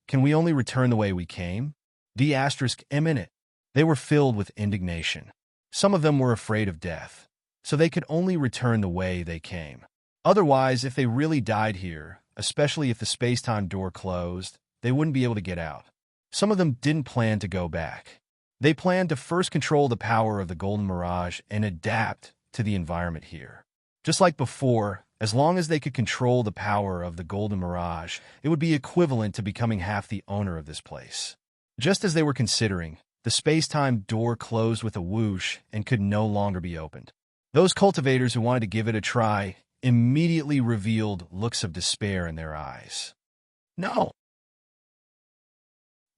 Can we only return the way we came? D*M in it. They were filled with indignation. Some of them were afraid of death, so they could only return the way they came. Otherwise, if they really died here, especially if the space-time door closed, they wouldn't be able to get out. Some of them didn't plan to go back. They planned to first control the power of the golden mirage and adapt to the environment here. Just like before, as long as they could control the power of the golden mirage, it would be equivalent to becoming half the owner of this place. Just as they were considering, the space-time door closed with a whoosh and could no longer be opened. Those cultivators who wanted to give it a try immediately revealed looks of despair in their eyes. No!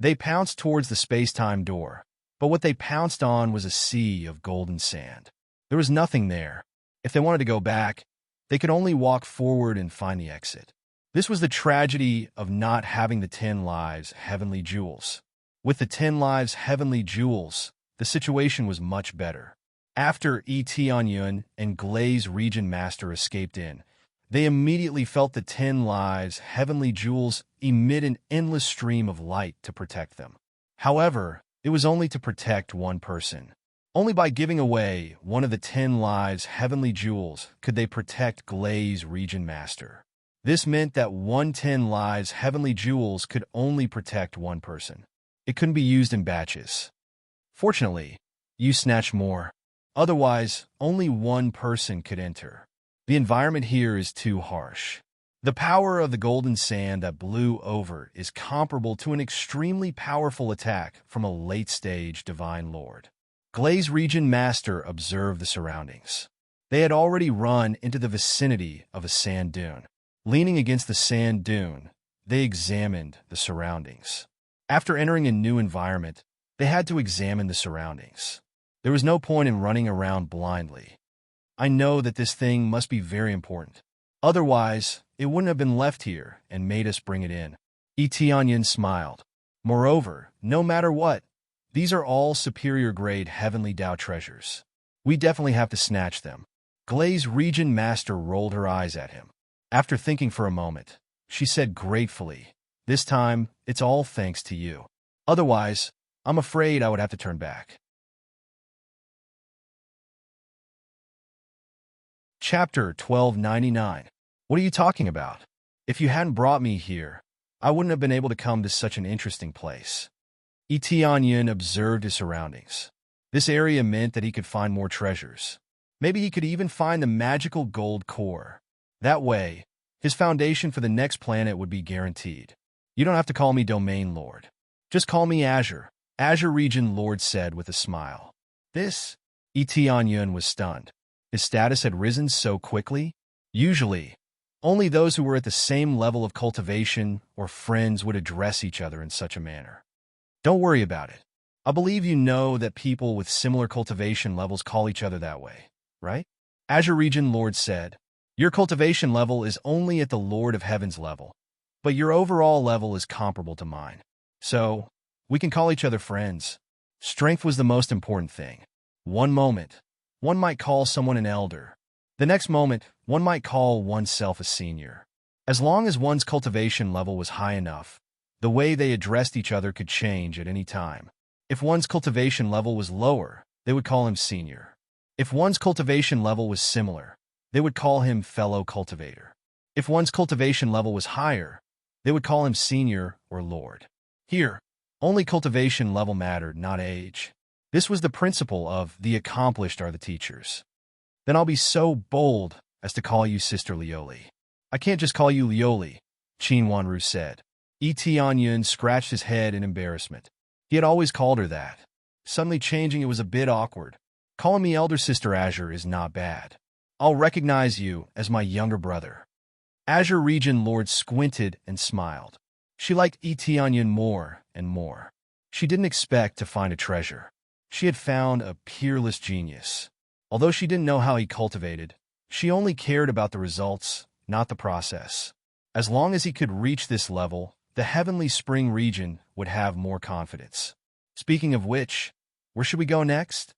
They pounced towards the space-time door, but what they pounced on was a sea of golden sand. There was nothing there. If they wanted to go back, They could only walk forward and find the exit. This was the tragedy of not having the 10 lives heavenly jewels. With the 10 lives heavenly jewels, the situation was much better. After Etion and Glaze Region Master escaped in, they immediately felt the 10 lives heavenly jewels emit an endless stream of light to protect them. However, it was only to protect one person. Only by giving away one of the 10 lives heavenly jewels could they protect Glaze Region Master. This meant that 10 lives heavenly jewels could only protect one person. It couldn't be used in batches. Fortunately, you snatched more. Otherwise, only one person could enter. The environment here is too harsh. The power of the golden sand that blew over is comparable to an extremely powerful attack from a late-stage divine lord. Glaze Region Master observed the surroundings. They had already run into the vicinity of a sand dune. Leaning against the sand dune, they examined the surroundings. After entering a new environment, they had to examine the surroundings. There was no point in running around blindly. I know that this thing must be very important. Otherwise, it wouldn't have been left here and made us bring it in. Etion smiled. Moreover, no matter what, these are all superior-grade heavenly Tao treasures. We definitely have to snatch them. Glaze Region Master rolled her eyes at him. After thinking for a moment, she said gratefully, "This time, it's all thanks to you. Otherwise, I'm afraid I would have to turn back." Chapter 1299. What are you talking about? If you hadn't brought me here, I wouldn't have been able to come to such an interesting place. Etion observed his surroundings. This area meant that he could find more treasures. Maybe he could even find the magical gold core. That way, his foundation for the next planet would be guaranteed. You don't have to call me Domain Lord. Just call me Azure, Azure Region Lord said with a smile. This? Etion was stunned. His status had risen so quickly? Usually, only those who were at the same level of cultivation or friends would address each other in such a manner. Don't worry about it. I believe you know that people with similar cultivation levels call each other that way, right? Azure Region Lord said, "Your cultivation level is only at the Lord of Heaven's level, but your overall level is comparable to mine. So, we can call each other friends." Strength was the most important thing. One moment, one might call someone an elder. The next moment, one might call oneself a senior. As long as one's cultivation level was high enough, the way they addressed each other could change at any time. If one's cultivation level was lower, they would call him senior. If one's cultivation level was similar, they would call him fellow cultivator. If one's cultivation level was higher, they would call him senior or lord. Here, only cultivation level mattered, not age. This was the principle of the accomplished are the teachers. Then I'll be so bold as to call you Sister Lioli. I can't just call you Lioli, Qin Wanru said. Etion scratched his head in embarrassment. He had always called her that. Suddenly changing it was a bit awkward. Calling me Elder Sister Azure is not bad. I'll recognize you as my younger brother. Azure Region Lord squinted and smiled. She liked Etion more and more. She didn't expect to find a treasure. She had found a peerless genius. Although she didn't know how he cultivated, she only cared about the results, not the process. As long as he could reach this level, the Heavenly Spring region would have more confidence. Speaking of which, where should we go next?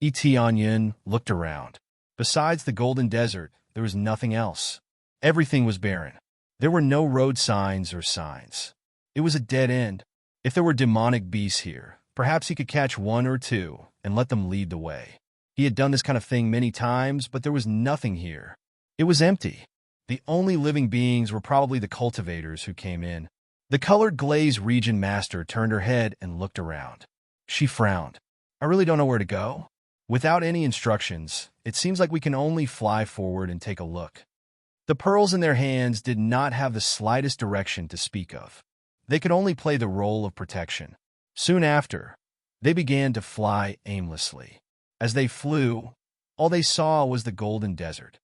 Etion looked around. Besides the Golden Desert, there was nothing else. Everything was barren. There were no road signs or signs. It was a dead end. If there were demonic beasts here, perhaps he could catch one or two and let them lead the way. He had done this kind of thing many times, but there was nothing here. It was empty. The only living beings were probably the cultivators who came in. The colored glaze region master turned her head and looked around. She frowned. I really don't know where to go. Without any instructions, it seems like we can only fly forward and take a look. The pearls in their hands did not have the slightest direction to speak of. They could only play the role of protection. Soon after, they began to fly aimlessly. As they flew, all they saw was the golden desert.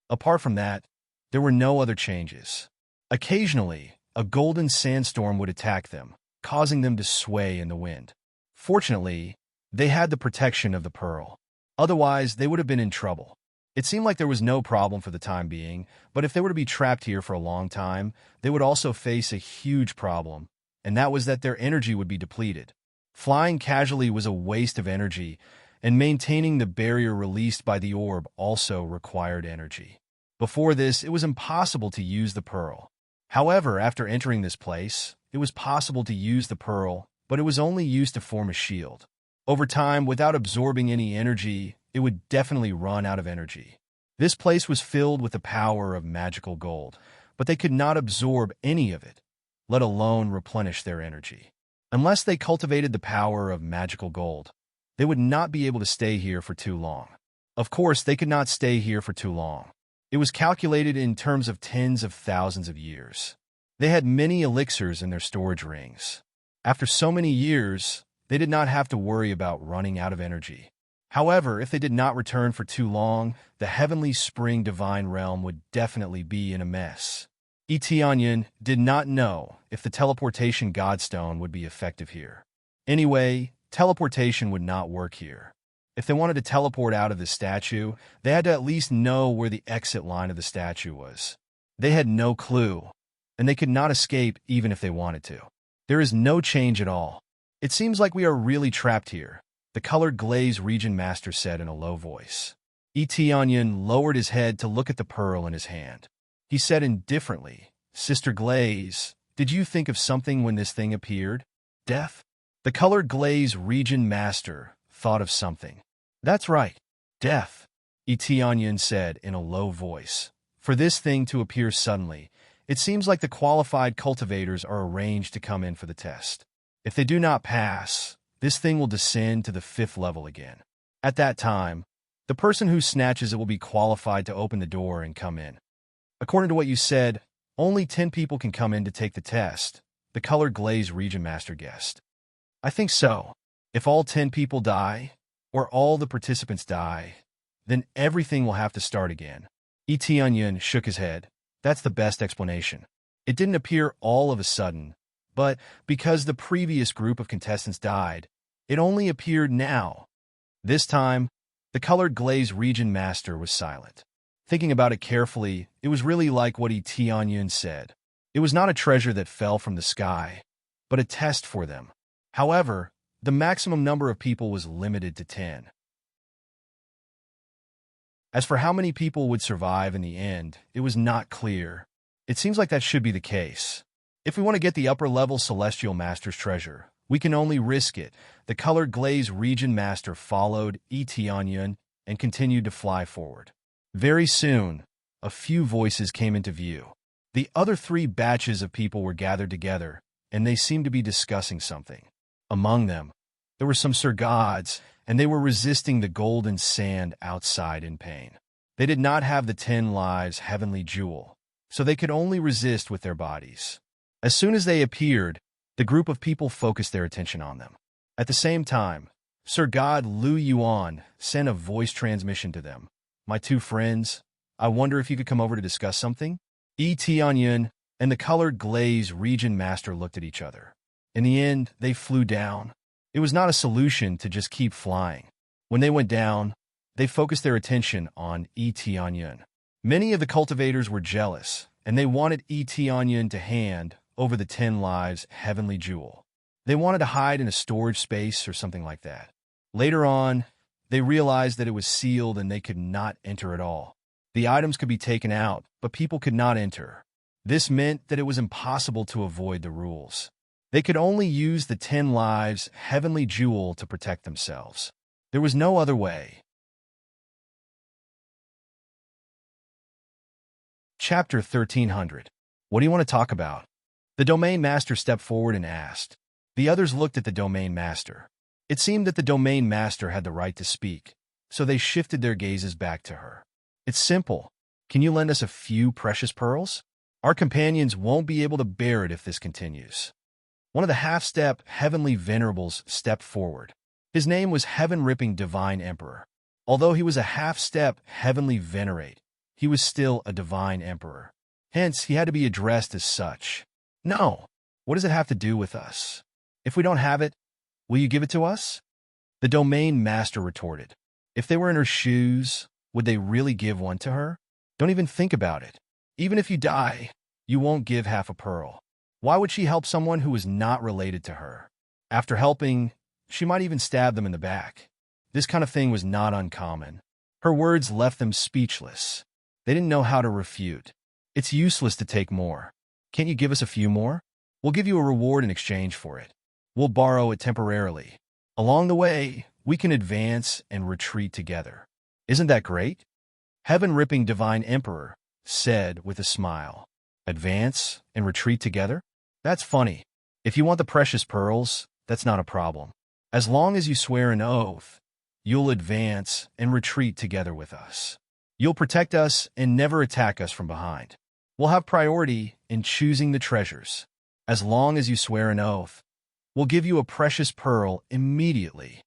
Apart from that, there were no other changes. Occasionally, a golden sandstorm would attack them, causing them to sway in the wind. Fortunately, they had the protection of the pearl. Otherwise, they would have been in trouble. It seemed like there was no problem for the time being, but if they were to be trapped here for a long time, they would also face a huge problem, and that was that their energy would be depleted. Flying casually was a waste of energy, and maintaining the barrier released by the orb also required energy. Before this, it was impossible to use the pearl. However, after entering this place, it was possible to use the pearl, but it was only used to form a shield. Over time, without absorbing any energy, it would definitely run out of energy. This place was filled with the power of magical gold, but they could not absorb any of it, let alone replenish their energy. Unless they cultivated the power of magical gold, they would not be able to stay here for too long. Of course, they could not stay here for too long. It was calculated in terms of tens of thousands of years. They had many elixirs in their storage rings. After so many years, they did not have to worry about running out of energy. However, if they did not return for too long, the heavenly spring divine realm would definitely be in a mess. Etionyan did not know if the teleportation godstone would be effective here. Anyway, teleportation would not work here. If they wanted to teleport out of the statue, they had to at least know where the exit line of the statue was. They had no clue, and they could not escape even if they wanted to. There is no change at all. It seems like we are really trapped here, the colored glaze region master said in a low voice. Etionyan lowered his head to look at the pearl in his hand. He said indifferently, "Sister Glaze, did you think of something when this thing appeared? Death?" The colored glaze region master thought of something. "That's right, death," Etionyan said in a low voice. "For this thing to appear suddenly, it seems like the qualified cultivators are arranged to come in for the test. If they do not pass, this thing will descend to the 5th level again. At that time, the person who snatches it will be qualified to open the door and come in. According to what you said, only 10 people can come in to take the test," the colored glaze region master guessed. "I think so. If all 10 people die, or all the participants die, then everything will have to start again." Etionyan shook his head. "That's the best explanation. It didn't appear all of a sudden, but because the previous group of contestants died, it only appeared now." This time, the colored glaze region master was silent. Thinking about it carefully, it was really like what Etionyan said. It was not a treasure that fell from the sky, but a test for them. However, the maximum number of people was limited to 10. As for how many people would survive in the end, it was not clear. It seems like that should be the case. If we want to get the upper-level Celestial Master's treasure, we can only risk it. The colored glaze region master followed Etionyan and continued to fly forward. Very soon, a few voices came into view. The other 3 batches of people were gathered together, and they seemed to be discussing something. Among them, there were some Sir Gods, and they were resisting the golden sand outside in pain. They did not have the 10 lives heavenly jewel, so they could only resist with their bodies. As soon as they appeared, the group of people focused their attention on them. At the same time, Sir God Lu Yuan sent a voice transmission to them. "My 2 friends, I wonder if you could come over to discuss something?" Etionyan and the colored glaze region master looked at each other. In the end, they flew down. It was not a solution to just keep flying. When they went down, they focused their attention on Etionyan. Many of the cultivators were jealous, and they wanted Etionyan to hand over the 10 lives heavenly jewel. They wanted to hide in a storage space or something like that. Later on, they realized that it was sealed and they could not enter at all. The items could be taken out, but people could not enter. This meant that it was impossible to avoid the rules. They could only use the 10 lives heavenly jewel to protect themselves. There was no other way. Chapter 1300. What do you want to talk about? The domain master stepped forward and asked. The others looked at the domain master. It seemed that the domain master had the right to speak, so they shifted their gazes back to her. "It's simple. Can you lend us a few precious pearls? Our companions won't be able to bear it if this continues." One of the half-step heavenly venerables stepped forward. His name was Heaven-Ripping Divine Emperor. Although he was a half-step heavenly venerate, he was still a divine emperor. Hence, he had to be addressed as such. "No. What does it have to do with us? If we don't have it, will you give it to us?" The domain master retorted. If they were in her shoes, Would they really give one to her? Don't even think about it. Even if you die, you won't give half a pearl. Why would she help someone who is not related to her? After helping, she might even stab them in the back. This kind of thing was not uncommon. Her words left them speechless. They didn't know how to refute. It's useless to take more. Can't you give us a few more? We'll give you a reward in exchange for it. We'll borrow it temporarily. Along the way, we can advance and retreat together. Isn't that great? Heaven-ripping Divine Emperor said with a smile. Advance and retreat together? That's funny. If you want the precious pearls, that's not a problem. As long as you swear an oath, you'll advance and retreat together with us. You'll protect us and never attack us from behind. We'll have priority in choosing the treasures. As long as you swear an oath, we'll give you a precious pearl immediately.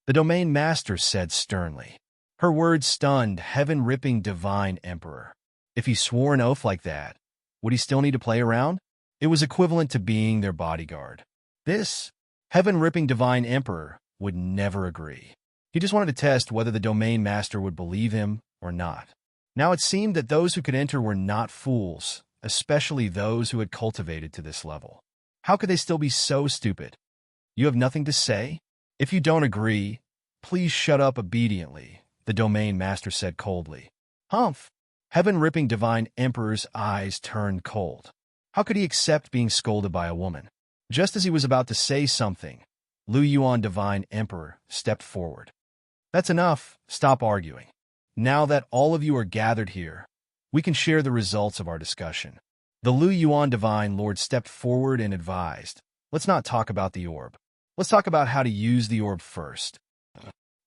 The Domain Master said sternly. Her words stunned Heaven-ripping Divine Emperor. If he swore an oath like that, would he still need to play around? It was equivalent to being their bodyguard. This Heaven-ripping Divine Emperor would never agree. He just wanted to test whether the Domain Master would believe him or not. Now it seemed that those who could enter were not fools, especially those who had cultivated to this level. How could they still be so stupid? You have nothing to say? If you don't agree, please shut up obediently, the Domain Master said coldly. Humph! Heaven-ripping Divine Emperor's eyes turned cold. How could he accept being scolded by a woman? Just as he was about to say something, Lu Yuan Divine Emperor stepped forward. That's enough. Stop arguing. Now that all of you are gathered here, we can share the results of our discussion. The Lu Yuan Divine Lord stepped forward and advised, let's not talk about the orb. Let's talk about how to use the orb first.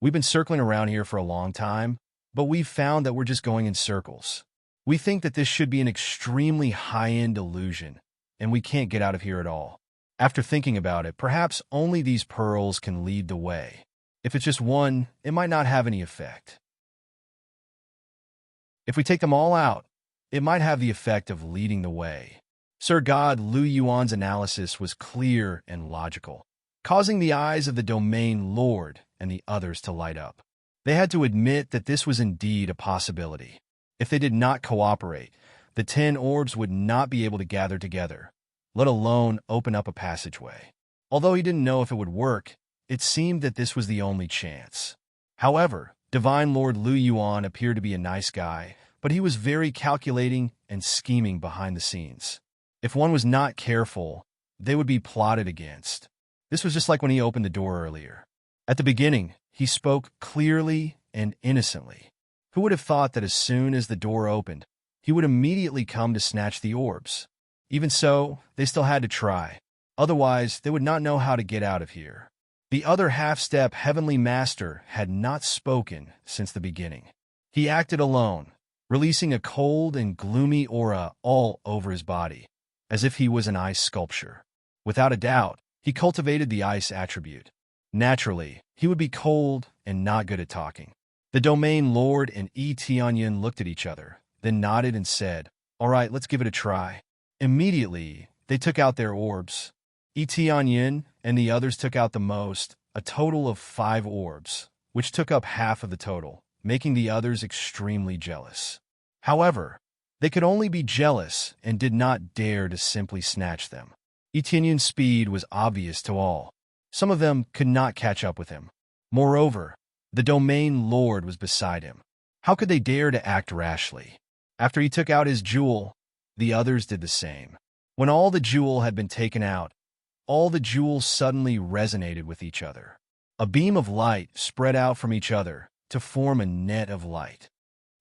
We've been circling around here for a long time, but we've found that we're just going in circles. We think that this should be an extremely high-end illusion, and we can't get out of here at all. After thinking about it, perhaps only these pearls can lead the way. If it's just one, it might not have any effect. If we take them all out, it might have the effect of leading the way. Sir God Lu Yuan's analysis was clear and logical, causing the eyes of the Domain Lord and the others to light up. They had to admit that this was indeed a possibility. If they did not cooperate, the 10 orbs would not be able to gather together, let alone open up a passageway. Although he didn't know if it would work, it seemed that this was the only chance. However, Divine Lord Lu Yuan appeared to be a nice guy, but he was very calculating and scheming behind the scenes. If one was not careful, they would be plotted against. This was just like when he opened the door earlier. At the beginning, he spoke clearly and innocently. Who would have thought that as soon as the door opened, he would immediately come to snatch the orbs? Even so, they still had to try. Otherwise, they would not know how to get out of here. The other half-step Heavenly Master had not spoken since the beginning. He acted alone, releasing a cold and gloomy aura all over his body, as if he was an ice sculpture. Without a doubt, he cultivated the ice attribute. Naturally, he would be cold and not good at talking. The Domain Lord and Yi Tianyin looked at each other, then nodded and said, "All right, let's give it a try." Immediately, they took out their orbs. Yi Tianyin and the others took out the most, a total of 5 orbs, which took up half of the total, making the others extremely jealous. However, they could only be jealous and did not dare to simply snatch them. Yi Tianyin's speed was obvious to all. Some of them could not catch up with him. Moreover, the Domain Lord was beside him. How could they dare to act rashly? After he took out his jewel, the others did the same. When all the jewel had been taken out, all the jewels suddenly resonated with each other. A beam of light spread out from each other to form a net of light.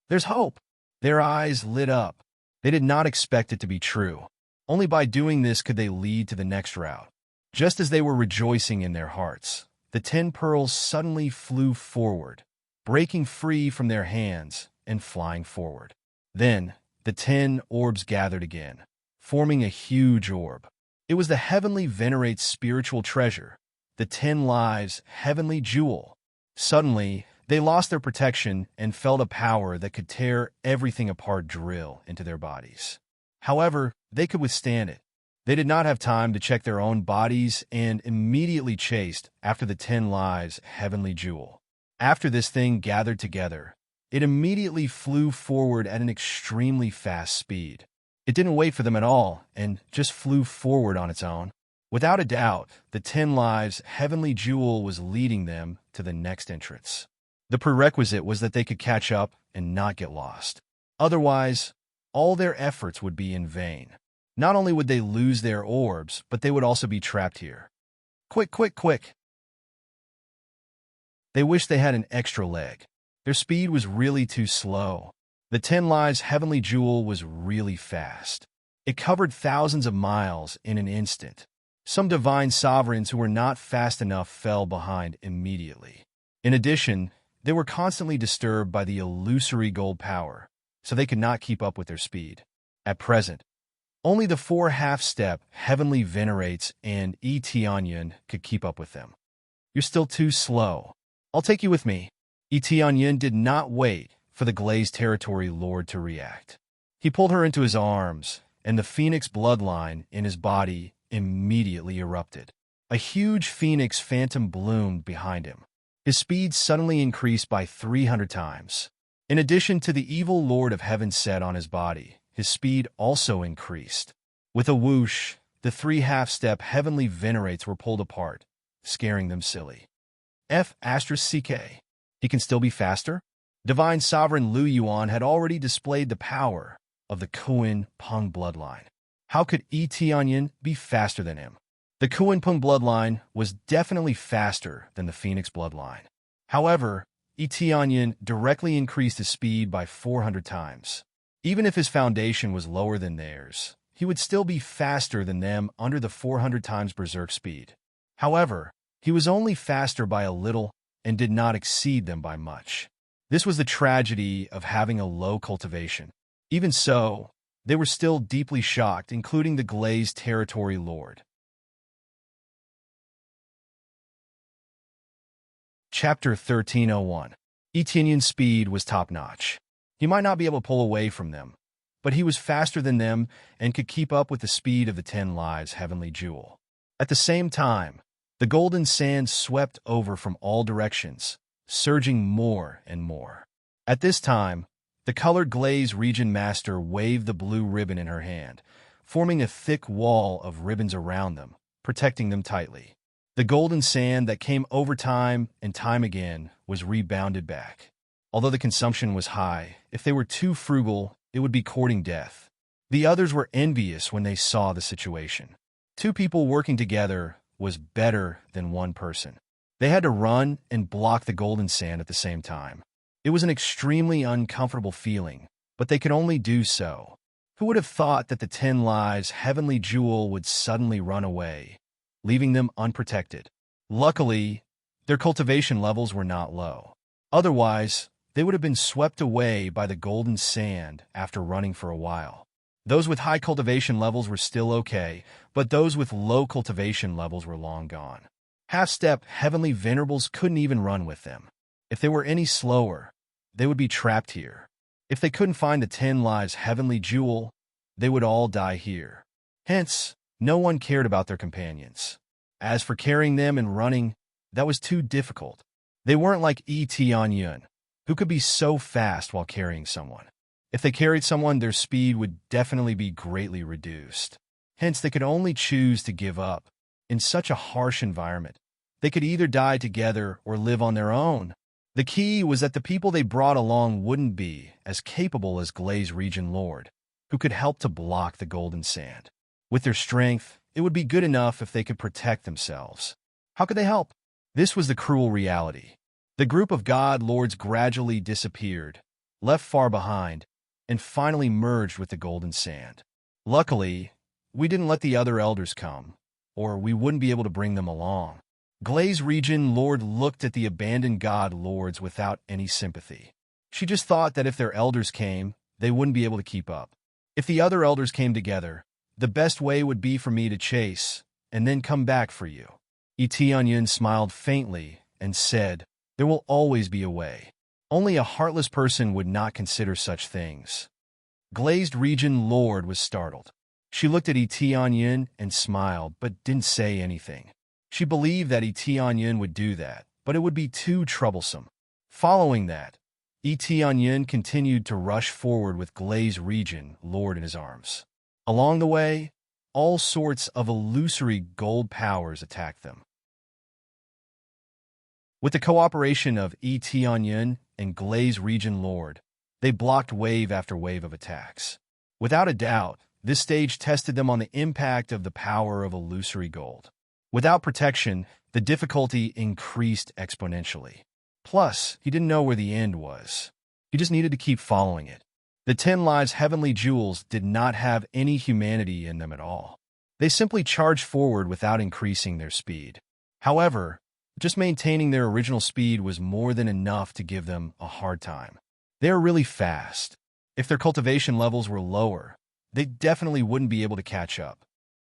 There's hope. Their eyes lit up. They did not expect it to be true. Only by doing this could they lead to the next route. Just as they were rejoicing in their hearts, the 10 pearls suddenly flew forward, breaking free from their hands and flying forward. Then, the 10 orbs gathered again, forming a huge orb. It was the Heavenly Venerate's spiritual treasure, the 10 lives heavenly jewel. Suddenly, they lost their protection and felt a power that could tear everything apart drill into their bodies. However, they could withstand it. They did not have time to check their own bodies and immediately chased after the 10 lives heavenly jewel. After this thing gathered together, It immediately flew forward at an extremely fast speed. It didn't wait for them at all and just flew forward on its own. Without a doubt, the 10 Lives heavenly jewel was leading them to the next entrance. The prerequisite was that they could catch up and not get lost. Otherwise, all their efforts would be in vain. Not only would they lose their orbs, but they would also be trapped here. Quick, quick, quick! They wished they had an extra leg. Their speed was really too slow. The 10 Lives heavenly jewel was really fast. It covered thousands of miles in an instant. Some divine sovereigns who were not fast enough fell behind immediately. In addition, they were constantly disturbed by the illusory gold power, so they could not keep up with their speed. At present, only the 4 half-step heavenly venerates and Tianyin could keep up with them. You're still too slow. I'll take you with me. Tianyin did not wait for the glazed territory lord to react. He pulled her into his arms, and the phoenix bloodline in his body immediately erupted. A huge phoenix phantom bloomed behind him. His speed suddenly increased by 300 times. In addition to the evil Lord of Heaven set on his body, his speed also increased. With a whoosh, the 3 half-step heavenly venerates were pulled apart, scaring them silly. F***CK. He can still be faster? Divine Sovereign Lu Yuan had already displayed the power of the Kuan Peng bloodline. How could Tianyin be faster than him? The Kuan Peng bloodline was definitely faster than the Phoenix bloodline. However, Tianyin directly increased his speed by 400 times. Even if his foundation was lower than theirs, he would still be faster than them under the 400 times berserk speed. However, he was only faster by a little and did not exceed them by much. This was the tragedy of having a low cultivation. Even so, they were still deeply shocked, including the glazed territory lord. Chapter 1301. Tianyin's speed was top-notch. He might not be able to pull away from them, but he was faster than them and could keep up with the speed of the 10 Lives heavenly jewel. At the same time, the golden sand swept over from all directions, surging more and more. At this time, the colored glaze region master waved the blue ribbon in her hand, forming a thick wall of ribbons around them, protecting them tightly. The golden sand that came over time and time again was rebounded back. Although the consumption was high, if they were too frugal, it would be courting death. The others were envious when they saw the situation. 2 people working together was better than 1 person. They had to run and block the golden sand at the same time. It was an extremely uncomfortable feeling, but they could only do so. Who would have thought that the 10 Lives heavenly jewel would suddenly run away, leaving them unprotected? Luckily, their cultivation levels were not low. Otherwise, they would have been swept away by the golden sand after running for a while. Those with high cultivation levels were still okay, but those with low cultivation levels were long gone. Half-step heavenly venerables couldn't even run with them. If they were any slower, they would be trapped here. If they couldn't find the 10 Lives heavenly jewel, they would all die here. Hence, no one cared about their companions. As for carrying them and running, that was too difficult. They weren't like Tianyin, who could be so fast while carrying someone. If they carried someone, their speed would definitely be greatly reduced. Hence, they could only choose to give up. In such a harsh environment, they could either die together or live on their own. The key was that the people they brought along wouldn't be as capable as Glaze Region Lord, who could help to block the golden sand. With their strength, it would be good enough if they could protect themselves. How could they help? This was the cruel reality. The group of God Lords gradually disappeared, left far behind, and finally merged with the golden sand. Luckily, we didn't let the other elders come, or we wouldn't be able to bring them along. Glaze Region Lord looked at the abandoned God Lords without any sympathy. She just thought that if their elders came, they wouldn't be able to keep up. If the other elders came together, the best way would be for me to chase and then come back for you. Tianyin smiled faintly and said, "There will always be a way. Only a heartless person would not consider such things." Glazed Region Lord was startled. She looked at Tianyin and smiled, but didn't say anything. She believed that Tianyin would do that, but it would be too troublesome. Following that, Etienne continued to rush forward with Glaze Region Lord in his arms. Along the way, all sorts of illusory gold powers attacked them. With the cooperation of Etienne and Glaze Region Lord, they blocked wave after wave of attacks. Without a doubt, this stage tested them on the impact of the power of illusory gold. Without protection, the difficulty increased exponentially. Plus, he didn't know where the end was. He just needed to keep following it. The 10 lives heavenly jewels did not have any humanity in them at all. They simply charged forward without increasing their speed. However, just maintaining their original speed was more than enough to give them a hard time. They are really fast. If their cultivation levels were lower, they definitely wouldn't be able to catch up.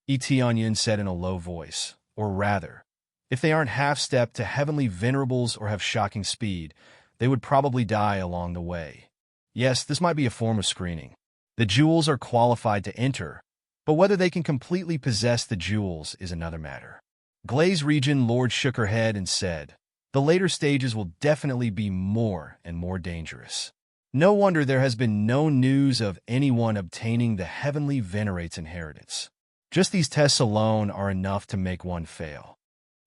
Etienne said in a low voice, or rather, if they aren't half-step to heavenly venerables or have shocking speed, they would probably die along the way. Yes, this might be a form of screening. The jewels are qualified to enter, but whether they can completely possess the jewels is another matter. Glaze Region Lord shook her head and said, the later stages will definitely be more and more dangerous. No wonder there has been no news of anyone obtaining the Heavenly Venerate's inheritance. Just these tests alone are enough to make one fail.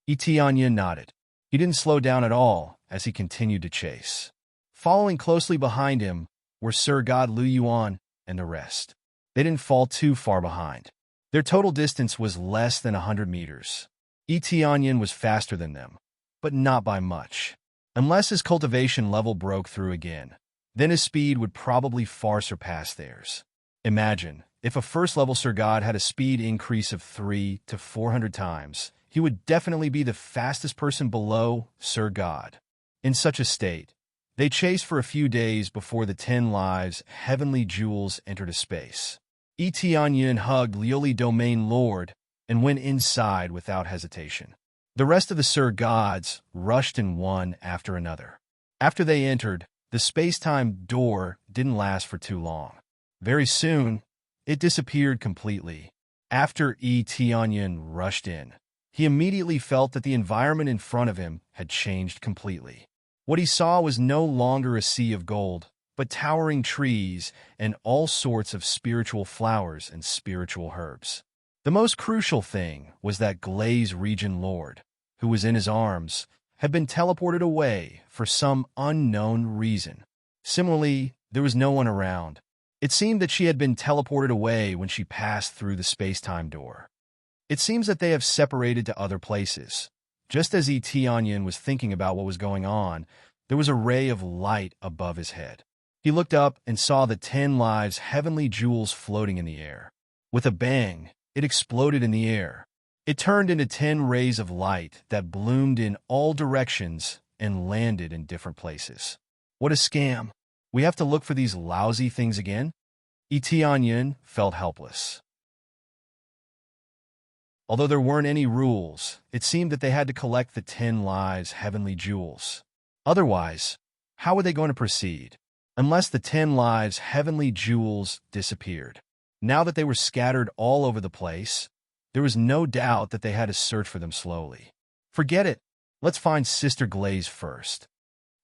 Etienne nodded. He didn't slow down at all as he continued to chase. Following closely behind him were Sir God Lu Yuan and the rest. They didn't fall too far behind. Their total distance was less than 100 meters. Etienne was faster than them, but not by much. Unless his cultivation level broke through again, then his speed would probably far surpass theirs. Imagine, if a first-level Sir God had a speed increase of 300 to 400 times, he would definitely be the fastest person below Sir God. In such a state, they chased for a few days before the 10 lives heavenly jewels entered a space. Etienne hugged Lioli Domain Lord and went inside without hesitation. The rest of the Sir Gods rushed in one after another. After they entered, the space-time door didn't last for too long. Very soon, it disappeared completely. After Etienne rushed in, he immediately felt that the environment in front of him had changed completely. What he saw was no longer a sea of gold, but towering trees and all sorts of spiritual flowers and spiritual herbs. The most crucial thing was that Glaze Region Lord, who was in his arms, had been teleported away for some unknown reason. Similarly, there was no one around. It seemed that she had been teleported away when she passed through the space-time door. It seems that they have separated to other places. Just as Etienne was thinking about what was going on, there was a ray of light above his head. He looked up and saw the 10 lives heavenly jewels floating in the air. With a bang, it exploded in the air. It turned into 10 rays of light that bloomed in all directions and landed in different places. What a scam. We have to look for these lousy things again? Etienne felt helpless. Although there weren't any rules, it seemed that they had to collect the 10 lives heavenly jewels. Otherwise, how were they going to proceed? Unless the 10 lives heavenly jewels disappeared. Now that they were scattered all over the place, there was no doubt that they had to search for them slowly. Forget it. Let's find Sister Glaze first.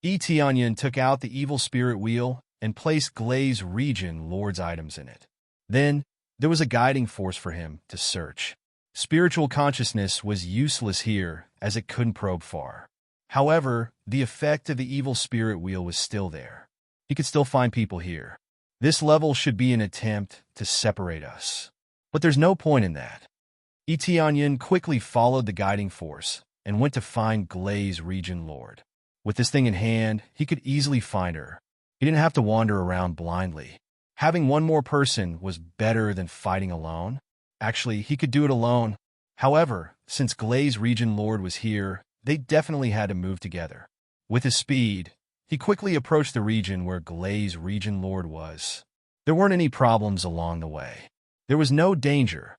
Etienne took out the evil spirit wheel and placed Glaze Region Lord's items in it. Then, there was a guiding force for him to search. Spiritual consciousness was useless here as it couldn't probe far. However, the effect of the evil spirit wheel was still there. He could still find people here. This level should be an attempt to separate us. But there's no point in that. Etienne quickly followed the guiding force and went to find Glaze Region Lord. With this thing in hand, he could easily find her. He didn't have to wander around blindly. Having one more person was better than fighting alone. Actually, he could do it alone. However, since Glaze Region Lord was here, they definitely had to move together. With his speed, he quickly approached the region where Glaze Region Lord was. There weren't any problems along the way. There was no danger,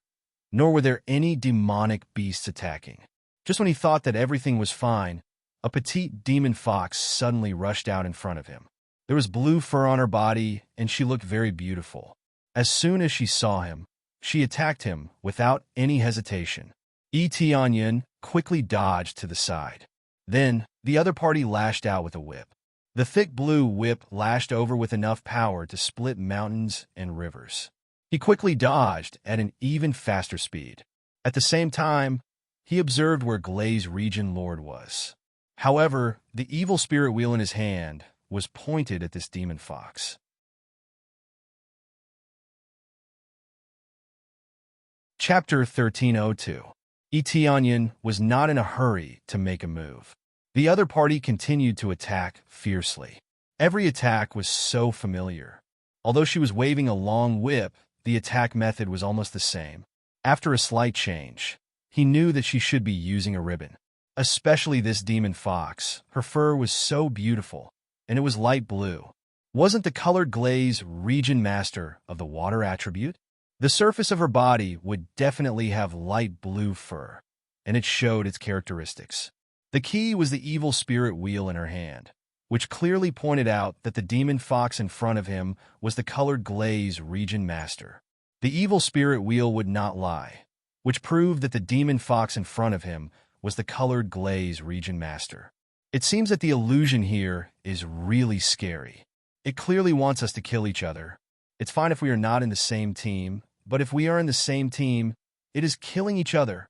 nor were there any demonic beasts attacking. Just when he thought that everything was fine, a petite demon fox suddenly rushed out in front of him. There was blue fur on her body, and she looked very beautiful. As soon as she saw him, she attacked him without any hesitation. Etienne quickly dodged to the side. Then, the other party lashed out with a whip. The thick blue whip lashed over with enough power to split mountains and rivers. He quickly dodged at an even faster speed. At the same time, he observed where Glaze Region Lord was. However, the evil spirit wheel in his hand was pointed at this demon fox. Chapter 1302. Onion was not in a hurry to make a move. The other party continued to attack fiercely. Every attack was so familiar. Although she was waving a long whip, the attack method was almost the same. After a slight change, he knew that she should be using a ribbon. Especially this demon fox. Her fur was so beautiful, and it was light blue. Wasn't the colored glaze region master of the water attribute? The surface of her body would definitely have light blue fur, and it showed its characteristics. The key was the evil spirit wheel in her hand, which clearly pointed out that the demon fox in front of him was the colored glaze region master. The evil spirit wheel would not lie, which proved that the demon fox in front of him was the colored glaze region master. It seems that the illusion here is really scary. It clearly wants us to kill each other. It's fine if we are not in the same team, but if we are in the same team, it is killing each other.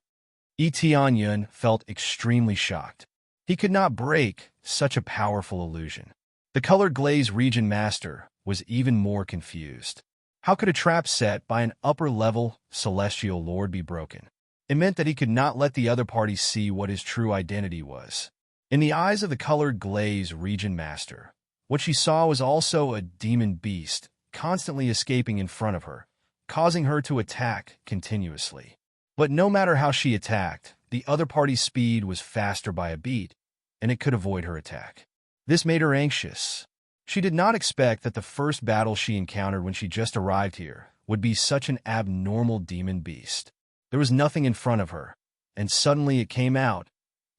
Etienne felt extremely shocked. He could not break such a powerful illusion. The colored glaze region master was even more confused. How could a trap set by an upper-level celestial lord be broken? It meant that he could not let the other party see what his true identity was. In the eyes of the colored glaze region master, what she saw was also a demon beast constantly escaping in front of her, causing her to attack continuously. But no matter how she attacked, the other party's speed was faster by a beat, and it could avoid her attack. This made her anxious. She did not expect that the first battle she encountered when she just arrived here would be such an abnormal demon beast. There was nothing in front of her, and suddenly it came out,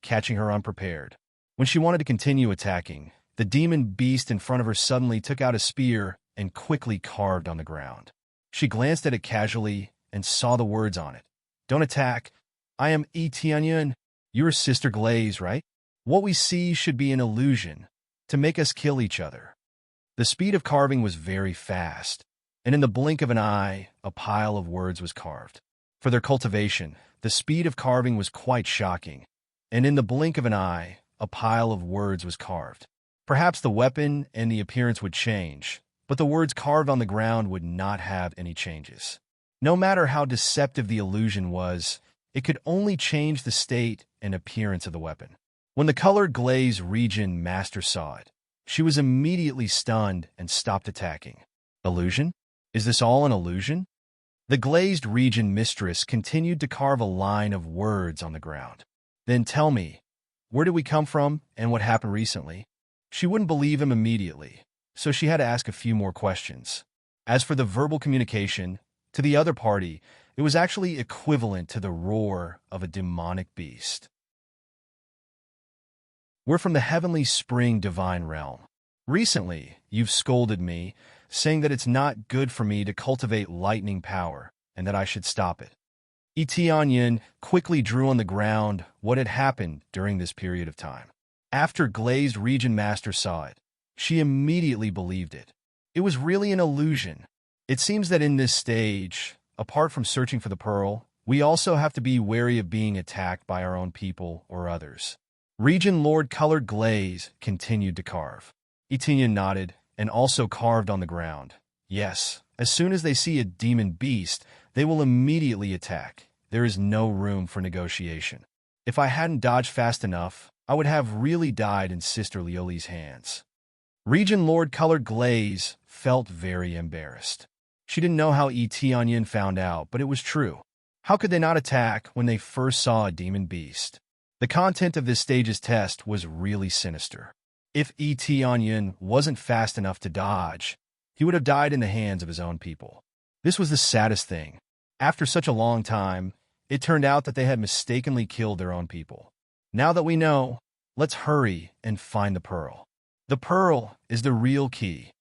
catching her unprepared. When she wanted to continue attacking, the demon beast in front of her suddenly took out a spear and quickly carved on the ground. She glanced at it casually and saw the words on it. "Don't attack. I am Etienne. You're Sister Glaze, right? What we see should be an illusion to make us kill each other." The speed of carving was very fast, and in the blink of an eye, a pile of words was carved. For their cultivation, the speed of carving was quite shocking, and in the blink of an eye, a pile of words was carved. Perhaps the weapon and the appearance would change, but the words carved on the ground would not have any changes. No matter how deceptive the illusion was, it could only change the state and appearance of the weapon. When the colored glaze region master saw it, she was immediately stunned and stopped attacking. Illusion? Is this all an illusion? The glazed region mistress continued to carve a line of words on the ground. "Then tell me, where did we come from and what happened recently?" She wouldn't believe him immediately, so she had to ask a few more questions. As for the verbal communication, to the other party, it was actually equivalent to the roar of a demonic beast. "We're from the heavenly spring divine realm. Recently, you've scolded me, saying that it's not good for me to cultivate lightning power and that I should stop it." Etienne quickly drew on the ground what had happened during this period of time. After Glazed Region Master saw it, she immediately believed it. It was really an illusion. It seems that in this stage, apart from searching for the pearl, we also have to be wary of being attacked by our own people or others. Region Lord Colored Glaze continued to carve. Etienne nodded and also carved on the ground. Yes, as soon as they see a demon beast, they will immediately attack. There is no room for negotiation. If I hadn't dodged fast enough, I would have really died in Sister Lioli's hands. Region Lord Colored Glaze felt very embarrassed. She didn't know how Etienne found out, but it was true. How could they not attack when they first saw a demon beast? The content of this stage's test was really sinister. If Etienne wasn't fast enough to dodge, he would have died in the hands of his own people. This was the saddest thing. After such a long time, it turned out that they had mistakenly killed their own people. Now that we know, let's hurry and find the pearl. The pearl is the real key.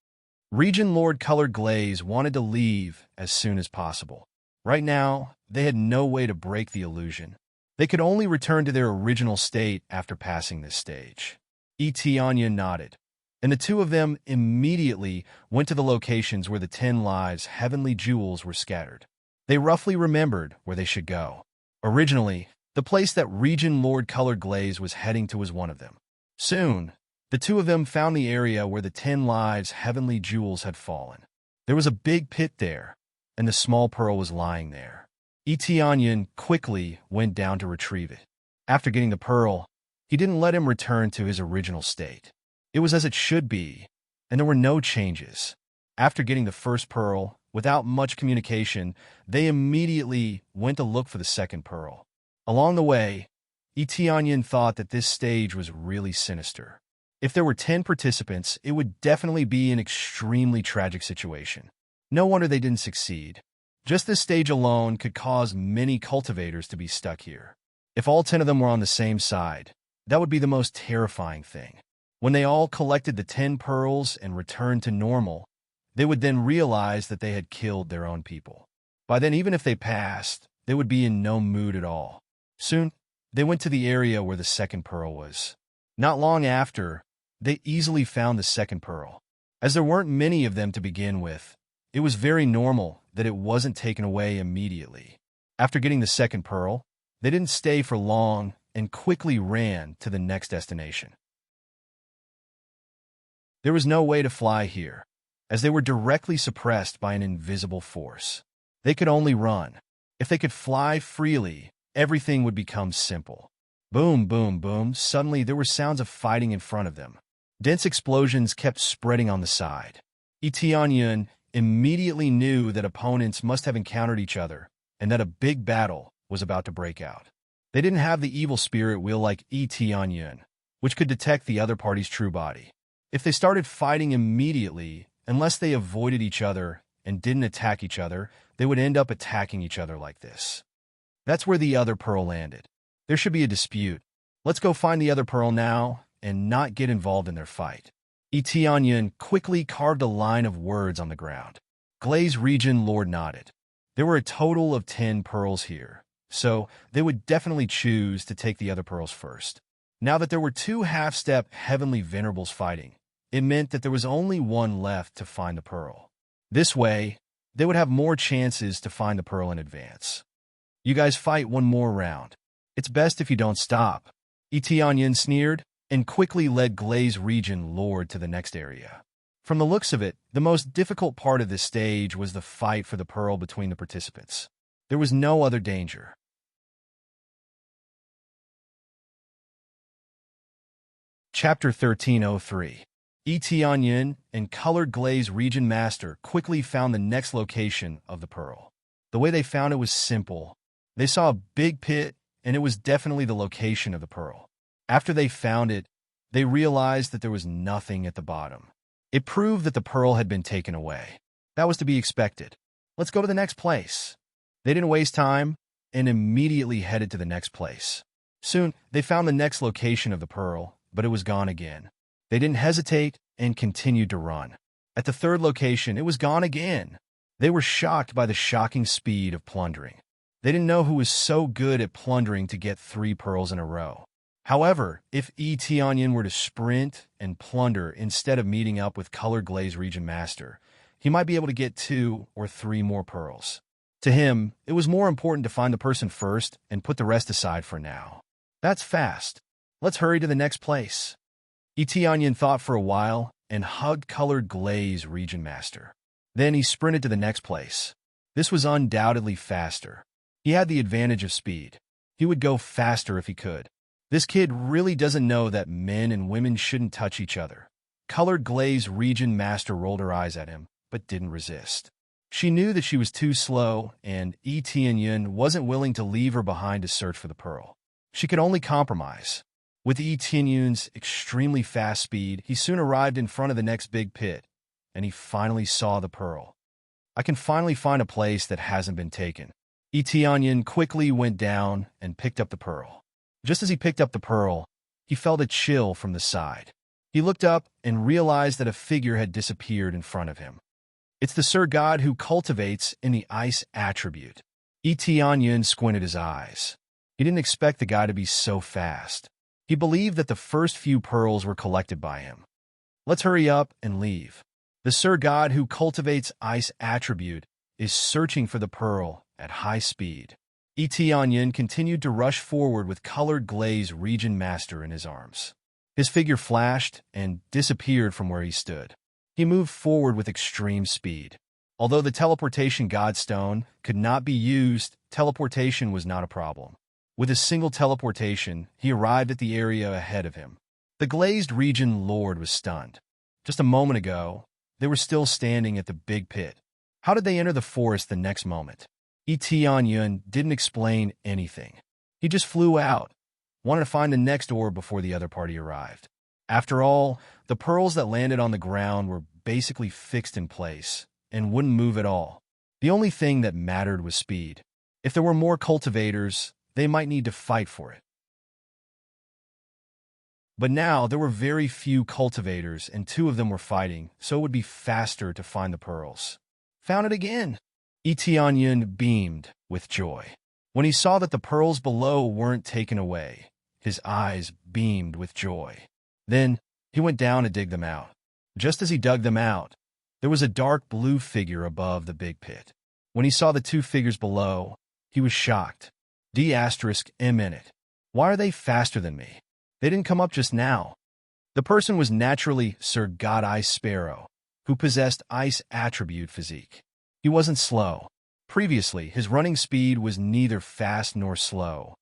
Region Lord Colored Glaze wanted to leave as soon as possible. Right now, they had no way to break the illusion. They could only return to their original state after passing this stage. Etienne nodded. and the two of them immediately went to the locations where the 10 lives' heavenly jewels were scattered. They roughly remembered where they should go. Originally, the place that Region Lord Colored Glaze was heading to was one of them. Soon, the two of them found the area where the 10 lives' heavenly jewels had fallen. There was a big pit there, and the small pearl was lying there. Etianyan quickly went down to retrieve it. After getting the pearl, he didn't let him return to his original state. It was as it should be, and there were no changes. After getting the first pearl, without much communication, they immediately went to look for the second pearl. Along the way, Etianyan thought that this stage was really sinister. If there were 10 participants, it would definitely be an extremely tragic situation. No wonder they didn't succeed. Just this stage alone could cause many cultivators to be stuck here. If all 10 of them were on the same side, that would be the most terrifying thing. When they all collected the 10 pearls and returned to normal, they would then realize that they had killed their own people. By then, even if they passed, they would be in no mood at all. Soon, they went to the area where the second pearl was. Not long after, they easily found the second pearl. As there weren't many of them to begin with, it was very normal that it wasn't taken away immediately. After getting the second pearl, they didn't stay for long and quickly ran to the next destination. There was no way to fly here, as they were directly suppressed by an invisible force. They could only run. If they could fly freely, everything would become simple. Boom, boom, boom. Suddenly, there were sounds of fighting in front of them. Dense explosions kept spreading on the side. Etianyan immediately knew that opponents must have encountered each other and that a big battle was about to break out. They didn't have the evil spirit wheel like Etianyan, which could detect the other party's true body. If they started fighting immediately, unless they avoided each other and didn't attack each other, they would end up attacking each other like this. That's where the other pearl landed. There should be a dispute. Let's go find the other pearl now and not get involved in their fight. Etianyan quickly carved a line of words on the ground. Glaze Region Lord nodded. There were a total of 10 pearls here, so they would definitely choose to take the other pearls first. Now that there were 2 half-step heavenly venerables fighting, it meant that there was only one left to find the pearl. This way, they would have more chances to find the pearl in advance. You guys fight one more round. It's best if you don't stop. Etianyan sneered and quickly led Glaze Region Lord to the next area. From the looks of it, the most difficult part of this stage was the fight for the pearl between the participants. There was no other danger. Chapter 1303. Etianyan and Colored Glaze Region Master quickly found the next location of the pearl. The way they found it was simple. They saw a big pit, and it was definitely the location of the pearl. After they found it, they realized that there was nothing at the bottom. It proved that the pearl had been taken away. That was to be expected. Let's go to the next place. They didn't waste time and immediately headed to the next place. Soon, they found the next location of the pearl, but it was gone again. They didn't hesitate and continued to run. At the third location, it was gone again. They were shocked by the shocking speed of plundering. They didn't know who was so good at plundering to get 3 pearls in a row. However, if Etianyan were to sprint and plunder instead of meeting up with Colored Glaze Region Master, he might be able to get 2 or 3 more pearls. To him, it was more important to find the person first and put the rest aside for now. That's fast. Let's hurry to the next place. Etianyan thought for a while and hugged Colored Glaze Region Master. Then he sprinted to the next place. This was undoubtedly faster. He had the advantage of speed. He would go faster if he could. This kid really doesn't know that men and women shouldn't touch each other. Colored Glaze Region Master rolled her eyes at him, but didn't resist. She knew that she was too slow, and Etianyan wasn't willing to leave her behind to search for the pearl. She could only compromise. With Etianyan's extremely fast speed, he soon arrived in front of the next big pit, and he finally saw the pearl. I can finally find a place that hasn't been taken. Etianyan quickly went down and picked up the pearl. Just as he picked up the pearl, he felt a chill from the side. He looked up and realized that a figure had disappeared in front of him. It's the Sir God who cultivates in the ice attribute. Etianyan squinted his eyes. He didn't expect the guy to be so fast. He believed that the first few pearls were collected by him. Let's hurry up and leave. The Sir God who cultivates ice attribute is searching for the pearl at high speed. Etianyin continued to rush forward with colored glaze region master in his arms. His figure flashed and disappeared from where he stood. He moved forward with extreme speed. Although the teleportation godstone could not be used, teleportation was not a problem. With a single teleportation, he arrived at the area ahead of him. The glazed region lord was stunned. Just a moment ago, they were still standing at the big pit. How did they enter the forest the next moment? Etianyin didn't explain anything. He just flew out, wanted to find the next orb before the other party arrived. After all, the pearls that landed on the ground were basically fixed in place and wouldn't move at all. The only thing that mattered was speed. If there were more cultivators, they might need to fight for it. But now there were very few cultivators and 2 of them were fighting, so it would be faster to find the pearls. Found it again! Etianyin beamed with joy. When he saw that the pearls below weren't taken away, his eyes beamed with joy. Then he went down to dig them out. Just as he dug them out, there was a dark blue figure above the big pit. When he saw the 2 figures below, he was shocked. D*M in it. Why are they faster than me? They didn't come up just now. The person was naturally Sir God Ice Sparrow, who possessed ice attribute physique. He wasn't slow. Previously, his running speed was neither fast nor slow,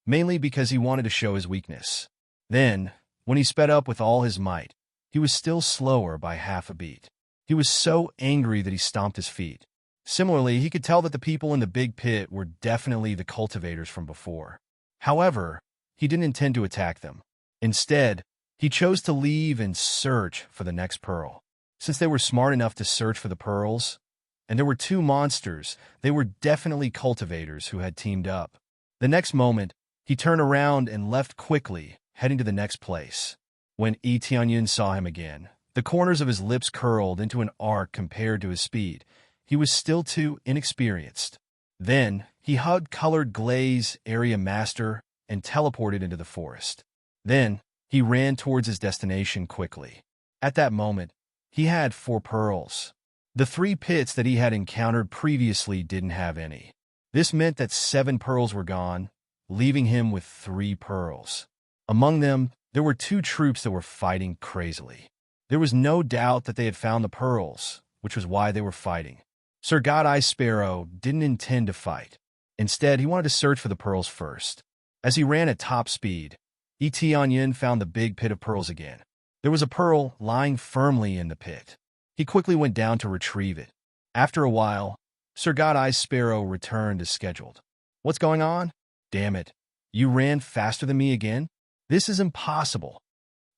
mainly because he wanted to show his weakness. Then, when he sped up with all his might, he was still slower by half a beat. He was so angry that he stomped his feet. Similarly, he could tell that the people in the big pit were definitely the cultivators from before. However, he didn't intend to attack them. Instead, he chose to leave and search for the next pearl. Since they were smart enough to search for the pearls, and there were 2 monsters, they were definitely cultivators who had teamed up. The next moment, he turned around and left quickly, heading to the next place. When Etianyin saw him again, the corners of his lips curled into an arc compared to his speed. He was still too inexperienced. Then, he hugged colored glaze area master and teleported into the forest. Then, he ran towards his destination quickly. At that moment, he had 4 pearls. The 3 pits that he had encountered previously didn't have any. This meant that 7 pearls were gone, leaving him with 3 pearls. Among them, there were 2 troops that were fighting crazily. There was no doubt that they had found the pearls, which was why they were fighting. Sir God Ice Sparrow didn't intend to fight. Instead, he wanted to search for the pearls first. As he ran at top speed, Etianyin found the big pit of pearls again. There was a pearl lying firmly in the pit. He quickly went down to retrieve it. After a while, Sir God Ice Sparrow returned as scheduled. What's going on? Damn it. You ran faster than me again? This is impossible.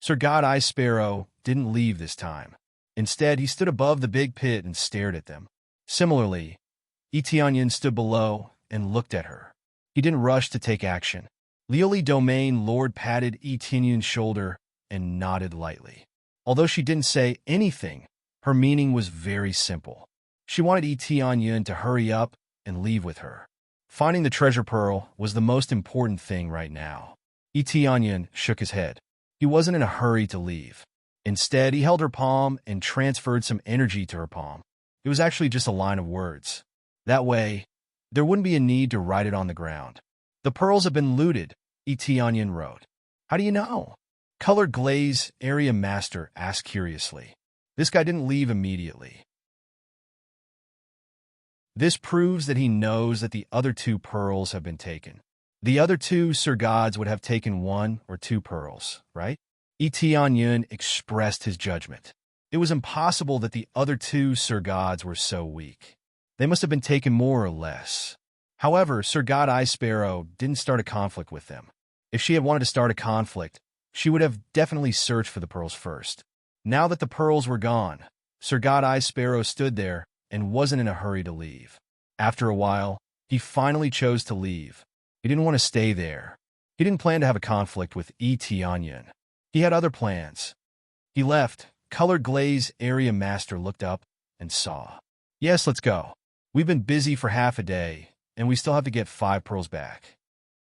Sir God Ice Sparrow didn't leave this time. Instead, he stood above the big pit and stared at them. Similarly, Etianyin stood below and looked at her. He didn't rush to take action. Lioli Domain Lord patted Etianyin's shoulder and nodded lightly. Although she didn't say anything, her meaning was very simple. She wanted Etianyin to hurry up and leave with her. Finding the treasure pearl was the most important thing right now. Etianyin shook his head. He wasn't in a hurry to leave. Instead, he held her palm and transferred some energy to her palm. It was actually just a line of words. That way, there wouldn't be a need to write it on the ground. The pearls have been looted, Etianyin wrote. How do you know? Colored Glaze Area Master asked curiously. This guy didn't leave immediately. This proves that he knows that the other 2 pearls have been taken. The other 2 Sir Gods would have taken 1 or 2 pearls, right? Etianyin expressed his judgment. It was impossible that the other 2 Sir Gods were so weak. They must have been taken more or less. However, Sir God Ice Sparrow didn't start a conflict with them. If she had wanted to start a conflict, she would have definitely searched for the pearls first. Now that the pearls were gone, Sir God Ice Sparrow stood there and wasn't in a hurry to leave. After a while, he finally chose to leave. He didn't want to stay there. He didn't plan to have a conflict with Etianyin. He had other plans. He left. Colored Glaze Area Master looked up and saw. Yes, let's go. We've been busy for half a day, and we still have to get 5 pearls back.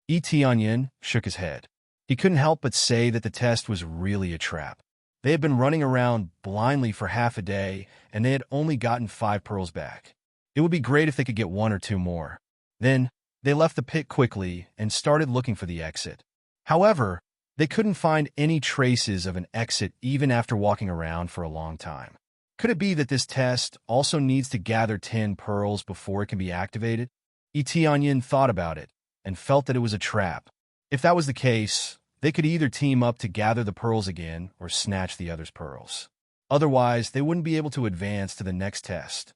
Etianyin shook his head. He couldn't help but say that the test was really a trap. They had been running around blindly for half a day, and they had only gotten 5 pearls back. It would be great if they could get 1 or 2 more. Then, they left the pit quickly and started looking for the exit. However, they couldn't find any traces of an exit even after walking around for a long time. Could it be that this test also needs to gather 10 pearls before it can be activated? Etienne thought about it and felt that it was a trap. If that was the case, they could either team up to gather the pearls again or snatch the other's pearls. Otherwise, they wouldn't be able to advance to the next test.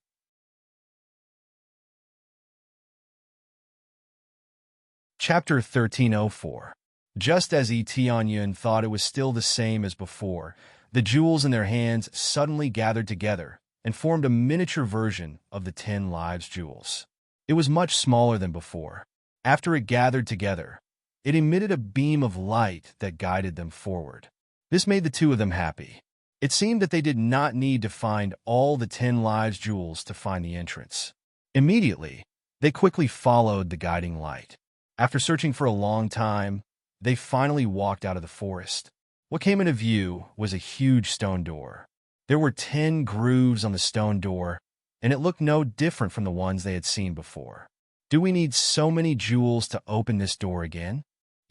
Chapter 1304. Just as Etienne thought it was still the same as before, the jewels in their hands suddenly gathered together and formed a miniature version of the 10 lives jewels. It was much smaller than before. After it gathered together, it emitted a beam of light that guided them forward. This made the two of them happy. It seemed that they did not need to find all the 10 lives jewels to find the entrance. Immediately, they quickly followed the guiding light. After searching for a long time, they finally walked out of the forest. What came into view was a huge stone door. There were 10 grooves on the stone door, and it looked no different from the ones they had seen before. Do we need so many jewels to open this door again?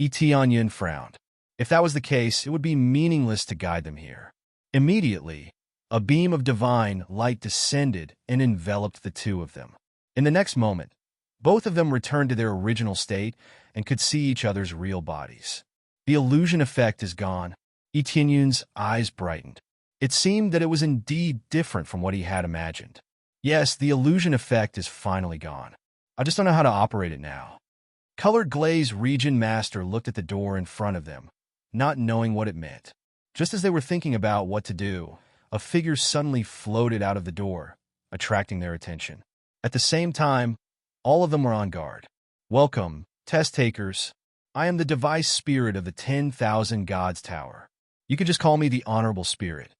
Etienne frowned. If that was the case, it would be meaningless to guide them here. Immediately, a beam of divine light descended and enveloped the two of them. In the next moment, both of them returned to their original state and could see each other's real bodies. The illusion effect is gone. Etienne's eyes brightened. It seemed that it was indeed different from what he had imagined. Yes, the illusion effect is finally gone. I just don't know how to operate it now. Colored Glaze Region Master looked at the door in front of them, not knowing what it meant. Just as they were thinking about what to do, a figure suddenly floated out of the door, attracting their attention. At the same time, all of them were on guard. Welcome, test takers. I am the device spirit of the 10,000 Gods Tower. You can just call me the Honorable Spirit.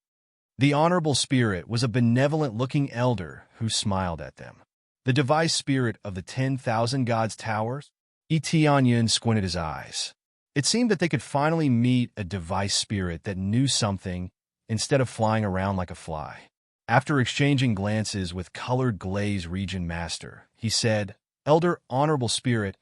The Honorable Spirit was a benevolent-looking elder who smiled at them. The device spirit of the 10,000 Gods Towers? Etienne squinted his eyes. It seemed that they could finally meet a device spirit that knew something instead of flying around like a fly. After exchanging glances with Colored Glaze Region Master, he said, Elder Honorable Spirit,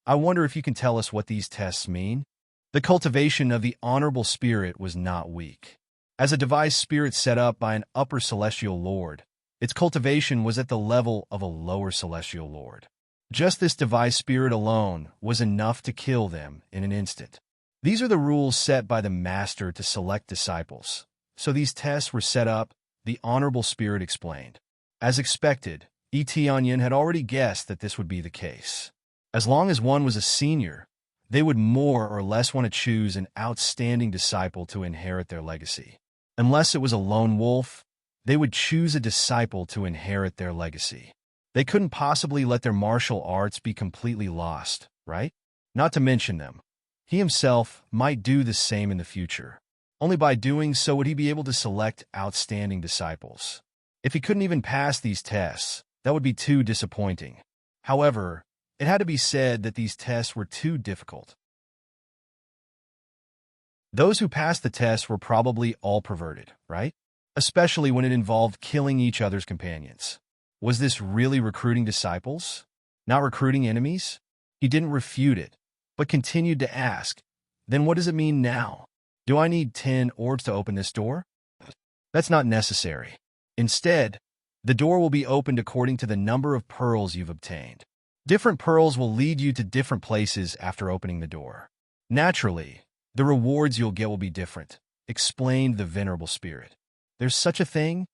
I wonder if you can tell us what these tests mean? The cultivation of the Honorable Spirit was not weak. As a device spirit set up by an upper celestial lord, its cultivation was at the level of a lower celestial lord. Just this device spirit alone was enough to kill them in an instant. These are the rules set by the master to select disciples. So these tests were set up, the Honorable Spirit explained. As expected, Etienne had already guessed that this would be the case. As long as one was a senior, they would more or less want to choose an outstanding disciple to inherit their legacy. Unless it was a lone wolf, they would choose a disciple to inherit their legacy. They couldn't possibly let their martial arts be completely lost, right? Not to mention them. He himself might do the same in the future. Only by doing so would he be able to select outstanding disciples. If he couldn't even pass these tests, that would be too disappointing. However, it had to be said that these tests were too difficult. Those who passed the tests were probably all perverted, right? Especially when it involved killing each other's companions. Was this really recruiting disciples? Not recruiting enemies? He didn't refute it, but continued to ask, then what does it mean now? Do I need 10 orbs to open this door? That's not necessary. Instead, the door will be opened according to the number of pearls you've obtained. Different pearls will lead you to different places after opening the door. Naturally, the rewards you'll get will be different, explained the Venerable Spirit. There's such a thing?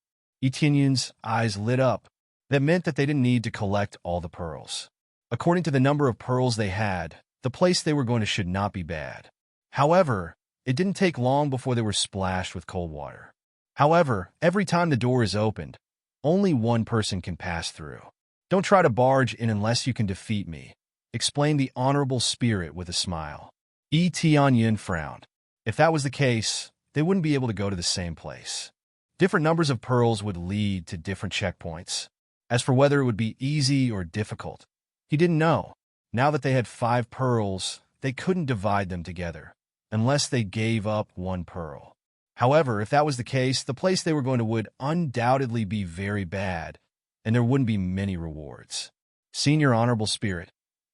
Etienne's eyes lit up. That meant that they didn't need to collect all the pearls. According to the number of pearls they had, the place they were going to should not be bad. However, it didn't take long before they were splashed with cold water. However, every time the door is opened, only one person can pass through. Don't try to barge in unless you can defeat me, explained the Honorable Spirit with a smile. Etienne frowned. If that was the case, they wouldn't be able to go to the same place. Different numbers of pearls would lead to different checkpoints. As for whether it would be easy or difficult, he didn't know. Now that they had 5 pearls, they couldn't divide them together, unless they gave up 1 pearl. However, if that was the case, the place they were going to would undoubtedly be very bad, and there wouldn't be many rewards. Senior Honorable Spirit,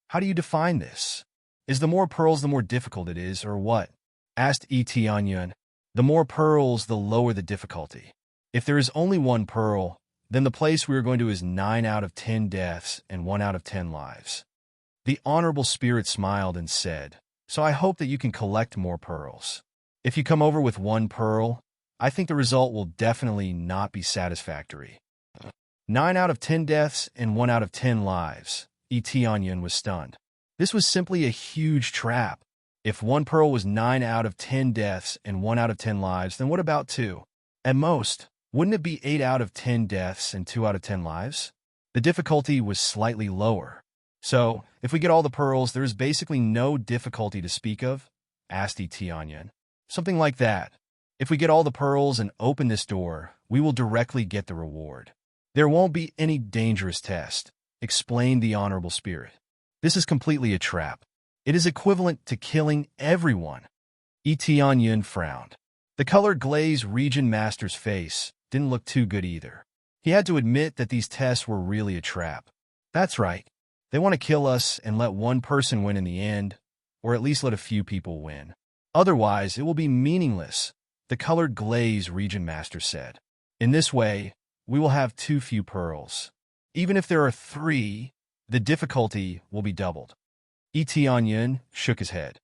how do you define this? Is the more pearls the more difficult it is, or what? Asked Tianyun. The more pearls, the lower the difficulty. If there is only one pearl, then the place we are going to is 9 out of 10 deaths and 1 out of 10 lives. The Honorable Spirit smiled and said, so I hope that you can collect more pearls. If you come over with 1 pearl, I think the result will definitely not be satisfactory. 9 out of 10 deaths and 1 out of 10 lives. Tianyun was stunned. This was simply a huge trap. If 1 pearl was 9 out of 10 deaths and 1 out of 10 lives, then what about 2? At most, wouldn't it be 8 out of 10 deaths and 2 out of 10 lives? The difficulty was slightly lower. So, if we get all the pearls, there is basically no difficulty to speak of? Asked Tianyun. Something like that. If we get all the pearls and open this door, we will directly get the reward. There won't be any dangerous test, explained the Honorable Spirit. This is completely a trap. It is equivalent to killing everyone. Tianyun frowned. The colored glaze region master's face didn't look too good either. He had to admit that these tests were really a trap. That's right. They want to kill us and let one person win in the end, or at least let a few people win. Otherwise, it will be meaningless, the colored glaze region master said. In this way, we will have too few pearls. Even if there are 3, the difficulty will be doubled. Tianyun shook his head.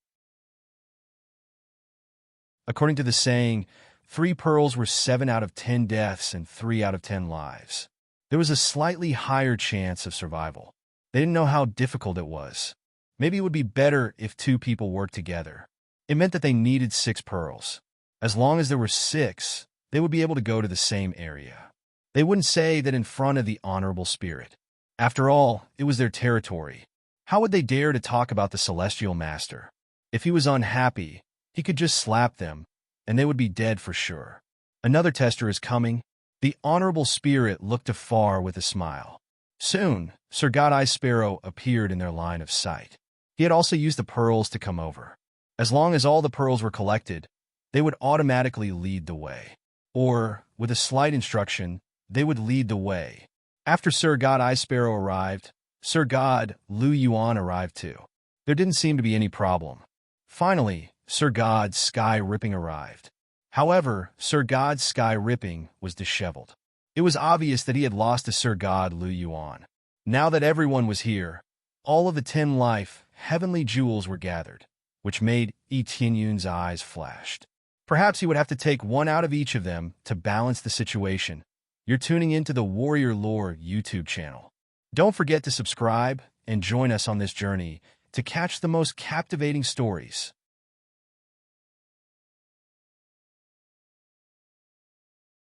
According to the saying, 3 pearls were 7 out of 10 deaths and 3 out of 10 lives. There was a slightly higher chance of survival. They didn't know how difficult it was. Maybe it would be better if 2 people worked together. It meant that they needed 6 pearls. As long as there were 6, they would be able to go to the same area. They wouldn't say that in front of the Honorable Spirit. After all, it was their territory. How would they dare to talk about the Celestial Master? If he was unhappy, he could just slap them, and they would be dead for sure. Another tester is coming. The Honorable Spirit looked afar with a smile. Soon, Sir God-Eye Sparrow appeared in their line of sight. He had also used the pearls to come over. As long as all the pearls were collected, they would automatically lead the way. Or, with a slight instruction, they would lead the way. After Sir God-Eye Sparrow arrived, Sir God Lu Yuan arrived too. There didn't seem to be any problem. Finally, Sir God Sky Ripping arrived. However, Sir God Sky Ripping was disheveled. It was obvious that he had lost to Sir God Lu Yuan. Now that everyone was here, all of the 10 life, heavenly jewels were gathered, which made Tianyun's eyes flashed. Perhaps he would have to take 1 out of each of them to balance the situation. You're tuning into the Warrior Lore YouTube channel. Don't forget to subscribe and join us on this journey to catch the most captivating stories.